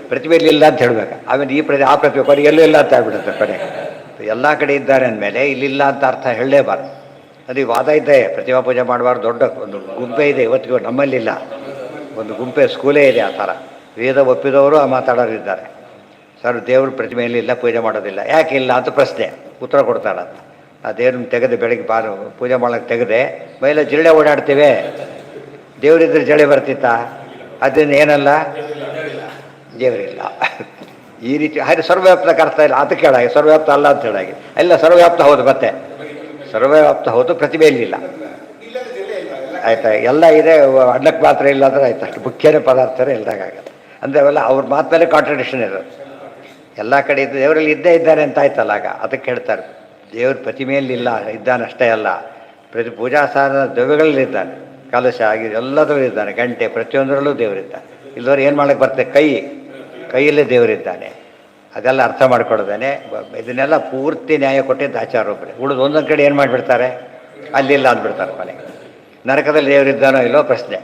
ಪ್ರತಿಮೆಯಲ್ಲಿಲ್ಲ ಅಂತ ಹೇಳಬೇಕು. ಆಮೇಲೆ ಆ ಪ್ರತಿಮೆ ಕೊನೆಗೆ ಎಲ್ಲೂ ಇಲ್ಲ ಅಂತ ಹೇಳ್ಬಿಡುತ್ತೆ ಕೊನೆಗೆ. ಎಲ್ಲ ಕಡೆ ಇದ್ದಾರೆ ಅಂದಮೇಲೆ ಇಲ್ಲಿಲ್ಲ ಅಂತ ಅರ್ಥ ಹೇಳಲೇಬಾರ್ದು. ಅದು ವಾದ ಇದೆ. ಪ್ರತಿಮಾ ಪೂಜೆ ಮಾಡಬಾರ್ದು. ದೊಡ್ಡ ಒಂದು ಗುಂಪೆ ಇದೆ ಇವತ್ತಿಗೂ, ನಮ್ಮಲ್ಲಿಲ್ಲ. ಒಂದು ಗುಂಪೆ ಸ್ಕೂಲೇ ಇದೆ ಆ ಥರ. ವೇದ ಒಪ್ಪಿದವರು ಆ ಮಾತಾಡೋರಿದ್ದಾರೆ. ಸರ್ ದೇವರು ಪ್ರತಿಮೆಯಲ್ಲಿ ಇಲ್ಲ, ಪೂಜೆ ಮಾಡೋದಿಲ್ಲ. ಯಾಕೆ ಇಲ್ಲ ಅಂತ ಪ್ರಶ್ನೆ, ಉತ್ತರ ಕೊಡ್ತಾರಂತ. ಆ ದೇವ್ರನ್ನ ತೆಗೆದು ಬೆಳಗ್ಗೆ ಪೂಜೆ ಮಾಡೋಕ್ಕೆ ತೆಗೆದೆ ಮೇಲೆ ಜಿರಳೆ ಓಡಾಡ್ತೇವೆ. ದೇವರಿದ್ರೆ ಜಳೆ ಬರ್ತಿತ್ತಾ? ಅದರಿಂದ ಏನಲ್ಲ, ದೇವರಿಲ್ಲ. ಈ ರೀತಿ ಹಾಗೆ ಸರ್ವವ್ಯಾಪ್ತಕ್ಕೆ ಅರ್ಥ ಇಲ್ಲ. ಅದಕ್ಕೆ ಹೇಳಾಗಿ ಸರ್ವವ್ಯಾಪ್ತ ಅಲ್ಲ ಅಂತ ಹೇಳಾಗಿ. ಎಲ್ಲ ಸರ್ವವ್ಯಾಪ್ತ ಹೌದು, ಮತ್ತೆ ಸರ್ವವ್ಯಾಪ್ತ ಹೌದು, ಪ್ರತಿಮೆಯಲ್ಲಿಲ್ಲ. ಆಯ್ತಾ? ಎಲ್ಲ ಇದೆ, ಅಣ್ಣಕ್ಕೆ ಮಾತ್ರ ಇಲ್ಲ ಅಂದ್ರೆ ಆಯ್ತು. ಅಷ್ಟು ಮುಖ್ಯನೇ ಪದಾರ್ಥನೇ ಇಲ್ದಾಗತ್ತೆ. ಅಂದರೆ ಅವೆಲ್ಲ ಅವ್ರ ಮಾತು ಮೇಲೆ ಕಾಂಟ್ರಡಿಕ್ಷನ್ ಇರೋದು. ಎಲ್ಲ ಕಡೆ ಇದ್ದು ದೇವರಲ್ಲಿ ಇದ್ದೇ ಇದ್ದಾನೆ ಅಂತ ಆಯ್ತಲ್ಲ. ಆಗ ಅದಕ್ಕೆ ಹೇಳ್ತಾರೆ ದೇವ್ರ ಪ್ರತಿಮೆಯಲ್ಲಿಲ್ಲ, ಇದ್ದಾನಷ್ಟೇ ಅಲ್ಲ, ಪೂಜಾ ಸಾಧನ ದ್ರವ್ಯಗಳಲ್ಲಿದ್ದಾನೆ. ಕಲಶ ಆಗಿ ಎಲ್ಲದರಲ್ಲೂ ಇದ್ದಾನೆ. ಗಂಟೆ ಪ್ರತಿಯೊಂದರಲ್ಲೂ ದೇವರಿದ್ದಾನೆ. ಇಲ್ಲದವ್ರು ಏನು ಮಾಡೋಕ್ಕೆ ಬರ್ತದೆ? ಕೈಯಲ್ಲೇ ದೇವರಿದ್ದಾನೆ. ಅದೆಲ್ಲ ಅರ್ಥ ಮಾಡ್ಕೊಳ್ದೇನೆ ಇದನ್ನೆಲ್ಲ ಪೂರ್ತಿ ನ್ಯಾಯ ಕೊಟ್ಟಿದ್ದು ಆಚಾರ್ಯೊಬ್ಬರೇ. ಉಳಿದು ಒಂದೊಂದು ಕಡೆ ಏನು ಮಾಡಿಬಿಡ್ತಾರೆ, ಅಲ್ಲಿಲ್ಲ ಅಂದ್ಬಿಡ್ತಾರೆ ಕೊನೆಗೆ. ನರಕದಲ್ಲಿ ದೇವರಿದ್ದಾನೋ ಇಲ್ಲೋ ಪ್ರಶ್ನೆ.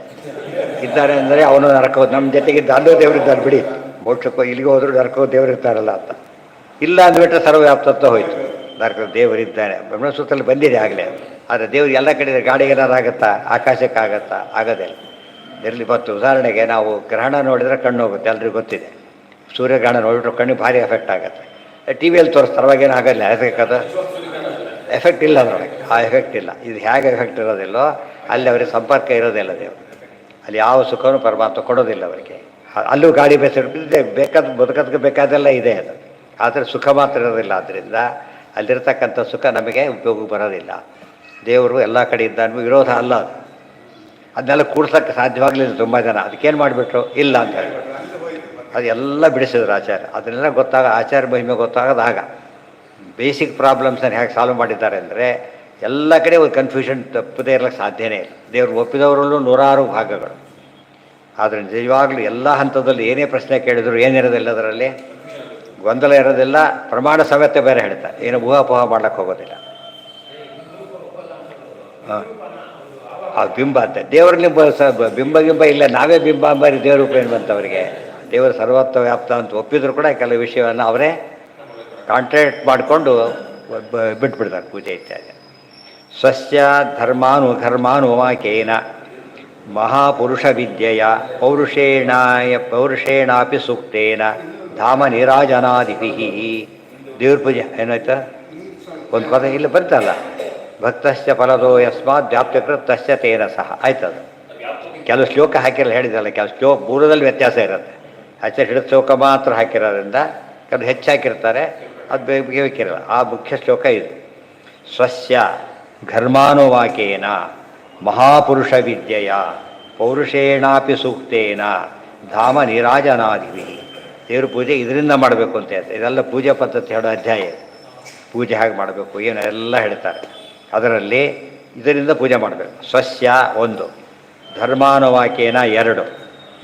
ಇದ್ದಾರೆ ಅಂದರೆ ಅವನು ನರಕ, ನಮ್ಮ ಜೊತೆಗಿದ್ದ ಅಲ್ಲೂ ದೇವರಿದ್ದಾನೆ ಬಿಡಿ, ಮೋಕ್ಷಕ್ಕೋ ಇಲ್ಲಿಗೆ ಹೋದರೂ ನರಕೋ ದೇವರಿರ್ತಾರಲ್ಲ ಅಂತ. ಇಲ್ಲ ಅಂದ್ಬಿಟ್ರೆ ಸರ್ವವ್ಯಾಪ್ತತ್ವ ಹೋಯ್ತು. ನರಕದ ದೇವರಿದ್ದಾನೆ ಬ್ರಹ್ಮಸೂತ್ರದಲ್ಲಿ ಬಂದಿದೆ ಆಗಲೇ. ಆದರೆ ದೇವರು ಎಲ್ಲ ಕಡೆ ಗಾಡಿಗೆ ಏನಾರು ಆಗುತ್ತಾ, ಆಕಾಶಕ್ಕಾಗತ್ತಾ? ಆಗೋದಿಲ್ಲ. ಇರಲಿ ಬತ್ತು. ಉದಾಹರಣೆಗೆ ನಾವು ಗ್ರಹಣ ನೋಡಿದರೆ ಕಣ್ಣು ಹೋಗುತ್ತೆ, ಎಲ್ರಿಗೂ ಗೊತ್ತಿದೆ. ಸೂರ್ಯಗ್ರಹಣ ನೋಡಿಬಿಟ್ರೆ ಕಣ್ಣಿಗೆ ಭಾರಿ ಎಫೆಕ್ಟ್ ಆಗುತ್ತೆ. ಟಿ ವಿಯಲ್ಲಿ ತೋರಿಸ್ತಾರೆ, ಅವಾಗೇನು ಆಗಲ್ಲ. ಅದಕ್ಕೆ ಎಫೆಕ್ಟ್ ಇಲ್ಲ ಅದರೊಳಗೆ, ಆ ಎಫೆಕ್ಟ್ ಇಲ್ಲ. ಇದು ಹೇಗೆ ಎಫೆಕ್ಟ್ ಇರೋದಿಲ್ಲೋ ಅಲ್ಲಿ ಅವರಿಗೆ ಸಂಪರ್ಕ ಇರೋದಿಲ್ಲ ದೇವರು. ಅಲ್ಲಿ ಯಾವ ಸುಖವೂ ಪರಮಾತ್ಮ ಕೊಡೋದಿಲ್ಲ ಅವರಿಗೆ. ಅಲ್ಲೂ ಗಾಡಿ ಬೇಸಿಡ್ಬಿಟ್ಟಿದೆ, ಬೇಕಾದ ಬದುಕೋದಕ್ಕೆ ಬೇಕಾದೆಲ್ಲ ಇದೆ ಅದು. ಆದರೆ ಸುಖ ಮಾತ್ರ ಇರೋದಿಲ್ಲ. ಆದ್ದರಿಂದ ಅಲ್ಲಿರ್ತಕ್ಕಂಥ ಸುಖ ನಮಗೆ ಉಪಯೋಗ ಬರೋದಿಲ್ಲ. ದೇವರು ಎಲ್ಲ ಕಡೆ ಇದ್ದಾನು, ವಿರೋಧ ಅಲ್ಲ ಅದು. ಅದನ್ನೆಲ್ಲ ಕೂಡ್ಸೋಕ್ಕೆ ಸಾಧ್ಯವಾಗಲಿಲ್ಲ ತುಂಬ ಜನ. ಅದಕ್ಕೇನು ಮಾಡಿಬಿಟ್ರು? ಇಲ್ಲ ಅಂತ ಹೇಳ್ಬಿಟ್ರು. ಅದೆಲ್ಲ ಬಿಡಿಸಿದ್ರು ಆಚಾರ್ಯ. ಅದನ್ನೆಲ್ಲ ಆಚಾರ್ಯ ಮಹಿಮೆ ಗೊತ್ತಾಗೋದು ಆಗ. ಬೇಸಿಕ್ ಪ್ರಾಬ್ಲಮ್ಸನ್ನು ಹೇಗೆ ಸಾಲ್ವ್ ಮಾಡಿದ್ದಾರೆ ಅಂದರೆ ಎಲ್ಲ ಕಡೆ ಒಂದು ಕನ್ಫ್ಯೂಷನ್ ತಪ್ಪದೇ ಇರಲಿಕ್ಕೆ ಸಾಧ್ಯನೇ ಇಲ್ಲ. ದೇವರು ಒಪ್ಪಿದವರಲ್ಲೂ ನೂರಾರು ಭಾಗಗಳು. ಆದರೆ ನಿಜವಾಗ್ಲೂ ಎಲ್ಲ ಹಂತದಲ್ಲಿ ಏನೇ ಪ್ರಶ್ನೆ ಕೇಳಿದ್ರು ಏನಿರೋದಿಲ್ಲ, ಅದರಲ್ಲಿ ಗೊಂದಲ ಇರೋದಿಲ್ಲ. ಪ್ರಮಾಣ ಸಮೇತ ಬೇರೆ ಹೇಳ್ತಾರೆ, ಏನು ಊಹಾಪೋಹ ಮಾಡ್ಲಿಕ್ಕೆ ಹೋಗೋದಿಲ್ಲ. ಹಾಂ ಆ ಬಿಂಬ ಅಂತ ದೇವರಲ್ಲಿ ಬಿಂಬ ಗಿಂಬ ಇಲ್ಲ, ನಾವೇ ಬಿಂಬ ಅಂಬಾರಿ ದೇವ್ರ ರೂಪ ಏನು ಬಂತು ಅವರಿಗೆ. ದೇವರು ಸರ್ವತ್ವ ವ್ಯಾಪ್ತ ಅಂತ ಒಪ್ಪಿದ್ರು ಕೂಡ ಕೆಲವು ವಿಷಯವನ್ನು ಅವರೇ ಕಾಂಟ್ರಾಕ್ಟ್ ಮಾಡಿಕೊಂಡು ಬಿಟ್ಬಿಡ್ತಾರೆ ಪೂಜೆ ಇತ್ಯಾದಿ. ಸ್ವಸ್ಯ ಧರ್ಮಾನುವಾಕೇನ ಮಹಾಪುರುಷ ವಿದ್ಯೆಯ ಪೌರುಷೇಣಾಪಿ ಸೂಕ್ತೇನ ಧಾಮ ನೀರಾಜನಾದಿಭಿ. ದೇವ್ರ ಪೂಜೆ ಏನಾಯ್ತು ಒಂದು ಪದ ಇಲ್ಲಿ ಬಂತಲ್ಲ, ಭಕ್ತಶ್ಚ ಫಲದೋ ಯಸ್ಮಾತ್ ವ್ಯಾಪ್ತಿಕೃತ್ ತಸ್ಯ ತೇನ ಸಹ ಆಯ್ತದು. ಕೆಲವು ಶ್ಲೋಕ ಹಾಕಿರಲ್ಲ ಹೇಳಿದಲ್ಲ, ಕೆಲವು ಶ್ಲೋಕ ಪೂರ್ವದಲ್ಲಿ ವ್ಯತ್ಯಾಸ ಇರುತ್ತೆ. ಹಿಡಿದ ಶ್ಲೋಕ ಮಾತ್ರ ಹಾಕಿರೋದ್ರಿಂದ ಕೆಲವು ಹೆಚ್ಚು ಹಾಕಿರ್ತಾರೆ, ಅದು ಬೇಕಿರಲ್ಲ. ಆ ಮುಖ್ಯ ಶ್ಲೋಕ ಇದು. ಸ್ವಸ್ಯ ಘರ್ಮಾನುವಾಕೇನ ಮಹಾಪುರುಷ ವಿದ್ಯೆಯ ಪೌರುಷೇಣಾಪಿ ಸೂಕ್ತೇನ ಧಾಮ ನೀರಾಜನಾದಿಭಿ. ದೇವ್ರ ಪೂಜೆ ಇದರಿಂದ ಮಾಡಬೇಕು ಅಂತ ಹೇಳ್ತಾರೆ. ಇದೆಲ್ಲ ಪೂಜೆ ಪದ್ಧತಿ ಹೇಳೋ ಅಧ್ಯಾಯ. ಪೂಜೆ ಹೇಗೆ ಮಾಡಬೇಕು ಏನು ಎಲ್ಲ ಹೇಳ್ತಾರೆ. ಅದರಲ್ಲಿ ಇದರಿಂದ ಪೂಜೆ ಮಾಡಬೇಕು. ಸ್ವಸ್ಯ ಒಂದು, ಧರ್ಮಾನುವಾಕೇನ ಎರಡು,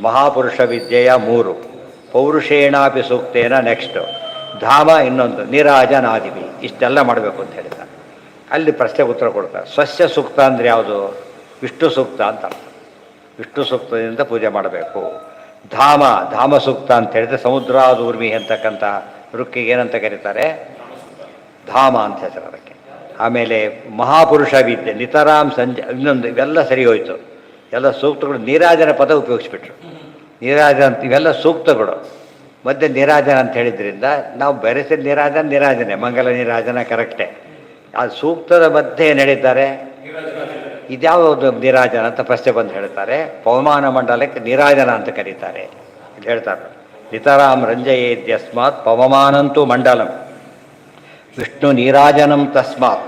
ಮಹಾಪುರುಷ ವಿದ್ಯೆಯ ಮೂರು, ಪೌರುಷೇಣಾಪಿ ಸೂಕ್ತೇನ ನೆಕ್ಸ್ಟು, ಧಾಮ ಇನ್ನೊಂದು, ನೀರಾಜನಾದಿಭಿ. ಇಷ್ಟೆಲ್ಲ ಮಾಡಬೇಕು ಅಂತ ಹೇಳ್ತಾರೆ. ಅಲ್ಲಿ ಪ್ರಶ್ನೆಗೆ ಉತ್ತರ ಕೊಡ್ತಾರೆ. ಸ್ವಸ್ಯ ಸೂಕ್ತ ಅಂದರೆ ಯಾವುದು? ವಿಷ್ಣು ಸೂಕ್ತ ಅಂತ ಅರ್ಥ. ವಿಷ್ಣು ಸೂಕ್ತದಿಂದ ಪೂಜೆ ಮಾಡಬೇಕು. ಧಾಮ ಸೂಕ್ತ ಅಂತ ಹೇಳಿದ್ರೆ ಸಮುದ್ರಾದೂರ್ಮಿ ಅಂತಕ್ಕಂಥ ಋಕ್ಕಿಗೆ ಏನಂತ ಕರೀತಾರೆ? ಧಾಮ ಅಂತ ಹೆಸರು ಅದಕ್ಕೆ. ಆಮೇಲೆ ಮಹಾಪುರುಷ ವಿದ್ಯೆ, ನಿತರಾಮ್ ಸಂಜೆ, ಇನ್ನೊಂದು, ಇವೆಲ್ಲ ಸರಿ ಹೋಯಿತು. ಎಲ್ಲ ಸೂಕ್ತಗಳು. ನೀರಾಜನ ಪದ ಉಪಯೋಗಿಸ್ಬಿಟ್ರು. ನೀರಾಜನ ಅಂತ ಇವೆಲ್ಲ ಸೂಕ್ತಗಳು. ಮಧ್ಯೆ ನೀರಾಜನ ಅಂತ ಹೇಳಿದ್ರಿಂದ ನಾವು ಬೆರೆಸಿದ ನೀರಾಜನೆ ಮಂಗಲ ನೀರಾಜನ ಕರೆಕ್ಟೇ. ಆ ಸೂಕ್ತದ ಮಧ್ಯೆ ಏನು ಹೇಳಿದ್ದಾರೆ? ಇದ್ಯಾವುದು ನೀರಾಜನ ಅಂತ ಪ್ರಶ್ನೆ ಬಂದು ಹೇಳ್ತಾರೆ. ಪವಮಾನ ಮಂಡಲಕ್ಕೆ ನೀರಾಜನ ಅಂತ ಕರೀತಾರೆ ಇದು ಹೇಳ್ತಾರೆ. ನಿತರಾಮ್ ರಂಜಯೇದ್ಯಸ್ಮಾತ್ ಪವಮಾನಂತೂ ಮಂಡಲಂ ವಿಷ್ಣು ನೀರಾಜನಂ ತಸ್ಮಾತ್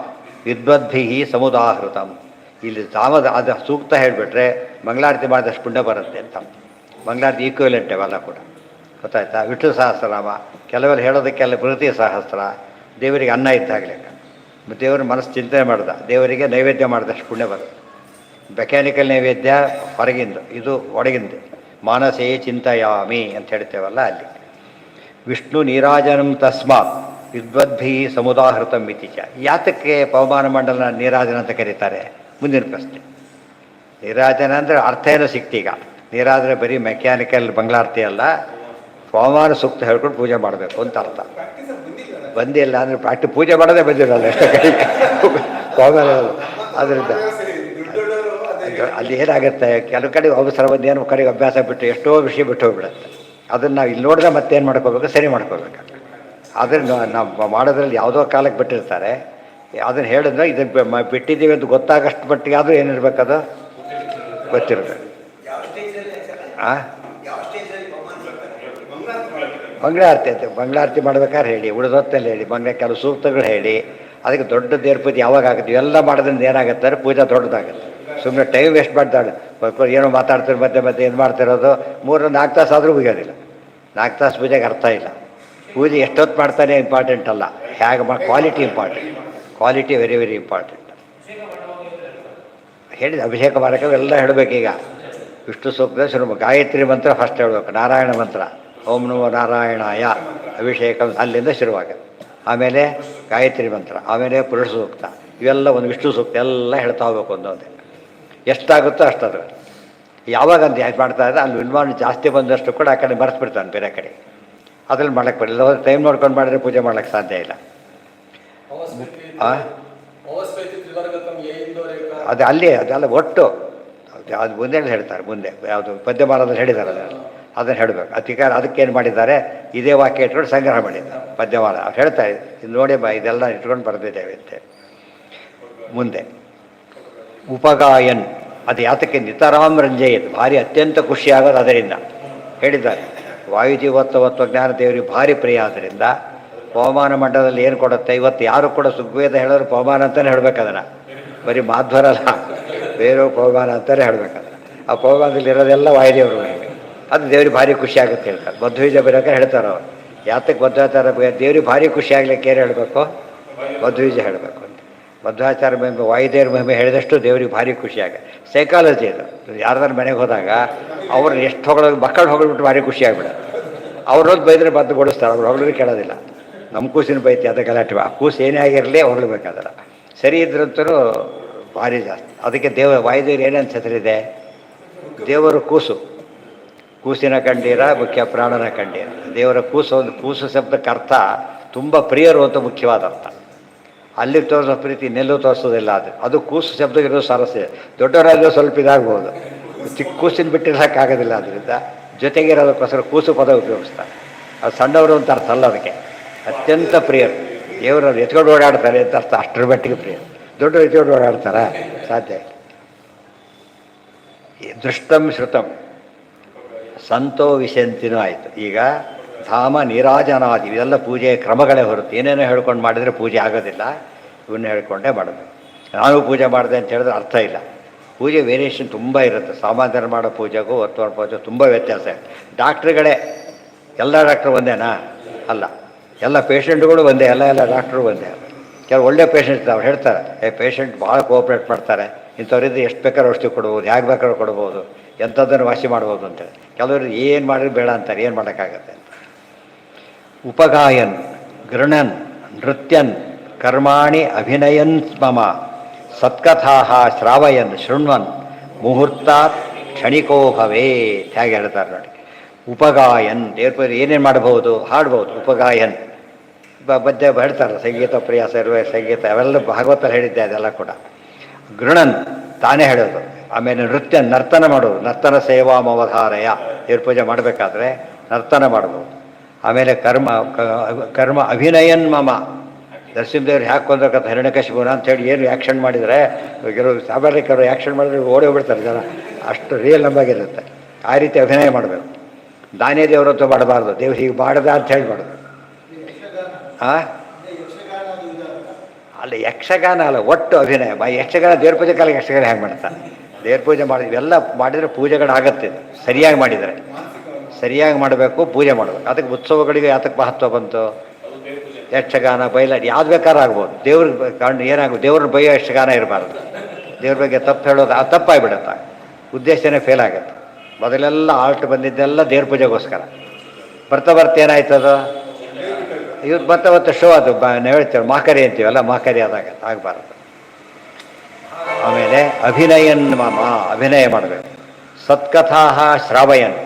ವಿದ್ವದ್ಭಿ ಸಮುದಾಹೃತಂ. ಇಲ್ಲಿ ಅದು ಸೂಕ್ತ ಹೇಳಿಬಿಟ್ರೆ ಮಂಗಳಾರತಿ ಮಾಡಿದಷ್ಟು ಪುಣ್ಯ ಬರುತ್ತೆ ಅಂತ. ಮಂಗಳಾರತಿ ಈಕ್ವಲೆಂಟ್ ಅವೆಲ್ಲ ಕೂಡ ಗೊತ್ತಾಯ್ತಾ. ವಿಷ್ಣು ಸಹಸ್ರನಾಮ ಕೆಲವೆಲ್ಲ ಹೇಳೋದಕ್ಕೆಲ್ಲ ಪ್ರತಿ ಸಹಸ್ರ. ದೇವರಿಗೆ ಅನ್ನ ಇದ್ದಾಗಲೇ ದೇವರು ಮನಸ್ಸು ಚಿಂತನೆ ಮಾಡ್ದ, ದೇವರಿಗೆ ನೈವೇದ್ಯ ಮಾಡಿದಷ್ಟು ಪುಣ್ಯ ಬರುತ್ತೆ. ಮೆಕ್ಯಾನಿಕಲ್ ನೈವೇದ್ಯ ಹೊರಗಿಂದು, ಇದು ಒಳಗಿಂದು. ಮಾನಸೇ ಚಿಂತಯಾಮಿ ಅಂತ ಹೇಳ್ತೇವಲ್ಲ ಅಲ್ಲಿ. ವಿಷ್ಣು ನೀರಾಜನಂ ತಸ್ಮಾತ್ ವಿದ್ವದ್ಭಿ ಸಮುದಾಹೃತಂ ಇತಿಚ. ಯಾತಕ್ಕೆ ಪವಮಾನ ಮಂಡಲ ನೀರಾಜನ ಅಂತ ಕರೀತಾರೆ? ಮುಂದಿನ ಪ್ರಶ್ನೆ. ನೀರಾಜನ ಅಂದರೆ ಅರ್ಥ ಏನೋ ಸಿಕ್ತೀಗ. ನೀರಾಜನ ಬರೀ ಮೆಕ್ಯಾನಿಕಲ್ ಮಂಗಳಾರತಿ ಅಲ್ಲ, ಪವಮಾನ ಸೂಕ್ತ ಹೇಳ್ಕೊಂಡು ಪೂಜೆ ಮಾಡಬೇಕು ಅಂತ ಅರ್ಥ. ಬಂದಿಲ್ಲ ಅಂದರೆ ಪೂಜೆ ಮಾಡೋದೇ ಬಂದಿರಲ್ಲ ಎಷ್ಟೋ ಕಡೆ ಪವಮಾನ. ಅದರಿಂದ ಅಲ್ಲಿ ಏನಾಗುತ್ತೆ, ಕೆಲವು ಕಡೆ ಅವಸರ ಬಂದು ಏನೋ ಕಡೆಗೆ ಅಭ್ಯಾಸ ಬಿಟ್ಟು ಎಷ್ಟೋ ವಿಷಯ ಬಿಟ್ಟು ಹೋಗ್ಬಿಡುತ್ತೆ. ಅದನ್ನು ನಾವು ಇಲ್ಲಿ ನೋಡಿದ್ರೆ ಮತ್ತೇನು ಮಾಡ್ಕೋಬೇಕು? ಸರಿ ಮಾಡ್ಕೋಬೇಕು. ಅದನ್ನು ನಾವು ಮಾಡೋದ್ರಲ್ಲಿ ಯಾವುದೋ ಕಾಲಕ್ಕೆ ಬಿಟ್ಟಿರ್ತಾರೆ. ಅದನ್ನು ಹೇಳಿದ್ರೆ ಇದನ್ನು ಬಿಟ್ಟಿದ್ದೀವಿ ಅಂತ ಗೊತ್ತಾಗಷ್ಟು ಮಟ್ಟಿಗೆ ಆದರೂ ಏನಿರ್ಬೇಕದು ಗೊತ್ತಿರಬೇಕು. ಮಂಗಳಾರತಿ ಅಂತ ಮಂಗಳಾರತಿ ಮಾಡ್ಬೇಕಾದ್ರೆ ಹೇಳಿ, ಉಳಿದೊತ್ತಲ್ಲಿ ಹೇಳಿ, ಕೆಲವು ಸೂಕ್ತಗಳು ಹೇಳಿ. ಅದಕ್ಕೆ ದೊಡ್ಡ ದೇವ್ರ ಪೂಜೆ ಯಾವಾಗ ಆಗುತ್ತೆ? ಇವೆಲ್ಲ ಮಾಡೋದ್ರಿಂದ ಏನಾಗುತ್ತೆ ಅಂದರೆ ಪೂಜೆ ದೊಡ್ಡದಾಗುತ್ತೆ. ಸುಮ್ಮನೆ ಟೈಮ್ ವೇಸ್ಟ್ ಮಾಡ್ತಾಳೆ, ಏನೋ ಮಾತಾಡ್ತಾರೆ ಮತ್ತೆ ಏನು ಮಾಡ್ತಿರೋದು. 3-4 ತಾಸು ಆದರೂ ಮುಗಿಯೋದಿಲ್ಲ. 4 ತಾಸು ಪೂಜೆಗೆ ಅರ್ಥ ಇಲ್ಲ. ಪೂಜೆ ಎಷ್ಟೊತ್ತು ಮಾಡ್ತಾನೆ ಇಂಪಾರ್ಟೆಂಟ್ ಅಲ್ಲ, ಹೇಗೆ quality important. Quality very very important. ಹೇಳಿದ ಅಭಿಷೇಕ ಮಾಡೋಕೆ ಎಲ್ಲ ಹೇಳಬೇಕೀಗ. ವಿಷ್ಣು ಸೂಕ್ತ ಶುರು, ಗಾಯತ್ರಿ ಮಂತ್ರ ಫಸ್ಟ್ ಹೇಳಬೇಕು, ನಾರಾಯಣ ಮಂತ್ರ ಓಂ ನಮೋ ನಾರಾಯಣಾಯ ಅಭಿಷೇಕ ಅಲ್ಲಿಂದ ಶುರುವಾಗುತ್ತೆ. ಆಮೇಲೆ ಗಾಯತ್ರಿ ಮಂತ್ರ, ಆಮೇಲೆ ಪುರುಷ ಸೂಕ್ತ, ಇವೆಲ್ಲ ಒಂದು ವಿಷ್ಣು ಸೂಕ್ತ ಎಲ್ಲ ಹೇಳ್ತಾ ಹೋಗ್ಬೇಕು ಒಂದೊಂದೇ. ಎಷ್ಟಾಗುತ್ತೋ ಅಷ್ಟಾದ್ರೆ ಯಾವಾಗ ಅಂತ ಯಾಕೆ ಮಾಡ್ತಾ ಇದ್ದ ಅಲ್ಲಿ ಇನ್ವಾಲ್ವ್ ಜಾಸ್ತಿ ಬಂದಷ್ಟು ಕೂಡ ಆ ಕಡೆ ಮರೆಸ್ಬಿಡ್ತಾನೆ ಬೇರೆ ಕಡೆ. ಅದ್ರಲ್ಲಿ ಮಾಡೋಕ್ಕೆ ಬರಲಿಲ್ಲ. ಹೋದ್ರೆ ಟೈಮ್ ನೋಡ್ಕೊಂಡು ಮಾಡಿದ್ರೆ ಪೂಜೆ ಮಾಡೋಕ್ಕೆ ಸಾಧ್ಯ ಇಲ್ಲ. ಅದು ಅಲ್ಲಿ ಅದೆಲ್ಲ ಒಟ್ಟು ಅದು ಮುಂದೆ ಹೇಳ್ತಾರೆ. ಮುಂದೆ ಯಾವುದು ಪದ್ಯಮಾಲದಲ್ಲಿ ಹೇಳಿದ್ದಾರೆ ಅದನ್ನು ಹೇಳಬೇಕು. ಅದಕ್ಕೇನು ಮಾಡಿದ್ದಾರೆ? ಇದೇ ವಾಕ್ಯ ಇಟ್ಕೊಂಡು ಸಂಗ್ರಹ ಮಾಡಿದ್ದಾರೆ ಪದ್ಯಮಾಲ. ಅವ್ರು ಹೇಳ್ತಾರೆ ಇದು ನೋಡಿ ಇದೆಲ್ಲ ಇಟ್ಕೊಂಡು ಬರೆದಿದ್ದೇವೆ ಅಂತ. ಮುಂದೆ ಉಪಗಾಯನ್, ಅದು ಯಾತಕ್ಕೆ? ನಿತರಾಮ್ ರಂಜಯತ್, ಭಾರಿ ಅತ್ಯಂತ ಖುಷಿಯಾಗೋದು ಅದರಿಂದ ಹೇಳಿದ್ದಾರೆ. ವಾಯುಜೀವತ್ವ ಜ್ಞಾನ ದೇವರಿಗೆ ಭಾರಿ ಪ್ರಿಯ. ಆದ್ದರಿಂದ ಪವಮಾನ ಮಂಡಲದಲ್ಲಿ ಏನು ಕೊಡುತ್ತೆ? ಇವತ್ತು ಯಾರು ಕೂಡ ಸುಗ್ವೇದ ಹೇಳೋರು ಪವಮಾನ ಅಂತಲೇ ಹೇಳ್ಬೇಕು. ಅದನ್ನು ಬರೀ ಮಾಧ್ವರಲ್ಲ, ಬೇರೆ ಪವಮಾನ ಅಂತಲೇ ಹೇಳ್ಬೇಕದನ್ನು. ಆ ಪವಮಾನದಲ್ಲಿ ಇರೋದೆಲ್ಲ ವಾಯುದೇವರು. ಅದು ದೇವ್ರಿಗೆ ಭಾರಿ ಖುಷಿ ಆಗುತ್ತೆ ಹೇಳ್ತಾರೆ. ಮಧ್ವೀಜ ಬರೋಕೆ ಹೇಳ್ತಾರೆ ಅವರು. ಯಾತಕ್ಕೆ ಮಧ್ವಾಚಾರ ದೇವ್ರಿಗೆ ಭಾರಿ ಖುಷಿ ಆಗ್ಲಿಕ್ಕೆ ಏನು ಹೇಳಬೇಕು? ಮಧ್ವೀಜ ಹೇಳಬೇಕು ಅಂತ. ಮಧ್ವಾಚಾರ ಮಹಿಮೆ, ವಾಯುದೇವ್ರ ಮಹಿಮೆ ಹೇಳಿದಷ್ಟು ದೇವ್ರಿಗೆ ಭಾರಿ ಖುಷಿಯಾಗ. ಸೈಕಾಲಜಿ ಇದು. ಯಾರ್ದಾರು ಮನೆಗೆ ಹೋದಾಗ ಅವ್ರನ್ನ ಎಷ್ಟು ಹೊಗಳೋದು, ಮಕ್ಕಳು ಹೊಗಳ್ಬಿಟ್ಟು ಭಾರಿ ಖುಷಿ ಆಗ್ಬಿಡೋದು. ಅವ್ರದ್ದು ಬೈದರೆ ಬದ್ದು ಕೊಡಿಸ್ತಾರೆ, ಅವ್ರು ಹೊಗಳೋದು ಕೇಳೋದಿಲ್ಲ. ನಮ್ಮ ಕೂಸಿನ ಬೈತಿ ಅದ ಗಲಾಟೆ. ಆ ಕೂಸು ಏನೇ ಆಗಿರಲಿ ಹೊಗಳ್ಬೇಕಾದ್ರೆ. ಸರಿ ಇದ್ರಂತರೂ ಭಾರಿ ಜಾಸ್ತಿ. ಅದಕ್ಕೆ ವಾಯುದೇವರು ಏನೇನು ಹೆಸರಿದೆ? ದೇವರು ಕೂಸು, ಕೂಸಿನ ಕಂಡೀರ ಮುಖ್ಯ ಪ್ರಾಣನ ಕಂಡೀರ. ದೇವರ ಕೂಸು, ಒಂದು ಕೂಸು ಶಬ್ದಕ್ಕೆ ಅರ್ಥ ತುಂಬ ಪ್ರಿಯರು ಅಂತ ಮುಖ್ಯವಾದ ಅರ್ಥ. ಅಲ್ಲಿಗೆ ತೋರಿಸೋ ಪ್ರೀತಿ ನೆಲ್ಲೂ ತೋರಿಸೋದಿಲ್ಲ. ಅದು ಕೂಸು ಶಬ್ದಕ್ಕಿರೋ ಸರಸ್ಯ. ದೊಡ್ಡವರಾದರೂ ಸ್ವಲ್ಪ ಇದಾಗ್ಬೋದು, ಚಿಕ್ಕ ಕೂಸಿನ ಬಿಟ್ಟಿರೋಕ್ಕಾಗೋದಿಲ್ಲ. ಅದರಿಂದ ಜೊತೆಗಿರೋದಕ್ಕೋಸ್ಕರ ಕೂಸು ಪದ ಉಪಯೋಗಿಸ್ತಾರೆ. ಅದು ಸಣ್ಣವರು ಅಂತ ಅರ್ಥ ಅಲ್ಲ, ಅದಕ್ಕೆ ಅತ್ಯಂತ ಪ್ರಿಯರು. ದೇವರವ್ರು ಎತ್ಕೊಂಡು ಓಡಾಡ್ತಾರೆ ಅಂತ ಅರ್ಥ. ಅಷ್ಟರ ಮಟ್ಟಿಗೆ ಪ್ರಿಯರು. ದೊಡ್ಡವರು ಎತ್ಕೊಂಡು ಓಡಾಡ್ತಾರ? ಸಾಧ್ಯ ಇಲ್ಲ. ದೃಷ್ಟಂ ಶ್ರುತಂ ಸಂತೋ ವಿಶಂತಿನೂ ಆಯಿತು. ಈಗ ಧಾಮ ನೀರಾಜನಾದಿ ಇವೆಲ್ಲ ಪೂಜೆಯ ಕ್ರಮಗಳೇ ಹೊರತು ಏನೇನೋ ಹೇಳ್ಕೊಂಡು ಮಾಡಿದರೆ ಪೂಜೆ ಆಗೋದಿಲ್ಲ. ಇವನ್ನ ಹೇಳ್ಕೊಂಡೇ ಮಾಡಬೇಕು. ನಾನು ಪೂಜೆ ಮಾಡಿದೆ ಅಂತ ಹೇಳಿದ್ರೆ ಅರ್ಥ ಇಲ್ಲ. ಪೂಜೆ ವೇರಿಯೇಷನ್ ತುಂಬ ಇರುತ್ತೆ. ಸಾಮಾನ್ಯರು ಮಾಡೋ ಪೂಜೆಗೂ ವರ್ತಮಾನ ಪೂಜೆ ತುಂಬ ವ್ಯತ್ಯಾಸ ಇದೆ. ಡಾಕ್ಟ್ರುಗಳೇ ಎಲ್ಲ ಡಾಕ್ಟ್ರು ಒಂದೇನಾ? ಅಲ್ಲ. ಎಲ್ಲ ಪೇಷಂಟ್ಗಳು ಒಂದೇ, ಎಲ್ಲ ಡಾಕ್ಟ್ರು ಒಂದೇ. ಕೆಲವು ಒಳ್ಳೆ ಪೇಷಂಟ್ಸ್ ಅವ್ರು ಹೇಳ್ತಾರೆ, ಪೇಷಂಟ್ ಭಾಳ ಕೋಆಪ್ರೇಟ್ ಮಾಡ್ತಾರೆ, ಇಂಥವ್ರಿಂದ ಎಷ್ಟು ಬೇಕಾದ್ರೂ ಔಷಧಿ ಕೊಡ್ಬೋದು, ಹೇಗೆ ಬೇಕಾದ್ರೂ ಕೊಡ್ಬೋದು, ಎಂಥದ್ದನ್ನು ವಾಸಿ ಮಾಡ್ಬೋದು ಅಂತೇಳಿ. ಕೆಲವರು ಏನು ಮಾಡಿದ್ರೆ ಬೇಡ ಅಂತಾರೆ, ಏನು ಮಾಡೋಕ್ಕಾಗತ್ತೆ ಅಂತ. ಉಪಗಾಯನ್ ಗೃಣನ್ ನೃತ್ಯನ್ ಕರ್ಮಾಣಿ ಅಭಿನಯನ್ ಮಮ ಸತ್ಕಥಾ ಶ್ರಾವಯನ್ ಶೃಣ್ವನ್ ಮುಹೂರ್ತಾತ್ ಕ್ಷಣಿಕೋ ಭವೇತ್. ಹೇಗೆ ಹೇಳ್ತಾರೆ ನೋಡಿ. ಉಪಗಾಯನ್ ದೇವ್ರ ಏನೇನು ಮಾಡಬಹುದು? ಹಾಡ್ಬೋದು. ಉಪಗಾಯನ್ ಮಧ್ಯೆ ಹೇಳ್ತಾರೆ, ಸಂಗೀತ ಪ್ರಿಯ ಸರ್ವೇ ಸಂಗೀತ ಅವೆಲ್ಲ ಭಾಗವತಲ್ಲಿ ಹೇಳಿದ್ದೆ. ಅದೆಲ್ಲ ಕೂಡ ಗೃಣನ್ ತಾನೇ ಹೇಳೋದು. ಆಮೇಲೆ ನೃತ್ಯ ನರ್ತನ ಮಾಡೋದು. ನರ್ತನ ಸೇವಾ ಮವಧಾರಯ. ದೇವ್ರ ಪೂಜೆ ಮಾಡಬೇಕಾದ್ರೆ ನರ್ತನ ಮಾಡ್ಬೋದು. ಆಮೇಲೆ ಕರ್ಮ ಅಭಿನಯನ್ ಮಮ. ನರಸಿಂಹದೇವ್ರು ಹ್ಯಾಕೆ ಕೊಂದ್ರಕತ್ತ ಹಿರಣ್ಯಕಶಿಪುನ ಅಂಥೇಳಿ ಏನು ಆ್ಯಕ್ಷನ್ ಮಾಡಿದರೆ, ಕೆಲವು ಸಾಮಾನ್ಯಕರು ಆ್ಯಕ್ಷನ್ ಮಾಡಿದ್ರೆ ಓಡಿ ಹೋಗ್ಬಿಡ್ತಾರೆ ಜನ, ಅಷ್ಟು ರಿಯಲ್ ನಂಬಾಗಿರುತ್ತೆ. ಆ ರೀತಿ ಅಭಿನಯ ಮಾಡಬೇಕು. ದಾನೇ ದೇವರತ್ತು ಮಾಡಬಾರ್ದು. ದೇವ್ರು ಹೀಗೆ ಮಾಡದ ಅಂತ ಹೇಳಿ ಮಾಡೋದು. ಅಲ್ಲ, ಯಕ್ಷಗಾನ ಅಲ್ಲ, ಒಟ್ಟು ಅಭಿನಯ. ಯಕ್ಷಗಾನ ದೇವ್ರ ಪೂಜೆ ಕಾಲಕ್ಕೆ ಯಕ್ಷಗಾನ ಹೇಗೆ ಮಾಡ್ತಾರೆ? ದೇವ್ರ ಪೂಜೆ ಮಾಡಿ ಇವೆಲ್ಲ ಮಾಡಿದರೆ ಪೂಜೆಗಳಾಗತ್ತೆ. ಸರಿಯಾಗಿ ಮಾಡಿದರೆ ಸರಿಯಾಗಿ ಮಾಡಬೇಕು, ಪೂಜೆ ಮಾಡಬೇಕು. ಅದಕ್ಕೆ ಉತ್ಸವಗಳಿಗೆ ಯಾತಕ್ಕೆ ಮಹತ್ವ ಬಂತು? ಯಕ್ಷಗಾನ ಬಯಲಾಟ ಯಾವ್ದು ಬೇಕಾದ್ರೂ ಆಗ್ಬೋದು. ದೇವ್ರಿಗೆ ಕಂಡು ಏನಾಗ್ಬೋದು? ದೇವ್ರನ್ನ ಬೈಯೋ ಯಕ್ಷಗಾನ ಇರಬಾರ್ದು. ದೇವ್ರ ಬಗ್ಗೆ ತಪ್ಪು ಹೇಳೋದು ಅದು ತಪ್ಪಾಗಿಬಿಡುತ್ತೆ. ಉದ್ದೇಶನೇ ಫೇಲ್ ಆಗುತ್ತೆ. ಮೊದಲೆಲ್ಲ ಆಲ್ಟ್ ಬಂದಿದ್ದೆಲ್ಲ ದೇವ್ರ ಪೂಜೆಗೋಸ್ಕರ. ಬರ್ತಾ ಏನಾಯ್ತದು? ಇವತ್ತು ಬರ್ತಾ ಶೋ ಅದು ನಾವು ಹೇಳ್ತೇವೆ ಮಾಕರಿ ಅಂತೀವಲ್ಲ, ಮಾಕರಿ ಆದಾಗ ಆಗಬಾರ್ದು. ಆಮೇಲೆ ಅಭಿನಯನ್ ಮಮ, ಅಭಿನಯ ಮಾಡಬೇಕು. ಸತ್ಕಥಾ ಶ್ರಾವಯನ್,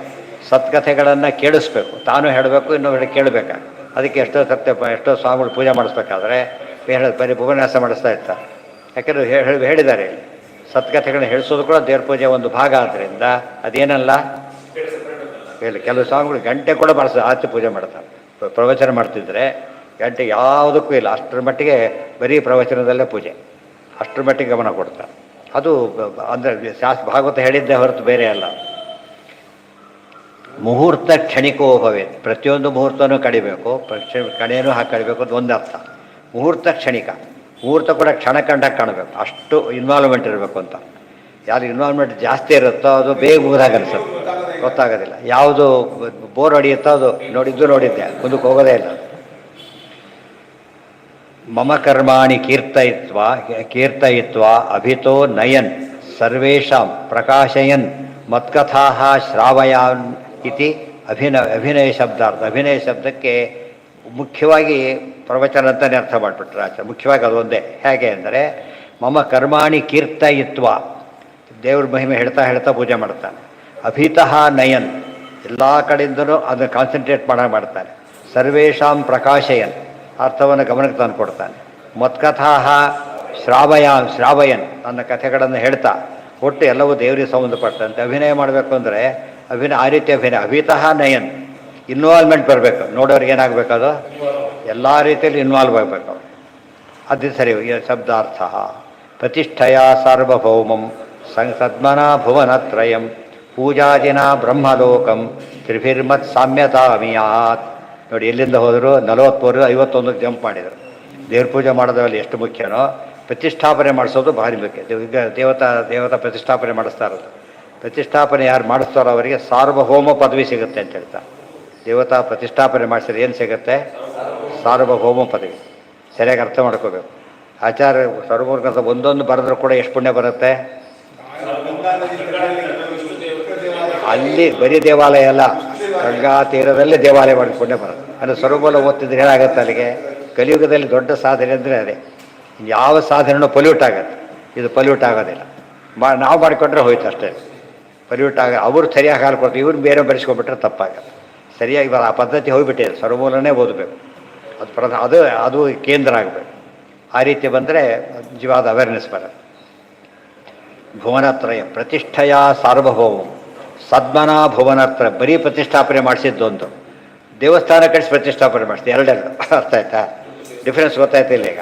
ಸತ್ಕಥೆಗಳನ್ನು ಕೇಳಿಸ್ಬೇಕು. ತಾನು ಹೇಳಬೇಕು, ಇನ್ನೊಬ್ಬರು ಕೇಳಬೇಕಾಗ. ಅದಕ್ಕೆ ಎಷ್ಟೋ ಸ್ವಾಮಿಗಳು ಪೂಜೆ ಮಾಡಿಸ್ಬೇಕಾದ್ರೆ ಬರೀ ಉಪನ್ಯಾಸ ಮಾಡಿಸ್ತಾ ಇರ್ತಾರೆ. ಯಾಕೆಂದರೆ ಹೇಳಿದ್ದಾರೆ, ಸತ್ಕಥೆಗಳನ್ನ ಹೇಳಿಸೋದು ಕೂಡ ದೇವ್ರ ಪೂಜೆ ಒಂದು ಭಾಗ. ಆದ್ದರಿಂದ ಅದೇನಲ್ಲ ಹೇಳಿ. ಕೆಲವು ಸ್ವಾಮಿಗಳು ಗಂಟೆ ಕೂಡ ಆಚೆ ಪೂಜೆ ಮಾಡ್ತಾರೆ. ಪ್ರವಚನ ಮಾಡ್ತಿದ್ರೆ ಗಂಟೆ ಯಾವುದಕ್ಕೂ ಇಲ್ಲ. ಅಷ್ಟರ ಮಟ್ಟಿಗೆ ಬರೀ ಪ್ರವಚನದಲ್ಲೇ ಪೂಜೆ, ಅಷ್ಟರ ಮಟ್ಟಿಗೆ ಗಮನ ಕೊಡ್ತಾರೆ. ಅದು ಅಂದರೆ ಭಾಗವತ ಹೇಳಿದ್ದೇ ಹೊರತು ಬೇರೆ ಅಲ್ಲ. ಮುಹೂರ್ತ ಕ್ಷಣಿಕೋ ಭವೇತ್. ಪ್ರತಿಯೊಂದು ಮುಹೂರ್ತನೂ ಕಡಿಬೇಕು, ಕಣೆಯೂ ಹಾಕಿ ಕಡಿಬೇಕು ಅಂತ ಒಂದು ಅರ್ಥ. ಮುಹೂರ್ತ ಕ್ಷಣಿಕ, ಮುಹೂರ್ತ ಕೂಡ ಕ್ಷಣ ಕಂಡಾಗ ಕಾಣಬೇಕು. ಅಷ್ಟು ಇನ್ವಾಲ್ವ್ಮೆಂಟ್ ಇರಬೇಕು ಅಂತ. ಯಾರು ಇನ್ವಾಲ್ವ್ಮೆಂಟ್ ಜಾಸ್ತಿ ಇರುತ್ತೋ ಅದು ಬೇಗ ಮುಗಿದಾಗ ಅನಿಸುತ್ತೆ, ಗೊತ್ತಾಗೋದಿಲ್ಲ. ಯಾವುದು ಬೋರ್ ಹೊಡೆಯುತ್ತೋ ಅದು ನೋಡಿದ್ದೆ, ಮುಂದಕ್ಕೆ ಹೋಗೋದೇ ಇಲ್ಲ. ಮಮ ಕರ್ಮಾಣಿ ಕೀರ್ತಯಿತ್ವ ಅಭಿತೋ ನಯನ್ ಸರ್ವೇಷಾಂ ಪ್ರಕಾಶಯನ್ ಮತ್ಕಥಾ ಶ್ರಾವಯಾನ್ ಇತಿ ಅಭಿನಯ ಶಬ್ದಾರ್ಥ. ಅಭಿನಯ ಶಬ್ದಕ್ಕೆ ಮುಖ್ಯವಾಗಿ ಪ್ರವಚನ ಅಂತಲೇ ಅರ್ಥ ಮಾಡಿಬಿಟ್ರೆ ಆಚಾರ್ಯ. ಮುಖ್ಯವಾಗಿ ಅದು ಒಂದೇ. ಹೇಗೆ ಅಂದರೆ ಮಮ ಕರ್ಮಾಣಿ ಕೀರ್ತಯಿತ್ವ, ದೇವ್ರ ಮಹಿಮೆ ಹೇಳ್ತಾ ಪೂಜೆ ಮಾಡ್ತಾನೆ. ಅಭಿತಃ ನಯನ್, ಎಲ್ಲ ಕಡೆಯಿಂದಲೂ ಅದನ್ನು ಕಾನ್ಸಂಟ್ರೇಟ್ ಮಾಡ್ತಾನೆ. ಸರ್ವೇಷಾಂ ಪ್ರಕಾಶಯನ್, ಅರ್ಥವನ್ನು ಗಮನಕ್ಕೆ ತಂದು ಕೊಡ್ತಾನೆ. ಮತ್ಕಥಾ ಶ್ರಾವಯನ್, ನನ್ನ ಕಥೆಗಳನ್ನು ಹೇಳ್ತಾ ಒಟ್ಟು ಎಲ್ಲವೂ ದೇವರಿಗೆ ಸಂಬಂಧಪಟ್ಟಂತೆ ಅಭಿನಯ ಮಾಡಬೇಕು. ಅಂದರೆ ಆ ರೀತಿ ಅಭಿನಯ. ಅಭಿತಃ ನಯನ್, ಇನ್ವಾಲ್ವ್ಮೆಂಟ್ ಬರಬೇಕು. ನೋಡೋರಿಗೆ ಏನಾಗಬೇಕು? ಅದು ಎಲ್ಲ ರೀತಿಯಲ್ಲಿ ಇನ್ವಾಲ್ವ್ ಆಗಬೇಕು. ಅದು ಸರಿ. ಶಬ್ದಾರ್ಥ ಪ್ರತಿಷ್ಠೆಯ ಸಾರ್ವಭೌಮಂ ಸದ್ಮನಾ ಭುವನತ್ರಯಂ ಪೂಜಾದಿನ ಬ್ರಹ್ಮಲೋಕಂ ತ್ರಿಭಿರ್ಮತ್ ಸಾಮ್ಯತಾಮಿಯಾತ್. ನೋಡಿ, ಎಲ್ಲಿಂದ ಹೋದರು? 43 51 ಜಂಪ್ ಮಾಡಿದರು. ದೇವ್ರ ಪೂಜೆ ಮಾಡೋದ್ರಲ್ಲಿ ಎಷ್ಟು ಮುಖ್ಯನೋ ಪ್ರತಿಷ್ಠಾಪನೆ ಮಾಡಿಸೋದು ಭಾರಿ ಮುಖ್ಯ. ಈಗ ದೇವತಾ ಪ್ರತಿಷ್ಠಾಪನೆ ಮಾಡಿಸ್ತಾ ಇರೋದು. ಪ್ರತಿಷ್ಠಾಪನೆ ಯಾರು ಮಾಡಿಸ್ತಾರೋ ಅವರಿಗೆ ಸಾರ್ವಭೌಮ ಪದವಿ ಸಿಗುತ್ತೆ ಅಂತ ಹೇಳ್ತಾರೆ. ದೇವತಾ ಪ್ರತಿಷ್ಠಾಪನೆ ಮಾಡಿಸಿದ್ರೆ ಏನು ಸಿಗುತ್ತೆ? ಸಾರ್ವಭೌಮ ಪದವಿ. ಸರಿಯಾಗಿ ಅರ್ಥ ಮಾಡ್ಕೋಬೇಕು. ಆಚಾರ್ಯ ಸರ್ವಮೂರ್ಖ ಒಂದೊಂದು ಬರೆದ್ರೂ ಕೂಡ ಎಷ್ಟು ಪುಣ್ಯ ಬರುತ್ತೆ? ಅಲ್ಲಿ ಬರೀ ದೇವಾಲಯ ಅಲ್ಲ, ಗಂಗಾ ತೀರದಲ್ಲಿ ದೇವಾಲಯ ಮಾಡಿ ಪುಣ್ಯ ಬರುತ್ತೆ. ಅಂದರೆ ಸರ್ವಮೂಲ ಓದ್ತಿದ್ರೆ ಏನಾಗುತ್ತೆ ಅಲ್ಲಿಗೆ? ಕಲಿಯುಗದಲ್ಲಿ ದೊಡ್ಡ ಸಾಧನೆ ಅಂದರೆ ಅದೇ. ಯಾವ ಸಾಧನೆಯೂ ಪೊಲ್ಯೂಟ್ ಆಗುತ್ತೆ. ಇದು ಪಲ್ಯೂಟ್ ಆಗೋದಿಲ್ಲ. ನಾವು ಮಾಡಿಕೊಂಡ್ರೆ ಹೋಯ್ತು ಅಷ್ಟೇ. ಪಲ್ಯೂಟ್ ಅವರು ಸರಿಯಾಗಿ ಹಾಲು ಕೊಡ್ತಾರೆ, ಇವ್ರು ಬೇರೆ ಬರೆಸ್ಕೊಬಿಟ್ರೆ ತಪ್ಪಾಗಲ್ಲ. ಸರಿಯಾಗಿ ಆ ಪದ್ಧತಿ ಹೋಗಿಬಿಟ್ಟಿದೆ. ಸರ್ವಮೂಲನೇ ಓದಬೇಕು, ಅದು ಅದು ಕೇಂದ್ರ ಆಗಬೇಕು. ಆ ರೀತಿ ಬಂದರೆ ನಿಜವಾದ ಅವೇರ್ನೆಸ್ ಬರುತ್ತೆ. ಭುವನತ್ರಯ ಪ್ರತಿಷ್ಠೆಯ ಸಾರ್ವಭೌಮ ಸದ್ಮನಾ ಭುವನತ್ರ ಬರೀ ಪ್ರತಿಷ್ಠಾಪನೆ ಮಾಡಿಸಿದ್ದೊಂದು, ದೇವಸ್ಥಾನ ಕಟ್ಟಿಸಿ ಪ್ರತಿಷ್ಠಾಪನೆ ಮಾಡಿಸಿದೆ ಎರಡೆರಡು. ಅರ್ಥ ಆಯ್ತಾ? ಡಿಫ್ರೆನ್ಸ್ ಗೊತ್ತಾಯ್ತಿಲ್ಲ. ಈಗ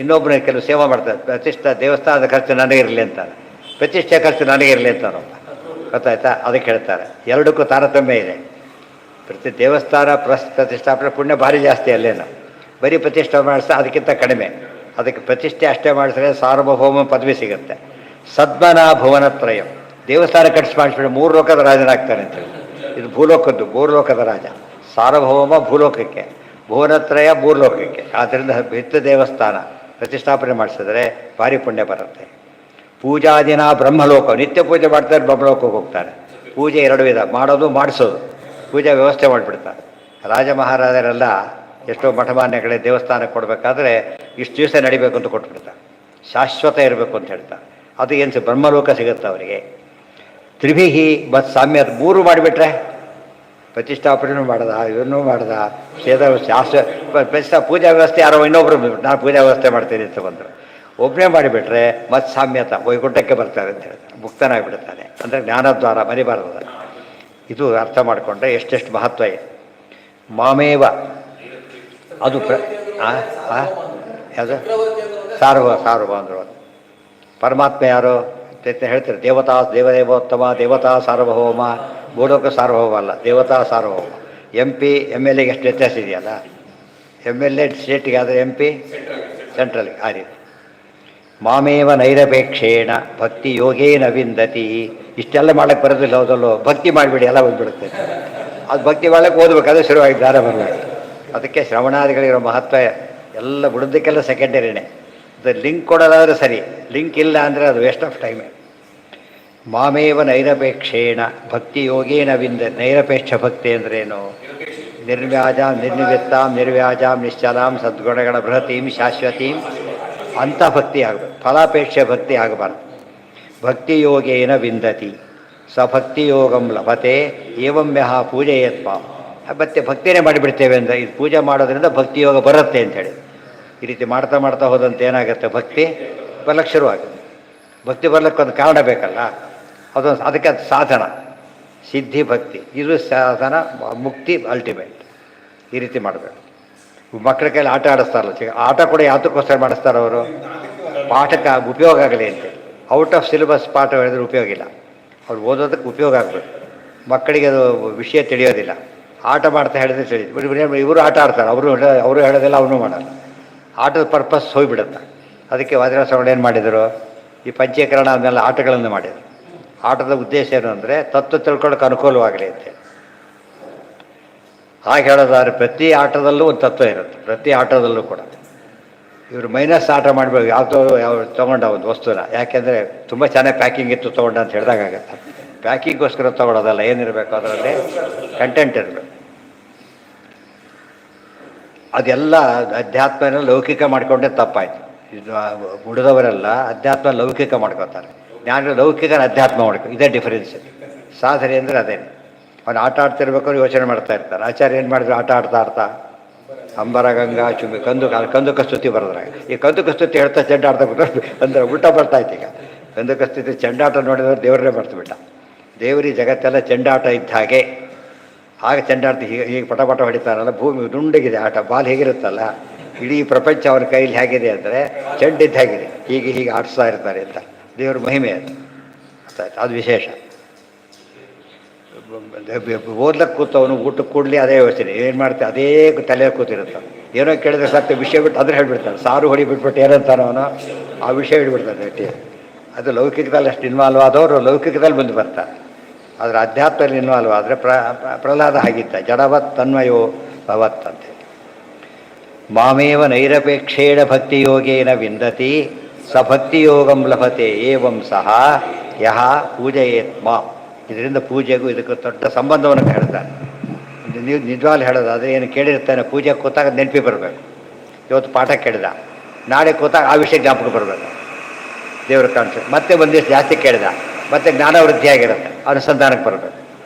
ಇನ್ನೊಬ್ಬರು ಕೆಲವು ಸೇವಾ ಮಾಡ್ತಾರೆ, ದೇವಸ್ಥಾನದ ಖರ್ಚು ನನಗೆ ಇರಲಿ ಅಂತಾರೆ, ಪ್ರತಿಷ್ಠೆ ಖರ್ಚು ನನಗೆ ಇರಲಿ ಅಂತಾರಪ್ಪ. ಗೊತ್ತಾಯ್ತಾ? ಅದಕ್ಕೆ ಹೇಳ್ತಾರೆ ಎರಡಕ್ಕೂ ತಾರತಮ್ಯ ಇದೆ. ದೇವಸ್ಥಾನ ಪ್ರತಿಷ್ಠಾಪನೆ ಪುಣ್ಯ ಭಾರಿ ಜಾಸ್ತಿ ಅಲ್ಲೇನು, ಬರೀ ಪ್ರತಿಷ್ಠಾಪನೆ ಮಾಡಿಸಿದ್ರೆ ಅದಕ್ಕಿಂತ ಕಡಿಮೆ. ಅದಕ್ಕೆ ಪ್ರತಿಷ್ಠೆ ಅಷ್ಟೇ ಮಾಡಿಸಿದ್ರೆ ಸಾರ್ವಭೌಮ ಪದವಿ ಸಿಗುತ್ತೆ. ಸದ್ಮನಾ ಭುವನತ್ರಯ ದೇವಸ್ಥಾನ ಕಟ್ಟಿಸಿ ಮಾಡಿಸ್ಬಿಟ್ಟು 3 ಲೋಕದ ರಾಜನಾಗ್ತಾನೆ ಅಂತೇಳಿ. ಇದು ಭೂಲೋಕದ ರಾಜ. ಸಾರ್ವಭೌಮ ಭೂಲೋಕಕ್ಕೆ, ಭುವನತ್ರಯ 3 ಲೋಕಕ್ಕೆ. ಆದ್ದರಿಂದ ನಿತ್ಯ ದೇವಸ್ಥಾನ ಪ್ರತಿಷ್ಠಾಪನೆ ಮಾಡಿಸಿದ್ರೆ ಭಾರಿ ಪುಣ್ಯ ಬರುತ್ತೆ. ಪೂಜಾ ದಿನ ಬ್ರಹ್ಮಲೋಕ, ನಿತ್ಯ ಪೂಜೆ ಮಾಡ್ತಾರೆ, ಬ್ರಹ್ಮಲೋಕಕ್ಕೆ ಹೋಗ್ತಾರೆ. ಪೂಜೆ 2 ವಿಧ, ಮಾಡೋದು ಮಾಡಿಸೋದು. ಪೂಜೆ ವ್ಯವಸ್ಥೆ ಮಾಡಿಬಿಡ್ತಾರೆ. ರಾಜ ಮಹಾರಾಜರೆಲ್ಲ ಎಷ್ಟೋ ಮಠಮಾನ್ಯಗಳೇ ದೇವಸ್ಥಾನಕ್ಕೆ ಕೊಡಬೇಕಾದ್ರೆ ಇಷ್ಟು ದಿವಸ ನಡಿಬೇಕು ಅಂತ ಕೊಟ್ಬಿಡ್ತಾರೆ, ಶಾಶ್ವತ ಇರಬೇಕು ಅಂತ ಹೇಳ್ತಾರೆ. ಅದು ಏನು ಬ್ರಹ್ಮಲೋಕ ಸಿಗುತ್ತೆ ಅವರಿಗೆ. ತ್ರಿಭಿಹಿ ಮತ್ತು ಸಾಮ್ಯ 3 ಮಾಡಿಬಿಟ್ರೆ ಪ್ರತಿಷ್ಠಾಪನೆಯೂ ಮಾಡ್ದ, ಇವನ್ನೂ ಮಾಡ್ದ, ಶಾಸ್ತ್ರ ಪೂಜಾ ವ್ಯವಸ್ಥೆ ಯಾರೋ ಇನ್ನೊಬ್ರು ನಾನು ಪೂಜಾ ವ್ಯವಸ್ಥೆ ಮಾಡ್ತೀನಿ ಅಂತ ಬಂದರು. ಒಬ್ಬನೇ ಮಾಡಿಬಿಟ್ರೆ ಮತ್ತು ಸಾಮ್ಯತ ವೈಕುಂಠಕ್ಕೆ ಬರ್ತಾರೆ ಅಂತ ಹೇಳ್ತಾರೆ, ಮುಕ್ತನಾಗಿಬಿಡ್ತಾನೆ. ಅಂದರೆ ಜ್ಞಾನದ್ವಾರ ಮರಿಬಾರದು. ಇದು ಅರ್ಥ ಮಾಡಿಕೊಂಡ್ರೆ ಎಷ್ಟೆಷ್ಟು ಮಹತ್ವ ಇದೆ. ಮಾಮೇವ ಅದು ಯಾವುದು ಸಾರ್ವ ಅಂದರು. ಪರಮಾತ್ಮ ಯಾರು ಹೇಳ್ತಾರೆ? ದೇವದೇವೋತ್ತಮ, ದೇವತಾ ಸಾರ್ವಭೌಮ. ಭೂಲೋಕ ಸಾರ್ವಭೌಮ ಅಲ್ಲ, ದೇವತಾ ಸಾರ್ವಭೌಮ. MP MLAಗೆ ಎಷ್ಟು ವ್ಯತ್ಯಾಸ ಇದೆಯಲ್ಲ. MLA ಸ್ಟೇಟಿಗೆ ಆದರೆ MP ಸೆಂಟ್ರಲ್ಗೆ. ಆ ರೀತಿ ಮಾಮೇವ ನೈರಪೇಕ್ಷೇಣ ಭಕ್ತಿ ಯೋಗೇನ ವಿಂದತಿ. ಇಷ್ಟೆಲ್ಲ ಮಾಡೋಕ್ಕೆ ಬರೋದಿಲ್ಲ, ಹೌದಲ್ಲೋ? ಭಕ್ತಿ ಮಾಡಿಬಿಡಿ, ಎಲ್ಲ ಹೋಗ್ಬಿಡುತ್ತೆ. ಅದು ಭಕ್ತಿ ಮಾಡೋಕ್ಕೆ ಓದಬೇಕು, ಅದು ಶುರುವಾಗಿ ದಾರ ಬರಬೇಕು. ಅದಕ್ಕೆ ಶ್ರವಣಾದಿಗಳಿರೋ ಮಹತ್ವ ಎಲ್ಲ ಬಿಡೋದಕ್ಕೆಲ್ಲ ಸೆಕೆಂಡರಿನೇ. ಅದು ಲಿಂಕ್ ಕೊಡೋದಾದ್ರೆ ಸರಿ, ಲಿಂಕ್ ಇಲ್ಲ ಅಂದರೆ ಅದು ವೇಸ್ಟ್ ಆಫ್ ಟೈಮೇ. ಮಾಮೇವ ನೈರಪೇಕ್ಷೇಣ ಭಕ್ತಿ ಯೋಗೇನ ವಿಂದ. ನೈರಪೇಕ್ಷ ಭಕ್ತಿ ಅಂದ್ರೇನು? ನಿರ್ವ್ಯಾಜಾಂ ನಿರ್ನಿವೃತ್ತಾಂ ನಿರ್ವ್ಯಾಜಾಂ ನಿಶ್ಚಲಾಂ ಸದ್ಗುಣಗಳ ಬೃಹತೀಂ ಶಾಶ್ವತೀಂ ಅಂಥ ಭಕ್ತಿ ಆಗಬೇಕು. ಫಲಾಪೇಕ್ಷೆ ಭಕ್ತಿ ಆಗಬಾರ್ದು. ಭಕ್ತಿ ಯೋಗೇನ ವಿಂದತಿ ಸಭಕ್ತಿ ಯೋಗಂ ಲಭತೆ ಏವಂ ಯಹ ಪೂಜೆಯತ್ವ. ಮತ್ತೆ ಭಕ್ತಿನೇ ಮಾಡಿಬಿಡ್ತೇವೆ ಅಂದರೆ ಇದು ಪೂಜೆ ಮಾಡೋದ್ರಿಂದ ಭಕ್ತಿ ಯೋಗ ಬರುತ್ತೆ ಅಂಥೇಳಿ. ಈ ರೀತಿ ಮಾಡ್ತಾ ಮಾಡ್ತಾ ಹೋದಂತೆ ಏನಾಗುತ್ತೆ? ಭಕ್ತಿ ಬರ್ಲಿಕ್ಕೆ ಶುರುವಾಗುತ್ತೆ. ಭಕ್ತಿ ಬರ್ಲಿಕ್ಕೆ ಒಂದು ಕಾರಣ ಬೇಕಲ್ಲ, ಅದಕ್ಕೆ ಅದು ಸಾಧನ. ಸಿದ್ಧಿ ಭಕ್ತಿ, ಇದು ಸಾಧನ. ಮುಕ್ತಿ ಅಲ್ಟಿಮೇಟ್. ಈ ರೀತಿ ಮಾಡಬೇಕು. ಮಕ್ಕಳ ಕೈಲಿ ಆಟ ಆಡಿಸ್ತಾರಲ್ಲ, ಆಟ ಕೂಡ ಯಾತಕ್ಕೋಸ್ಕರ ಮಾಡಿಸ್ತಾರೆ ಅವರು? ಪಾಠಕ್ಕೆ ಉಪಯೋಗ ಆಗಲಿ ಅಂತೇಳಿ. ಔಟ್ ಆಫ್ ಸಿಲೆಬಸ್ ಪಾಠ ಹೇಳಿದ್ರೆ ಉಪಯೋಗ ಇಲ್ಲ. ಅವ್ರು ಓದೋದಕ್ಕೆ ಉಪಯೋಗ ಆಗಬೇಕು. ಮಕ್ಕಳಿಗೆ ಅದು ವಿಷಯ ತಿಳಿಯೋದಿಲ್ಲ. ಆಟ ಮಾಡ್ತಾ ಹೇಳಿದ್ರೆ ತಿಳಿಯುತ್ತೆ. ಇವರು ಆಟ ಆಡ್ತಾರೆ, ಅವರು ಹೇಳೋದಿಲ್ಲ, ಅವನು ಮಾಡಲ್ಲ. ಆಟದ ಪರ್ಪಸ್ ಹೋಗಿಬಿಡುತ್ತೆ. ಅದಕ್ಕೆ ವಜ್ರಾಸಗಳು ಏನು ಮಾಡಿದರು? ಈ ಪಂಚೀಕರಣ ಅದನ್ನೆಲ್ಲ ಆಟಗಳನ್ನು ಮಾಡಿದರು. ಆಟದ ಉದ್ದೇಶ ಏನು ಅಂದರೆ ತತ್ವ ತಿಳ್ಕೊಳ್ಳೋಕೆ ಅನುಕೂಲವಾಗಲಿ ಅಂತೇಳಿ. ಹಾಗೆ ಹೇಳೋದಾದ್ರೆ ಪ್ರತಿ ಆಟದಲ್ಲೂ ಒಂದು ತತ್ವ ಇರುತ್ತೆ, ಪ್ರತಿ ಆಟದಲ್ಲೂ ಕೂಡ. ಇವರು ಮೈನಸ್ ಆಟ ಮಾಡಬೇಕು. ಯಾವ ತೊಗೊಂಡ ಒಂದು ವಸ್ತುನ, ಯಾಕೆಂದರೆ ತುಂಬ ಚೆನ್ನಾಗಿ ಪ್ಯಾಕಿಂಗ್ ಇತ್ತು ತೊಗೊಂಡ ಅಂತ ಹೇಳಿದಾಗತ್ತೆ. ಪ್ಯಾಕಿಂಗ್ಗೋಸ್ಕರ ತೊಗೊಳೋದಲ್ಲ, ಏನಿರಬೇಕು ಅದರಲ್ಲಿ ಕಂಟೆಂಟ್ ಇರಬೇಕು. ಅದೆಲ್ಲ ಅಧ್ಯಾತ್ಮನ ಲೌಕಿಕ ಮಾಡಿಕೊಂಡೇ ತಪ್ಪಾಯಿತು. ಇದು ಉಳಿದವರೆಲ್ಲ ಅಧ್ಯಾತ್ಮ ಲೌಕಿಕ ಮಾಡ್ಕೋತಾರೆ, ಜ್ಞಾನ ಲೌಕಿಕನ ಅಧ್ಯಾತ್ಮ ಮಾಡ್ಕೊ. ಇದೇ ಡಿಫರೆನ್ಸ್. ಸಾಧನೆ ಅಂದರೆ ಅದೇನು. ಅವನು ಆಟ ಆಡ್ತಿರ್ಬೇಕಾದ್ರೆ ಯೋಚನೆ ಮಾಡ್ತಾ ಇರ್ತಾರೆ. ಆಚಾರ್ಯ ಏನು ಮಾಡಿದ್ರು? ಆಟ ಆಡ್ತಾ ಅಂಬರ ಗಂಗಾ ಚುಂಬಿ ಕಂದುಕ ಸ್ತುತಿ ಬರೆದ್ರಾಗ. ಈ ಕಂದುಕ ಸ್ತುತಿ ಹೇಳ್ತಾ ಚೆಂಡಾಡ್ತಾ ಅಂದರೆ ಉಲ್ಟಾ ಬರ್ತಾಯ್ತು. ಈಗ ಕಂದುಕ ಸ್ತುತಿ ಚೆಂಡಾಟ ನೋಡಿದ್ರೆ ದೇವರೇ ಮರ್ತುಬಿಟ್ಟ. ದೇವರಿಗೆ ಜಗತ್ತೆಲ್ಲ ಚೆಂಡಾಟ ಇದ್ದ ಹಾಗೆ. ಆಗ ಚೆಂಡಾಡ್ತಿ ಹೀಗೆ ಪಟ ಹೊಡಿತಾರಲ್ಲ, ಭೂಮಿ ದುಂಡಗಿದೆ. ಆಟ ಬಾಲ್ ಹೇಗಿರುತ್ತಲ್ಲ, ಇಡೀ ಪ್ರಪಂಚ ಅವನ ಕೈಲಿ ಹೇಗಿದೆ ಅಂದರೆ ಚೆಂಡಿದ್ದು ಹೇಗಿದೆ, ಹೀಗೆ ಆಡಿಸ್ತಾ ಇರ್ತಾರೆ ಅಂತ. ದೇವ್ರ ಮಹಿಮೆ ಅದು. ಅದು ವಿಶೇಷ. ಓದ್ಲಕ್ಕೆ ಕೂತವನು ಊಟಕ್ಕೆ ಕೂಡಲಿ ಅದೇ ಯೋಚನೆ ಏನು ಮಾಡ್ತಾರೆ, ಅದೇ ತಲೆ ಕೂತಿರುತ್ತೆ. ಏನೋ ಕೇಳಿದ್ರೆ ಸತ್ಯ ವಿಷಯ ಬಿಟ್ಟು ಅದ್ರ ಹೇಳ್ಬಿಡ್ತಾನೆ. ಸಾರು ಹೊಡಿ ಬಿಟ್ಬಿಟ್ಟು ಏನಂತಾನೆ ಅವನು, ಆ ವಿಷಯ ಹಿಡ್ಬಿಡ್ತಾನೆ ಗಟ್ಟಿ. ಅದು ಲೌಕಿಕದಲ್ಲಿ ಅಷ್ಟು ಇನ್ವಾಲ್ವ್ ಆದವರು ಲೌಕಿಕದಲ್ಲಿ ಬಂದು ಬರ್ತಾರೆ. ಆದರೆ ಅಧ್ಯಾತ್ಮದಲ್ಲಿ ಇನ್ವಾಲ್ವ್ ಆದರೆ ಪ್ರಹ್ಲಾದ ಆಗಿದ್ದ ಜಡವತ್ ತನ್ಮಯೋ ಭವತ್ ಅಂತೇಳಿ. ಮಾಮೇವ ನೈರಪೇಕ್ಷೇಣ ಭಕ್ತಿಯೋಗೇನ ವಿಂದತಿ ಸ ಭಕ್ತಿಯೋಗಂ ಲಭತೆ ಏವಂ ಸಹ ಯಹ ಪೂಜಯೇತ್ ಮಾಂ. ಇದರಿಂದ ಪೂಜೆಗೂ ಇದಕ್ಕೂ ದೊಡ್ಡ ಸಂಬಂಧವನ್ನು ಹೇಳ್ತಾನೆ. ನೀವು ನಿಜವಾಗ್ಲೂ ಹೇಳೋದು ಆದರೆ ಏನು ಕೇಳಿರ್ತಾನೆ, ಪೂಜೆ ಕೂತಾಗ ನೆನಪಿ ಬರಬೇಕು. ಇವತ್ತು ಪಾಠ ಕೇಳಿದ, ನಾಳೆ ಕೂತಾಗ ಆ ವಿಷಯ ಜ್ಞಾಪಕ ಬರಬೇಕು. ದೇವರು ಕಾಣಿಸುತ್ತೆ. ಮತ್ತೆ ಒಂದಿಷ್ಟು ಜಾಸ್ತಿ ಕೇಳಿದ, ಮತ್ತೆ ಜ್ಞಾನ ವೃದ್ಧಿಯಾಗಿರುತ್ತೆ, ಅನುಸಂಧಾನಕ್ಕೆ ಬರಬೇಕು.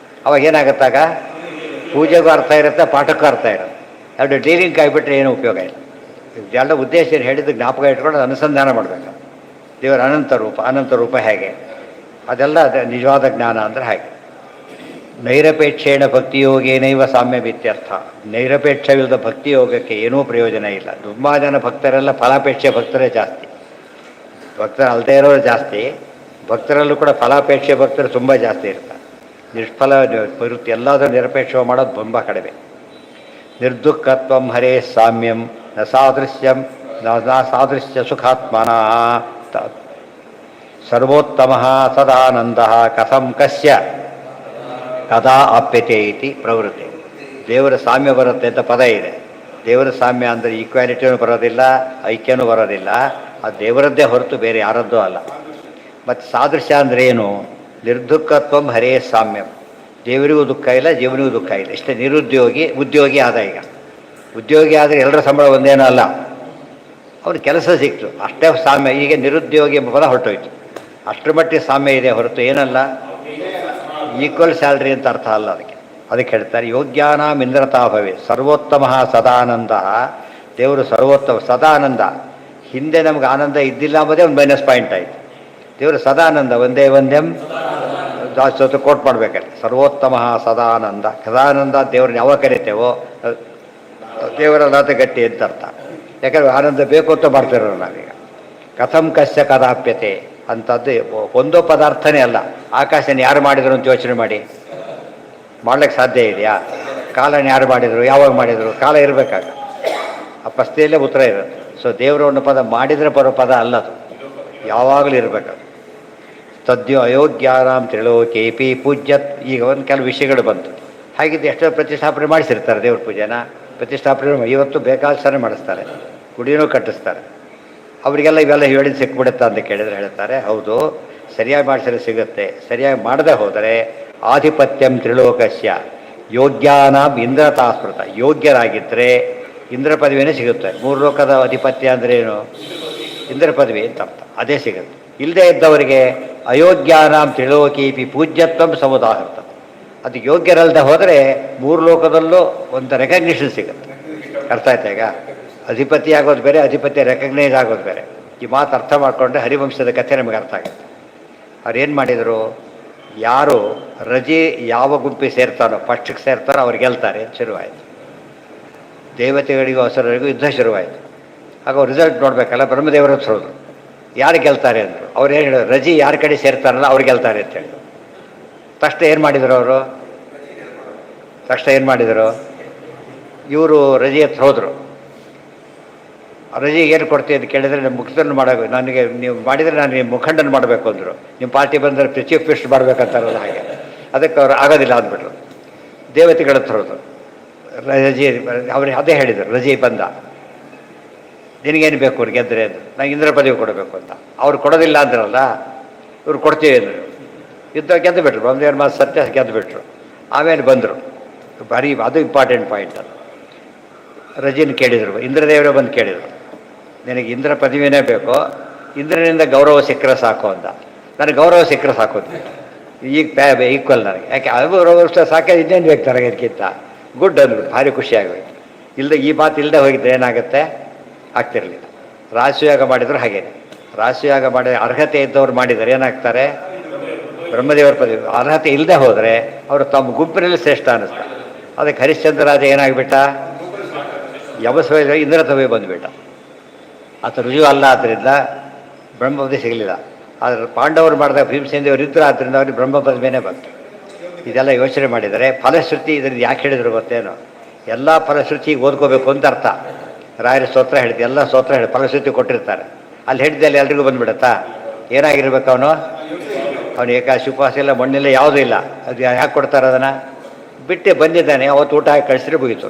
ಅವಾಗ ಏನಾಗುತ್ತಾಗ ಪೂಜೆಗೂ ಅರ್ಥ ಇರುತ್ತೆ, ಪಾಠಕ್ಕೂ ಅರ್ಥ ಇರುತ್ತೆ. ಎರಡು ಡೀಲಿಂಗ್ ಆಗಿಬಿಟ್ರೆ ಏನೂ ಉಪಯೋಗ ಇಲ್ಲ. ಇದೆಲ್ಲ ಉದ್ದೇಶ ಏನು ಹೇಳಿದ್ದು ಜ್ಞಾಪಕ ಇಟ್ಕೊಂಡು ಅನುಸಂಧಾನ ಮಾಡಬೇಕು. ದೇವರ ಅನಂತ ರೂಪ ಹೇಗೆ, ಅದೆಲ್ಲ ನಿಜವಾದ ಜ್ಞಾನ ಅಂದರೆ ಹಾಗೆ. ನೈರಪೇಕ್ಷೇಣ ಭಕ್ತಿಯೋಗೇನೈವ ಸಾಮ್ಯವಿತ್ಯರ್ಥ. ನೈರಪೇಕ್ಷವಿಲ್ಲದ ಭಕ್ತಿಯೋಗಕ್ಕೆ ಏನೂ ಪ್ರಯೋಜನ ಇಲ್ಲ. ತುಂಬ ಜನ ಭಕ್ತರೆಲ್ಲ ಫಲಾಪೇಕ್ಷೆ ಭಕ್ತರೇ ಜಾಸ್ತಿ, ಭಕ್ತರು ಅಲ್ಲದೇ ಇರೋರು ಜಾಸ್ತಿ, ಭಕ್ತರಲ್ಲೂ ಕೂಡ ಫಲಾಪೇಕ್ಷೆ ಭಕ್ತರು ತುಂಬ ಜಾಸ್ತಿ ಇರ್ತಾರೆ. ನಿಷ್ಫಲ ಪ್ರವೃತ್ತಿ ಎಲ್ಲದೂ ನಿರಪೇಕ್ಷ ಮಾಡೋದು ತುಂಬ ಕಡಿಮೆ. ನಿರ್ದುಃಖತ್ವಂ ಹರೇ ಸಾಮ್ಯಂ ನ ಸಾದೃಶ್ಯಂ ನ ಸಾದೃಶ್ಯ ಸುಖಾತ್ಮನ ಸರ್ವೋತ್ತಮ ಸದಾನಂದ ಕಥಂ ಕಸ್ಯ ಕದಾ ಆಪ್ಯತೆ ಇತಿ ಪ್ರವೃತ್ತಿ. ದೇವರ ಸಾಮ್ಯ ಬರುತ್ತೆ ಅಂತ ಪದ ಇದೆ. ದೇವರ ಸಾಮ್ಯ ಅಂದರೆ ಈಕ್ವಾಲಿಟಿನೂ ಬರೋದಿಲ್ಲ, ಐಕ್ಯನೂ ಬರೋದಿಲ್ಲ. ಅದು ದೇವರದ್ದೇ ಹೊರತು ಬೇರೆ ಯಾರದ್ದೂ ಅಲ್ಲ. ಮತ್ತು ಸಾದೃಶ್ಯ ಅಂದರೆ ಏನು? ನಿರ್ದುಃಖತ್ವಂ ಹರೇ ಸಾಮ್ಯಂ. ದೇವರಿಗೂ ದುಃಖ ಇಲ್ಲ, ಜೀವನಿಗೂ ದುಃಖ ಇಲ್ಲ. ಇಷ್ಟೇ. ಉದ್ಯೋಗಿ ಆದ. ಈಗ ಉದ್ಯೋಗಿ ಆದರೆ ಎಲ್ಲರ ಸಂಬಳ ಒಂದೇನೂ ಅಲ್ಲ, ಅವ್ರಿಗೆ ಕೆಲಸ ಸಿಕ್ತು ಅಷ್ಟೇ ಸಾಮ್ಯ. ಈಗ ನಿರುದ್ಯೋಗಿ ಎಂಬ ಪದ ಹೊರಟೋಯ್ತು. ಅಷ್ಟರ ಮಟ್ಟಿಗೆ ಸಾಮ್ಯ ಇದೆ ಹೊರತು ಏನಲ್ಲ ಈಕ್ವಲ್ ಸ್ಯಾಲ್ರಿ ಅಂತ ಅರ್ಥ ಅಲ್ಲ. ಅದಕ್ಕೆ ಹೇಳ್ತಾರೆ ಯೋಗ್ಯಾನಾಂ ಇಂದ್ರತಾ ಭವೆ ಸರ್ವೋತ್ತಮ ಸದಾನಂದ. ದೇವರು ಸರ್ವೋತ್ತಮ ಸದಾನಂದ. ಹಿಂದೆ ನಮ್ಗೆ ಆನಂದ ಇದ್ದಿಲ್ಲ ಅಂಬೋದೇ ಒಂದು ಮೈನಸ್ ಪಾಯಿಂಟ್ ಆಯಿತು. ದೇವರು ಸದಾನಂದ ಒಂದೇ ಒಂದೆಂ ಜಾಸ್ತಿ ಕೋಟ್ ಮಾಡಬೇಕಲ್ಲಿ. ಸರ್ವೋತ್ತಮ ಸದಾನಂದ. ಸದಾನಂದ ದೇವ್ರನ್ನ ಯಾವಾಗ ಕರಿತೇವೋ ದೇವರ ನಾಥ ಗಟ್ಟಿ ಅಂತ ಅರ್ಥ. ಯಾಕಂದರೆ ಆನಂದ ಬೇಕು ಅಂತ ಮಾಡ್ತಿರೋರು ನಾವೀಗ. ಕಥಂ ಕಸ್ಯ ಕದಾಪ್ಯತೆ ಅಂಥದ್ದು ಒಂದೋ ಪದಾರ್ಥನೇ ಅಲ್ಲ. ಆಕಾಶನ ಯಾರು ಮಾಡಿದ್ರು ಅಂತ ಯೋಚನೆ ಮಾಡಿ, ಮಾಡ್ಲಿಕ್ಕೆ ಸಾಧ್ಯ ಇದೆಯಾ? ಕಾಲನ ಯಾರು ಮಾಡಿದರು, ಯಾವಾಗ ಮಾಡಿದರು? ಕಾಲ ಇರಬೇಕಾಗ ಆ ಪ್ರಶ್ನೆಯಲ್ಲೇ ಉತ್ತರ ಇರುತ್ತೆ. ಸೊ ದೇವರು ಅನ್ನೋ ಪದ ಮಾಡಿದರೆ ಬರೋ ಪದ ಅಲ್ಲದು, ಯಾವಾಗಲೂ ಇರಬೇಕದು. ತದ್ಯೋ ಅಯೋಗ್ಯಾನಾಂ ತ್ರಿಲೋಕೇಪಿ ಪೂಜ್ಯತ್. ಈಗ ಒಂದು ಕೆಲವು ವಿಷಯಗಳು ಬಂತು. ಹಾಗಿದ್ದು ಎಷ್ಟೋ ಪ್ರತಿಷ್ಠಾಪನೆ ಮಾಡಿಸಿರ್ತಾರೆ ದೇವ್ರ ಪೂಜೆನ. ಪ್ರತಿಷ್ಠಾಪನೆ ಇವತ್ತು ಬೇಕಾದ ಮಾಡಿಸ್ತಾರೆ, ಗುಡಿನೂ ಕಟ್ಟಿಸ್ತಾರೆ. ಅವರಿಗೆಲ್ಲ ಇವೆಲ್ಲ ಹೇಳಿದ್ದು ಸಿಕ್ಬಿಡುತ್ತಾ ಅಂತ ಕೇಳಿದರೆ ಹೇಳ್ತಾರೆ ಹೌದು, ಸರಿಯಾಗಿ ಮಾಡಿಸಿದ್ರೆ ಸಿಗುತ್ತೆ. ಸರಿಯಾಗಿ ಮಾಡದೆ ಹೋದರೆ ಆಧಿಪತ್ಯಂ ತ್ರಿಲೋಕಸ್ಯ ಯೋಗ್ಯಾನಾಂ ಇಂದ್ರತಾಸ್ಮೃತ. ಯೋಗ್ಯರಾಗಿದ್ದರೆ ಇಂದ್ರ ಪದವಿನೇ ಸಿಗುತ್ತೆ. ಮೂರು ಲೋಕದ ಅಧಿಪತ್ಯ ಅಂದರೆ ಏನು? ಇಂದ್ರ ಪದವಿ ಅಂತ ಅರ್ಥ. ಅದೇ ಸಿಗುತ್ತೆ. ಇಲ್ಲದೇ ಇದ್ದವರಿಗೆ ಅಯೋಗ್ಯಾನಾಂ ತ್ರಿಲೋಕೀಪಿ ಪೂಜ್ಯತ್ವಂ ಸಮುದಾಹರ್ತ. ಅದು ಯೋಗ್ಯರಲ್ಲದೆ ಹೋದರೆ ಮೂರು ಲೋಕದಲ್ಲೂ ಒಂದು ರೆಕಗ್ನಿಷನ್ ಸಿಗುತ್ತೆ. ಅರ್ಥ ಆಯ್ತಾ? ಈಗ ಅಧಿಪತಿ ಆಗೋದು ಬೇರೆ, ಅಧಿಪತಿ ರೆಕಗ್ನೈಸ್ ಆಗೋದು ಬೇರೆ. ಈ ಮಾತು ಅರ್ಥ ಮಾಡಿಕೊಂಡ್ರೆ ಹರಿವಂಶದ ಕಥೆ ನಮಗೆ ಅರ್ಥ ಆಗುತ್ತೆ. ಅವ್ರು ಏನು ಮಾಡಿದರು? ಯಾರು ರಜೆ ಯಾವ ಗುಂಪಿಗೆ ಸೇರ್ತಾರೋ ಫಸ್ಟಿಗೆ ಸೇರ್ತಾರೋ ಅವ್ರು ಗೆಲ್ತಾರೆ ಅಂತ ಶುರುವಾಯಿತು. ದೇವತೆಗಳಿಗೂ ಹಸುರರಿಗೂ ಯುದ್ಧ ಶುರುವಾಯಿತು. ಆಗ ಅವ್ರು ರಿಸಲ್ಟ್ ನೋಡಬೇಕಲ್ಲ, ಬ್ರಹ್ಮದೇವರ ಹತ್ರ ಹೋದರು. ಯಾರು ಗೆಲ್ತಾರೆ ಅಂದರು. ಅವ್ರು ಏನು ಹೇಳಿದ್ರು? ರಜೆ ಯಾರ ಕಡೆ ಸೇರ್ತಾರಲ್ಲ ಅವ್ರು ಗೆಲ್ತಾರೆ ಅಂತ ಹೇಳಿದ್ರು. ತಕ್ಷಣ ಏನು ಮಾಡಿದರು ಅವರು? ಇವರು ರಜೆ ಹತ್ರ ಹೋದರು. ರಜೆಗೆ ಏನು ಕೊಡ್ತೀವಿ ಅಂತ ಕೇಳಿದರೆ ನಮ್ಮ ಮುಖಂಡನ ಮಾಡಬೇಕು, ನನಗೆ ನೀವು ಮಾಡಿದರೆ ನಾನು ನಿಮ್ಮ ಮುಖಂಡನ ಮಾಡಬೇಕು ಅಂದರು. ನಿಮ್ಮ ಪಾರ್ಟಿ ಬಂದರೆ ಚೀಫ್ ಮಿನಿಸ್ಟರ್ ಮಾಡಬೇಕಂತಾರಲ್ಲ ಹಾಗೆ. ಅದಕ್ಕೆ ಅವ್ರು ಆಗೋದಿಲ್ಲ ಅಂದ್ಬಿಟ್ರು. ದೇವತೆಗಳ ಹತ್ರ ಹೋದರು. ರಜೆ ಅವ್ರಿಗೆ ಅದೇ ಹೇಳಿದರು, ರಜೆ ಬಂದ ನಿನಗೇನು ಬೇಕು ಅವ್ರು ಗೆದ್ದರೆ ಅಂದರು. ನಂಗೆ ಇಂದ್ರ ಪದವಿ ಕೊಡಬೇಕು ಅಂತ. ಅವ್ರು ಕೊಡೋದಿಲ್ಲ ಅಂದ್ರಲ್ಲ, ಇವ್ರು ಕೊಡ್ತೀವಿ ಅಂದರು. ಯುದ್ಧ ಗೆದ್ದುಬಿಟ್ರು. ಬ್ರಹ್ಮದೇವ್ರ ಮಾತು ಸತ್ಯ, ಗೆದ್ದುಬಿಟ್ರು. ಆಮೇಲೆ ಬಂದರು. ಬರೀ ಅದು ಇಂಪಾರ್ಟೆಂಟ್ ಪಾಯಿಂಟ್. ಅದು ರಜೆನ ಕೇಳಿದರು. ಇಂದ್ರದೇವರೇ ಬಂದು ಕೇಳಿದರು, ನಿನಗೆ ಇಂದ್ರ ಪದವಿನೇ ಬೇಕೋ, ಇಂದ್ರನಿಂದ ಗೌರವ ಸಿಕ್ಕರೆ ಸಾಕು ಅಂತ. ನನಗೆ ಗೌರವ ಸಿಕ್ಕರೆ ಸಾಕು ಅಂತ. ಈಗ ಈಕ್ವಲ್ ನನಗೆ. ಯಾಕೆ ಗೌರವ ಸಾಕೆ, ಇನ್ನೇನು ಬೇಕು ನನಗೆ ಇದಕ್ಕಿಂತ? ಗುಡ್ ಅಂದ್ಬಿಟ್ಟು ಭಾರಿ ಖುಷಿಯಾಗೋಯ್ತು. ಈ ಮಾತು ಇಲ್ಲದೆ ಹೋಗಿದ್ರೆ ಏನಾಗುತ್ತೆ? ಆಗ್ತಿರಲಿಲ್ಲ. ರಾಶಿಯಾಗ ಮಾಡಿದ್ರು ಹಾಗೇನೆ. ರಾಶಿಯಾಗ ಮಾಡಿದ ಅರ್ಹತೆ ಇದ್ದವ್ರು ಮಾಡಿದರೆ ಏನಾಗ್ತಾರೆ? ಬ್ರಹ್ಮದೇವರ ಪದವಿ. ಅರ್ಹತೆ ಇಲ್ಲದೆ ಹೋದರೆ ಅವರು ತಮ್ಮ ಗುಂಪಿನಲ್ಲಿ ಶ್ರೇಷ್ಠ ಅನ್ನಿಸ್ತಾರೆ. ಅದಕ್ಕೆ ಹರಿಶ್ಚಂದ್ರ ರಾಜ ಏನಾಗ್ಬಿಟ್ಟ? ಯಮಸ್ವಯ ಇಂದ್ರ ತವೇ ಬಂದುಬಿಟ್ಟ. ಆತ ರುಜು ಅಲ್ಲ, ಆದ್ದರಿಂದ ಬ್ರಹ್ಮ ಪದವಿ ಸಿಗಲಿಲ್ಲ. ಆದರೆ ಪಾಂಡವರು ಮಾಡಿದಾಗ ಭೀಮಸೇನ ದೇವರು ಇದ್ದರು, ಆದ್ದರಿಂದ ಅವ್ರಿಗೆ ಬ್ರಹ್ಮ ಪದವಿನೇ ಬಂತು. ಇದೆಲ್ಲ ಯೋಚನೆ ಮಾಡಿದರೆ ಫಲಶ್ರುತಿ ಇದರಿಂದ ಯಾಕೆ ಹೇಳಿದ್ರು ಗೊತ್ತೇನೋ? ಎಲ್ಲ ಫಲಶ್ರುತಿಗೆ ಓದ್ಕೋಬೇಕು ಅಂತ ಅರ್ಥ. ರಾಯರ ಸ್ತೋತ್ರ ಹೇಳಿದೆ, ಎಲ್ಲ ಸ್ತೋತ್ರ ಹೇಳಿ ಫಲಶ್ರುತಿ ಕೊಟ್ಟಿರ್ತಾರೆ. ಅಲ್ಲಿ ಹೇಳಿದ್ದೆಲ್ಲ ಎಲ್ರಿಗೂ ಬಂದುಬಿಡುತ್ತಾ? ಏನಾಗಿರ್ಬೇಕು ಅವನು ಏಕಾಶಿ ಉಪವಾಸ ಇಲ್ಲ, ಮಣ್ಣಿಲ್ಲ, ಯಾವುದೂ ಇಲ್ಲ. ಅದು ಯಾಕೆ ಕೊಡ್ತಾರೆ? ಅದನ್ನು ಬಿಟ್ಟೆ ಬಂದಿದ್ದಾನೆ, ಅವತ್ತು ಊಟ ಹಾಕಿ ಕಳಿಸಿದ್ರೆ ಮುಗೀತು.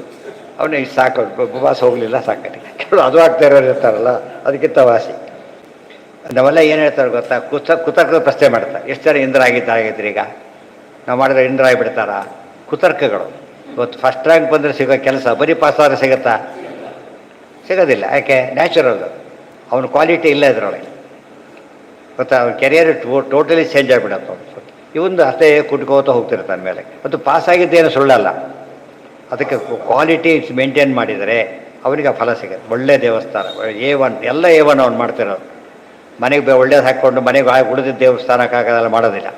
ಅವನಿಗೆ ಸಾಕು, ಉಪವಾಸ ಹೋಗಲಿಲ್ಲ, ಸಾಕಿ. ಕೆಲವು ಅದು ಆಗ್ತಾ ಇರೋರು ಇರ್ತಾರಲ್ಲ, ಅದಕ್ಕಿಂತ ವಾಸಿ. ನಾವೆಲ್ಲ ಏನು ಹೇಳ್ತಾರೆ ಗೊತ್ತಾ? ಕುತರ್ಕದ ಪ್ರಶ್ನೆ ಮಾಡ್ತಾರೆ. ಎಷ್ಟು ಜನ ಇಂದ್ರ ಆಗಿದ್ರಿ? ಈಗ ನಾವು ಮಾಡಿದ್ರೆ ಇಂದ್ರ ಆಗಿಬಿಡ್ತಾರ? ಕುತರ್ಕಗಳು. ಇವತ್ತು ಫಸ್ಟ್ ರ್ಯಾಂಕ್ ಬಂದರೆ ಸಿಗೋ ಕೆಲಸ ಬರೀ ಪಾಸ್ ಆದರೆ ಸಿಗುತ್ತಾ? ಸಿಗೋದಿಲ್ಲ. ಯಾಕೆ? ನ್ಯಾಚುರಲ್. ಅವನ ಕ್ವಾಲಿಟಿ ಇಲ್ಲ ಇದರೊಳಗೆ. ಮತ್ತು ಅವ್ನ ಕೆರಿಯರ್ ಟೋಟಲಿ ಚೇಂಜ್ ಆಗಿಬಿಡತ್ತೆ ಅವ್ನು. ಇವಂದು ಅಷ್ಟೇ ಕುಟ್ಕೋತ ಹೋಗ್ತಿರ್ತಾನೆ ಮೇಲೆ. ಮತ್ತು ಪಾಸಾಗಿದ್ದೇನು ಸುಳ್ಳಲ್ಲ, ಅದಕ್ಕೆ ಕ್ವಾಲಿಟಿ ಮೇಂಟೈನ್ ಮಾಡಿದರೆ ಅವನಿಗೆ ಆ ಫಲ ಸಿಗುತ್ತೆ. ಒಳ್ಳೆ ದೇವಸ್ಥಾನ A1 ಎಲ್ಲ A1 ಅವ್ನು ಮಾಡ್ತಿರೋದು. ಮನೆಗೆ ಒಳ್ಳೇದು ಹಾಕ್ಕೊಂಡು ಮನೆಗೆ ಉಳಿದ ದೇವಸ್ಥಾನಕ್ಕಾಗೋದೆಲ್ಲ ಮಾಡೋದಿಲ್ಲ.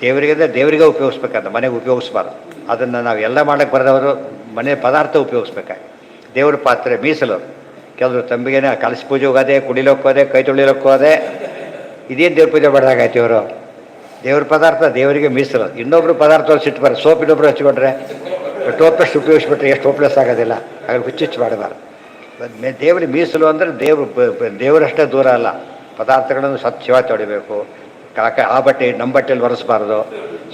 ದೇವರಿಗೆ ಉಪಯೋಗಿಸ್ಬೇಕಂತ ಮನೆಗೆ ಉಪಯೋಗಿಸ್ಬಾರ್ದು. ಅದನ್ನು ನಾವು ಎಲ್ಲ ಮಾಡೋಕ್ಕೆ ಬರೋದವರು ಮನೆ ಪದಾರ್ಥ ಉಪಯೋಗಿಸ್ಬೇಕಾಗಿ. ದೇವ್ರ ಪಾತ್ರೆ ಮೀಸಲು. ಕೆಲವರು ತಂಬಿಗೆನೇ ಕಲಸಿ ಪೂಜೆ ಹೋಗೋದೆ, ಕುಡಿಲೋಕ್ಕೋದೆ, ಕೈ ತೊಳಿಲೋಕ್ಕೋದೆ, ಇದೇನು ದೇವ್ರ ಪೂಜೆ ಮಾಡಿದಾಗಾಯ್ತು ಇವರು. ದೇವ್ರ ಪದಾರ್ಥ ದೇವರಿಗೆ ಮೀಸಲು. ಇನ್ನೊಬ್ರು ಪದಾರ್ಥಗಳು ಸಿಟ್ಟು ಬರೋದು. ಸೋಪ್ ಇನ್ನೊಬ್ರು ಹಚ್ಚಿಕೊಂಡ್ರೆ, ಟೋಪ್ಲೆಸ್ ಉಪಯೋಗಿಸ್ಬಿಟ್ರೆ ಎಷ್ಟು ಟೋಪ್ಲೆಸ್ ಆಗೋದಿಲ್ಲ. ಹಾಗೆ ಹುಚ್ಚುಚ್ಚು ಮಾಡಬಾರ್ದು. ದೇವರಿಗೆ ಮೀಸಲು ಅಂದರೆ ದೇವರಷ್ಟೇ ದೂರ ಅಲ್ಲ, ಪದಾರ್ಥಗಳನ್ನು ಸ್ವಚ್ಛವಾಗಿ ತೊಳಿಬೇಕು. ಆ ಬಟ್ಟೆ ನಮ್ಮ ಬಟ್ಟೆಯಲ್ಲಿ ಒರೆಸ್ಬಾರ್ದು.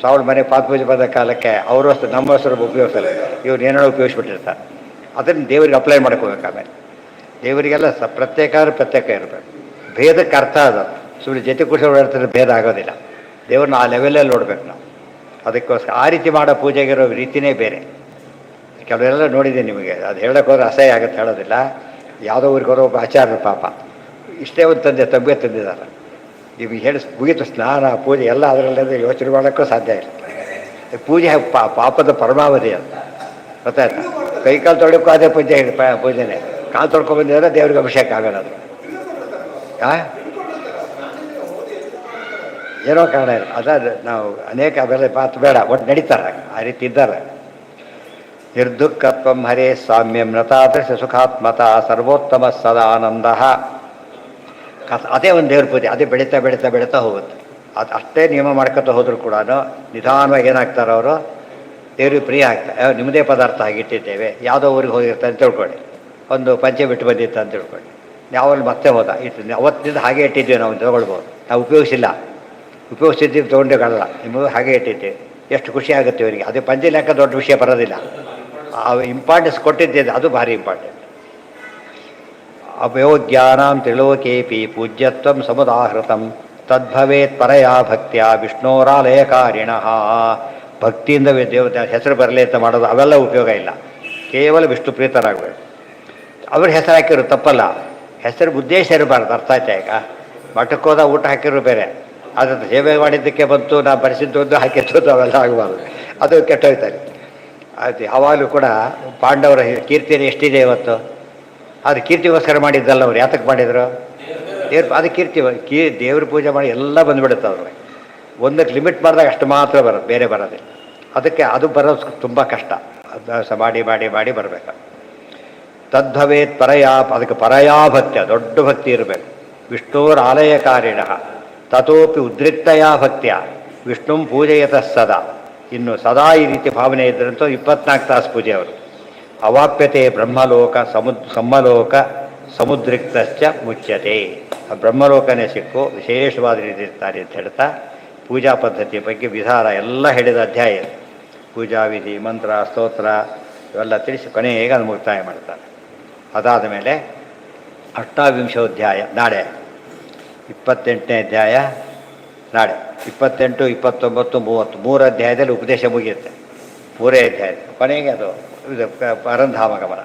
ಸಾವಿರ ಮನೆ ಪಾದ ಪೂಜೆ ಬಂದ ಕಾಲಕ್ಕೆ ಅವರು ಅಷ್ಟು ನಮ್ಮ ಹೆಸರು ಉಪಯೋಗಿಸ್ತಾರೆ, ಇವ್ರು ಏನೇನೋ ಉಪಯೋಗಿಸ್ಬಿಟ್ಟಿರ್ತಾರೆ. ಅದನ್ನು ದೇವರಿಗೆ ಅಪ್ಲೈ ಮಾಡ್ಕೋಬೇಕು. ಆಮೇಲೆ ದೇವರಿಗೆಲ್ಲ ಪ್ರತ್ಯೇಕ ಇರಬೇಕು. ಭೇದಕ್ಕೆ ಅರ್ಥ ಅದು. ಸುಮ್ಮನೆ ಜೊತೆ ಕೂಡಿಸಿ ಓಡಾಡ್ತಾರೆ ಭೇದ ಆಗೋದಿಲ್ಲ. ದೇವ್ರನ್ನ ಆ ಲೆವೆಲಲ್ಲಿ ನೋಡ್ಬೇಕು ನಾವು. ಅದಕ್ಕೋಸ್ಕರ ಆ ರೀತಿ ಮಾಡೋ ಪೂಜೆಗಿರೋ ರೀತಿಯೇ ಬೇರೆ. ಕೆಲವರೆಲ್ಲ ನೋಡಿದ್ದೀನಿ ನಿಮಗೆ, ಅದು ಹೇಳೋಕೆ ಹೋದ್ರೆ ಅಸಹ್ಯ ಆಗುತ್ತೆ, ಹೇಳೋದಿಲ್ಲ. ಯಾವುದೋ ಊರಿಗೆ ಹೋರೋ ಒಬ್ಬ ಆಚಾರ್ಯರು ಪಾಪ ಇಷ್ಟೇ ಒಂದು ತಂದೆ ತಂದಿದ್ದಾರೆ. ಇವು ಹೇಳಿ ಮುಗೀತು, ಸ್ನಾನ ಪೂಜೆ ಎಲ್ಲ ಅದರಲ್ಲೇ ಯೋಚನೆ ಮಾಡೋಕ್ಕೂ ಸಾಧ್ಯ ಇಲ್ಲ. ಪೂಜೆ ಪಾಪದ ಪರಮಾವಧಿ ಅಂತ ಗೊತ್ತಾಯ್ತಾ. ಕೈಕಾಲು ತೊಳಕ್ಕೂ ಅದೇ ಪೂಜೆನೇ. ಕಾಲು ತೊಳ್ಕೊಂಡ್ಬಂದಿದ್ರೆ ದೇವ್ರಿಗೆ ಅಭಿಷೇಕ ಆಗೋದು. ಅದು ಏನೋ ಕಾರಣ ಇಲ್ಲ. ಅದಾದ ನಾವು ಅನೇಕ ಅವೆಲ್ಲ ಮಾತು ಬೇಡ, ಒಟ್ಟು ನಡೀತಾರೆ, ಆ ರೀತಿ ಇದ್ದಾರೆ. ನಿರ್ದುಃಖತ್ವಂ ಹರೇ ಸಾಮ್ಯಂ ನತಾದೃಶ ಸುಖಾತ್ಮತ ಸರ್ವೋತ್ತಮ ಸದಾನಂದ. ಅದೇ ಒಂದು ದೇವ್ರ ಪೂಜೆ. ಅದೇ ಬೆಳೀತಾ ಹೋಗುತ್ತೆ. ಅದು ಅಷ್ಟೇ ನಿಯಮ ಮಾಡ್ಕೊತ ಹೋದ್ರು ಕೂಡ ನಿಧಾನವಾಗಿ ಏನಾಗ್ತಾರೆ ಅವರು, ದೇವ್ರಿಗೆ ಪ್ರಿಯ ಆಗ್ತಾರೆ. ನಿಮ್ಮದೇ ಪದಾರ್ಥ ಆಗಿಟ್ಟಿದ್ದೇವೆ, ಯಾವುದೋ ಊರಿಗೆ ಹೋಗಿರ್ತಾರೆ ಅಂತ ತಿಳ್ಕೊಳ್ಳಿ, ಒಂದು ಪಂಚೆ ಬಿಟ್ಟು ಬಂದಿತ್ತು ಅಂತ ತಿಳ್ಕೊಳ್ಳಿ, ಯಾವಲ್ಲಿ ಮತ್ತೆ ಹೋದ ಇಟ್ಟು ಅವತ್ತಿಂದ ಹಾಗೆ ಇಟ್ಟಿದ್ದೀವಿ ನಾವು ತೊಗೊಳ್ಬೋದು. ನಾವು ಉಪಯೋಗಿಸಿದ್ದೀವಿ ತೊಗೊಂಡೇಗಳಲ್ಲ, ನಿಮಗೂ ಹಾಗೆ ಇಟ್ಟಿದ್ದೀವಿ. ಎಷ್ಟು ಖುಷಿ ಆಗುತ್ತೆ ಇವರಿಗೆ. ಅದೇ ಪಂಚೆ ಲೆಕ್ಕ ದೊಡ್ಡ ವಿಷಯ ಬರೋದಿಲ್ಲ. ಆ ಇಂಪಾರ್ಟೆನ್ಸ್ ಕೊಟ್ಟಿದ್ದೆ ಅದು ಭಾರಿ ಇಂಪಾರ್ಟೆಂಟ್. ಅಪಯೋಗ್ಯಾನಾಂ ತ್ರಿಲೋಕೇಪಿ ಪೂಜ್ಯತ್ವಂ ಸಮುದಾಹೃತಂ ತದ್ಭವೇತ್ ಪರಯಾ ಭಕ್ತಿಯ ವಿಷ್ಣೋರಾಲಯಕಾರಿಣಃ. ಭಕ್ತಿಯಿಂದ ದೇವತೆ ಹೆಸರು ಬರಲಿ ಅಂತ ಮಾಡೋದು ಅವೆಲ್ಲ ಉಪಯೋಗ ಇಲ್ಲ. ಕೇವಲ ವಿಷ್ಣು ಪ್ರೀತರಾಗಬೇಕು. ಅವ್ರ ಹೆಸರು ಹಾಕಿರೋ ತಪ್ಪಲ್ಲ, ಹೆಸರು ಉದ್ದೇಶ ಇರಬಾರ್ದು. ಅರ್ಥ ಆಯ್ತಾ? ಈಗ ಮಠಕ್ಕೆ ಹೋದ ಊಟ ಹಾಕಿರೋ ಬೇರೆ, ಅದ್ರ ಸೇವೆ ಮಾಡಿದ್ದಕ್ಕೆ ಬಂತು, ನಾ ಬರೆಸಿದ್ದು ಹಾಕಿದ್ದು ಅವೆಲ್ಲ ಆಗಬಾರ್ದು. ಅದು ಕೆಟ್ಟೋಯ್ತಾರೆ. ಅದು ಯಾವಾಗಲೂ ಕೂಡ ಪಾಂಡವರ ಕೀರ್ತಿಯನ್ನು ಎಷ್ಟಿದೆ ಇವತ್ತು. ಅದು ಕೀರ್ತಿಗೋಸ್ಕರ ಮಾಡಿದ್ದಲ್ಲ. ಅವ್ರು ಯಾತಕ್ಕೆ ಮಾಡಿದರು? ಅದು ದೇವ್ರ ಪೂಜೆ ಮಾಡಿ ಎಲ್ಲ ಬಂದುಬಿಡುತ್ತೆ. ಅವ್ರಿಗೆ ಒಂದಕ್ಕೆ ಲಿಮಿಟ್ ಮಾಡಿದಾಗ ಅಷ್ಟು ಮಾತ್ರ ಬರೋದು, ಬೇರೆ ಬರೋದಿಲ್ಲ. ಅದಕ್ಕೆ ಅದು ಬರೋದು ತುಂಬ ಕಷ್ಟ. ಅಭ್ಯಾಸ ಮಾಡಿ ಬರಬೇಕು. ತದ್ಭವೇತ್ ಪರಯಾ, ಅದಕ್ಕೆ ಪರಯಾ ಭಕ್ತಿಯ ದೊಡ್ಡ ಭಕ್ತಿ ಇರಬೇಕು. ವಿಷ್ಣುರ ಆಲಯಕಾರಿಣ ತಥೋಪಿ ಉದ್ರಿಕ್ತಯಾ ಭಕ್ತಿಯ ವಿಷ್ಣು ಪೂಜೆಯತಃ ಸದಾ. ಇನ್ನು ಸದಾ ಈ ರೀತಿ ಭಾವನೆ ಇದ್ದರಂತೂ 24 ತಾಸು ಪೂಜೆ ಅವರು. ಅವಾಪ್ಯತೆ ಬ್ರಹ್ಮಲೋಕ ಸಮ್ಮಲೋಕ ಸಮುದ್ರಿಕ್ತಶ್ಚ ಮುಚ್ಯತೆ. ಆ ಬ್ರಹ್ಮಲೋಕನೇ ಸಿಕ್ಕು ವಿಶೇಷವಾದ ರೀತಿ ಇರ್ತಾರೆ ಅಂತ ಹೇಳ್ತಾ ಪೂಜಾ ಪದ್ಧತಿಯ ಬಗ್ಗೆ ವಿಧಾನ ಎಲ್ಲ ಹೇಳಿದ ಅಧ್ಯಾಯ. ಪೂಜಾ ವಿಧಿ, ಮಂತ್ರ, ಸ್ತೋತ್ರ ಇವೆಲ್ಲ ತಿಳಿಸಿ ಕೊನೆಗೆ ಅದು ಮುಕ್ತಾಯ ಮಾಡ್ತಾರೆ. ಅದಾದ ಮೇಲೆ ಅಷ್ಟಾವಿಂಶೋಧ್ಯಾಯ ನಾಳೆ, 28ನೇ ಅಧ್ಯಾಯ ನಾಳೆ. 28, 29, 30 3 ಅಧ್ಯಾಯದಲ್ಲಿ ಉಪದೇಶ ಮುಗಿಯುತ್ತೆ. 3 ಅಧ್ಯಾಯ ಕೊನೆಗೆ ಅದು ಪರಂಧಾಮ ಗಮನ.